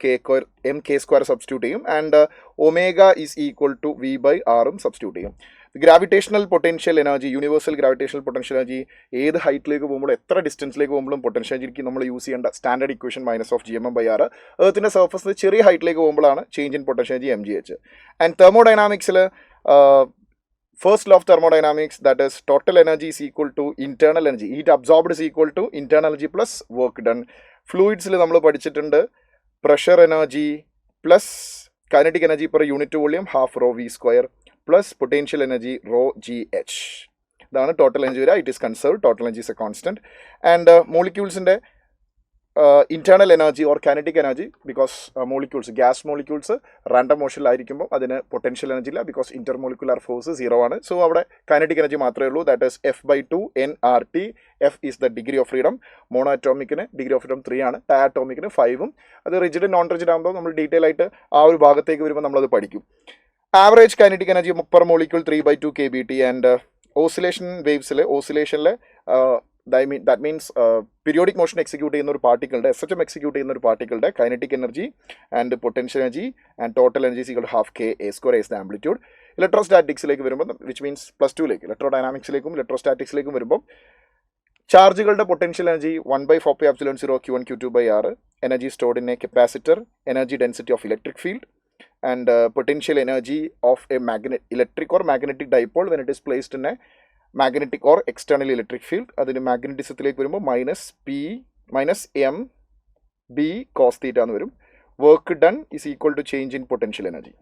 k square substitute ചെയ്യും and omega is equal to v by ആറും substitute ചെയ്യും. Gravitational potential energy, universal gravitational potential energy ഏത് ഹൈറ്റിലേക്ക് പോകുമ്പോൾ എത്ര ഡിസ്റ്റൻസിലേക്ക് പോകുമ്പോഴും പൊട്ടൻഷ്യൽ എനർജിക്ക് നമ്മൾ യൂസ് ചെയ്യേണ്ട സ്റ്റാൻഡേർഡ് ഇക്വേഷൻ -gm/r. എർത്തിന്റെ സർഫസിൽ ചെറിയ ഹൈറ്റിലേക്ക് പോകുമ്പോഴാണ് change in potential energy mgh. And തെർമോഡൈനാമിക്സിൽ first law of thermodynamics, that is total energy is equal to internal energy, heat absorbed is equal to internal energy plus work done. ഫ്ലൂയിഡ്സിൽ നമ്മൾ പഠിച്ചിട്ടുണ്ട് pressure energy plus kinetic energy per unit volume half rho v square plus potential energy rho gh. ഇതാണ് total energy വരിക. It is conserved, total energy is a constant. And മോളിക്യൂൾസിൻ്റെ internal energy or kinetic energy, because molecules, gas molecules random മോഷനിലായിരിക്കുമ്പോൾ അതിന് potential energy ഇല്ല, because intermolecular force 0 ആണ്. So അവിടെ kinetic energy മാത്രമേ ഉള്ളൂ, that is f/2 nRT. F is the degree of freedom. മോണോ അറ്റോമിക്കിന് ഡിഗ്രി ഓഫ് ഫ്രീഡം 3 ആണ്, ഡയാറ്റോമിക്കിന് 5. അത് റിജിഡ് നോൺ റിജിഡ് ആകുമ്പോൾ നമ്മൾ ഡീറ്റെയിൽ ആയിട്ട് ആ ഒരു ഭാഗത്തേക്ക് വരുമ്പോൾ നമ്മളത് പഠിക്കും. Average kinetic energy per molecule 3/2 kBT. And oscillation വേവ്സിൽ ഓസിലേഷനിൽ that means periodic motion execute ചെയ്യുന്ന ഒരു പാർട്ടിക്കിളുടെ SHM എക്സിക്യൂട്ട് ചെയ്യുന്ന ഒരു പാർട്ടിക്കിളുടെ kinetic energy and potential energy and total energy equal to half k a square is the amplitude. ഇലക്ട്രോസ്റ്റാറ്റിക്സിലേക്ക് വരുമ്പോൾ, which means +2ലേക്ക് ഇലക്ട്രോഡൈനാമിക്സിലേക്കും ഇലക്ട്രോസ്റ്റാറ്റിക്സിലേക്കും വരുമ്പോൾ ചാർജുകളുടെ potential energy 1/4πε0 q1 q2/r, energy stored in a capacitor, energy density of electric field and potential energy of a electric or magnetic dipole when it is placed in a magnetic or external electric field. അതിന് മാഗ്നറ്റിസത്തിലേക്ക് വരുമ്പോൾ -m/b cos theta എന്ന് വരും. Work done is equal to change in potential energy.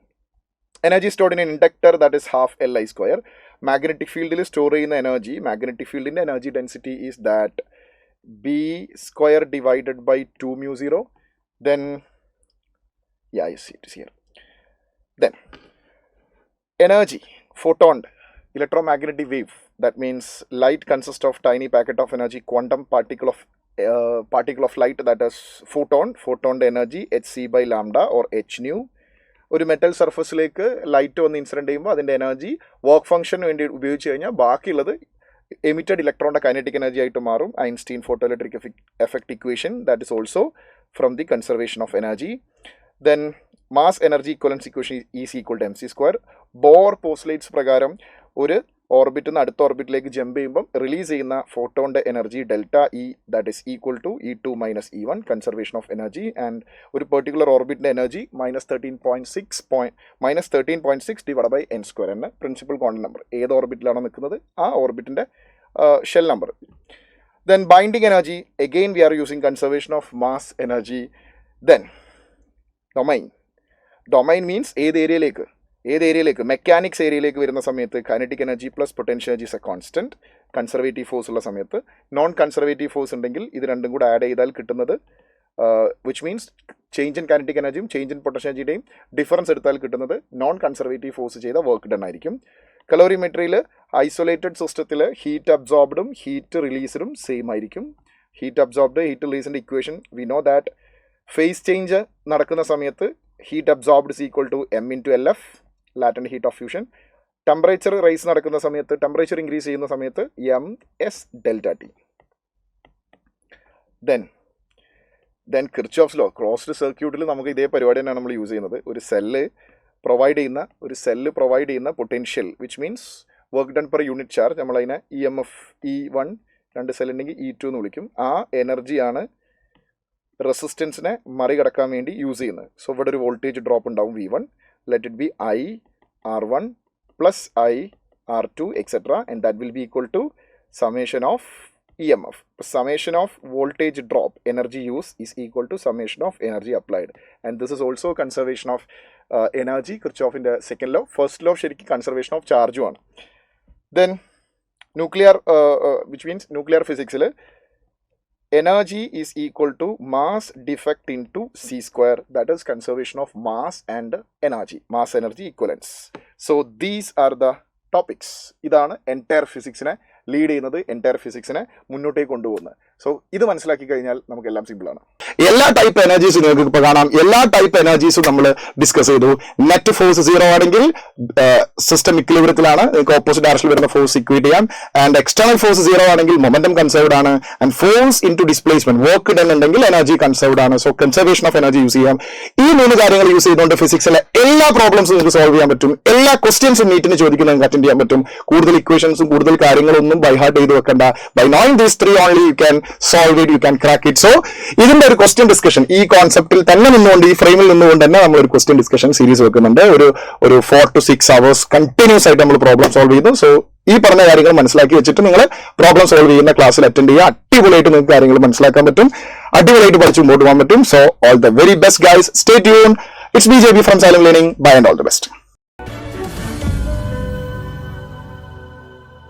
Energy stored in inductor, that is half Li square. Magnetic ഫീൽഡിൽ store ചെയ്യുന്ന energy, magnetic ഫീൽഡിൻ്റെ energy density is that b square divided by 2μ0. then yeah, you see it is here. Then energy photon electromagnetic wave, that means light consists of tiny packet of energy, quantum particle of light, that is photon energy hc by lambda or h nu. ഒരു metal സർഫസിലേക്ക് light വന്ന് incident ചെയ്യുമ്പോൾ അതിൻ്റെ energy work ഫംഗ്ഷന് വേണ്ടി ഉപയോഗിച്ച് കഴിഞ്ഞാൽ ബാക്കിയുള്ളത് emitted ഇലക്ട്രോണിൻ്റെ kinetic energy ആയിട്ട് മാറും. Einstein photo electric effect equation, that is also from the conservation of energy. Then mass energy equivalence equation is equal to mc square. Bohr postulates പ്രകാരം ഒരു ഓർബിറ്റിൽ നിന്ന് അടുത്ത ഓർബിറ്റിലേക്ക് ജമ്പ് ചെയ്യുമ്പം റിലീസ് ചെയ്യുന്ന ഫോട്ടോണിൻ്റെ energy delta E that is equal to E2 minus E1 conservation of energy. And ഒരു particular ഓർബിറ്റിൻ്റെ energy -13.6 divide by n² എന്ന പ്രിൻസിപ്പൽ ക്വാണ്ടം നമ്പർ. ഏത് ഓർബിറ്റിലാണോ നിൽക്കുന്നത് ആ ഓർബിറ്റിൻ്റെ shell number. Then binding energy, again we are using conservation of mass energy. Then domain means ഏത് ഏരിയയിലേക്ക് മെക്കാനിക്സ് ഏരിയയിലേക്ക് വരുന്ന സമയത്ത് kinetic energy plus potential energy is A constant. Conservative force ഉള്ള സമയത്ത് നോൺ കൺസർവേറ്റീവ് ഫോഴ്സ് ഉണ്ടെങ്കിൽ ഇത് രണ്ടും കൂടെ ആഡ് ചെയ്താൽ കിട്ടുന്നത് which means change in kinetic എനർജിയും ചേഞ്ച് ഇൻ പൊട്ടൻഷ്യൽ എനർജിയുടെയും ഡിഫറൻസ് എടുത്താൽ കിട്ടുന്നത് നോൺ കൺസർവേറ്റീവ് ഫോഴ്സ് ചെയ്ത വർക്ക് ഡൺ ആയിരിക്കും. കലോറിമെട്രിയിൽ ഐസൊലേറ്റഡ് സിസ്റ്റത്തിൽ ഹീറ്റ് അബ്സോർബ്ഡും ഹീറ്റ് റിലീസ്ഡും സെയിം ആയിരിക്കും. ഹീറ്റ് അബ്സോർബ്ഡ് ഹീറ്റ് റിലീസിൻ്റെ equation we know that phase change നടക്കുന്ന സമയത്ത് heat absorbed is equal to M into LF latent heat of fusion. Temperature rise നടക്കുന്ന സമയത്ത് ടെമ്പറേച്ചർ ഇൻക്രീസ് ചെയ്യുന്ന സമയത്ത് MS delta T. Then Kirchhoff's law closed സർക്യൂട്ടിൽ നമുക്ക് ഇതേ പരിപാടി തന്നെയാണ് നമ്മൾ യൂസ് ചെയ്യുന്നത്. ഒരു സെല്ല് പ്രൊവൈഡ് ചെയ്യുന്ന potential which means work done per unit charge നമ്മളതിനെ EMF E1 രണ്ട് സെല്ലുണ്ടെങ്കിൽ E2 എന്ന് വിളിക്കും. ആ എനർജിയാണ് റെസിസ്റ്റൻസിനെ മറികടക്കാൻ വേണ്ടി യൂസ് ചെയ്യുന്നത്. സോ ഇവിടെ ഒരു വോൾട്ടേജ് ഡ്രോപ്പ് ഉണ്ടാവും V1. Let it be IR1 plus IR2 et cetera and that will be equal to summation of EMF. Summation of voltage drop energy use is equal to summation of energy applied, and this is also conservation of energy. Kirchhoff's second law. First law ശരിക്കും conservation of charge ആണ്. Then nuclear which means nuclear physics energy is equal to mass defect into c², that is conservation of mass and energy, mass energy equivalence. So these are the topics. ഇതാണ് entire ഫിസിക്സിനെ lead ചെയ്യുന്നത്, entire ഫിസിക്സിനെ മുന്നോട്ടേക്ക് കൊണ്ടുപോകുന്നത്. So ഇത് മനസ്സിലാക്കി കഴിഞ്ഞാൽ നമുക്കെല്ലാം സിമ്പിളാണ്. എല്ലാ ടൈപ്പ് എനർജീസും നിങ്ങൾക്ക് ഇപ്പോൾ കാണാം. എല്ലാ ടൈപ്പ് എനർജീസും നമ്മൾ ഡിസ്കസ് ചെയ്തു. നെറ്റ് ഫോഴ്സ് 0 ആണെങ്കിൽ സിസ്റ്റം ഇക്വിലിബ്രിയത്തിലാണ്, നിങ്ങൾക്ക് ഓപ്പോസിറ്റ് ഡയറക്ഷനിൽ വരുന്ന ഫോഴ്സ് ഇക്വേറ്റ് ചെയ്യാം. ആൻഡ് എക്സ്റ്റേണൽ ഫോഴ്സ് 0 ആണെങ്കിൽ മൊമെന്റം കൺസേർവ്ഡ് ആണ്. And force in to displacement work done ഉണ്ടെങ്കിൽ എനർജി കൺസേർവ്ഡ് ആണ്. So conservation of energy use ചെയ്യാം. ഈ 3 കാര്യങ്ങൾ യൂസ് ചെയ്തുകൊണ്ട് ഫിസിക്സിലെ എല്ലാ പ്രോബ്ലംസും നിങ്ങൾക്ക് സോൾവ് ചെയ്യാൻ പറ്റും. എല്ലാ ക്വസ്റ്റ്യൻസും നീറ്റിന് ചോദിക്കുന്നത് നിങ്ങൾക്ക് അറ്റൻഡ് ചെയ്യാൻ പറ്റും. കൂടുതൽ ഇക്വേഷൻസും കൂടുതൽ കാര്യങ്ങളൊന്നും ബൈ ഹാർട്ട് ചെയ്ത് വെക്കണ്ട. By knowing these 3 only you can solve it, you can crack it. So ഇതിന്റെ ഒരു ക്വസ്റ്റ്യൻ ഡിസ്കഷൻ ഈ കോൺസെപ്റ്റിൽ തന്നെ നിന്നുകൊണ്ട്, ഈ ഫ്രെയിമിൽ നിന്നുകൊണ്ട് തന്നെ നമ്മൾ ഒരു ക്വസ്റ്റ്യൻ ഡിസ്കഷൻ സീരീസ് വെക്കുന്നുണ്ട്. ഒരു 4 to 6 hours കണ്ടിന്യൂസ് ആയിട്ട് നമ്മൾ പ്രോബ്ലം സോൾവ് ചെയ്തു. സോ ഈ പറഞ്ഞ കാര്യങ്ങൾ മനസ്സിലാക്കി വെച്ചിട്ട് നിങ്ങൾ പ്രോബ്ലം സോൾവ് ചെയ്യുന്ന ക്ലാസ്സിൽ അറ്റൻഡ് ചെയ്യുക. അടിപൊളിയായിട്ട് നിങ്ങൾക്ക് കാര്യങ്ങൾ മനസ്സിലാക്കാൻ പറ്റും, അടിപൊളിയായിട്ട് പഠിച്ച് മുമ്പോട്ട് പോകാൻ പറ്റും. So all the very best guys, stay tune. It's BJB from Silent Learning. Bye and all the best.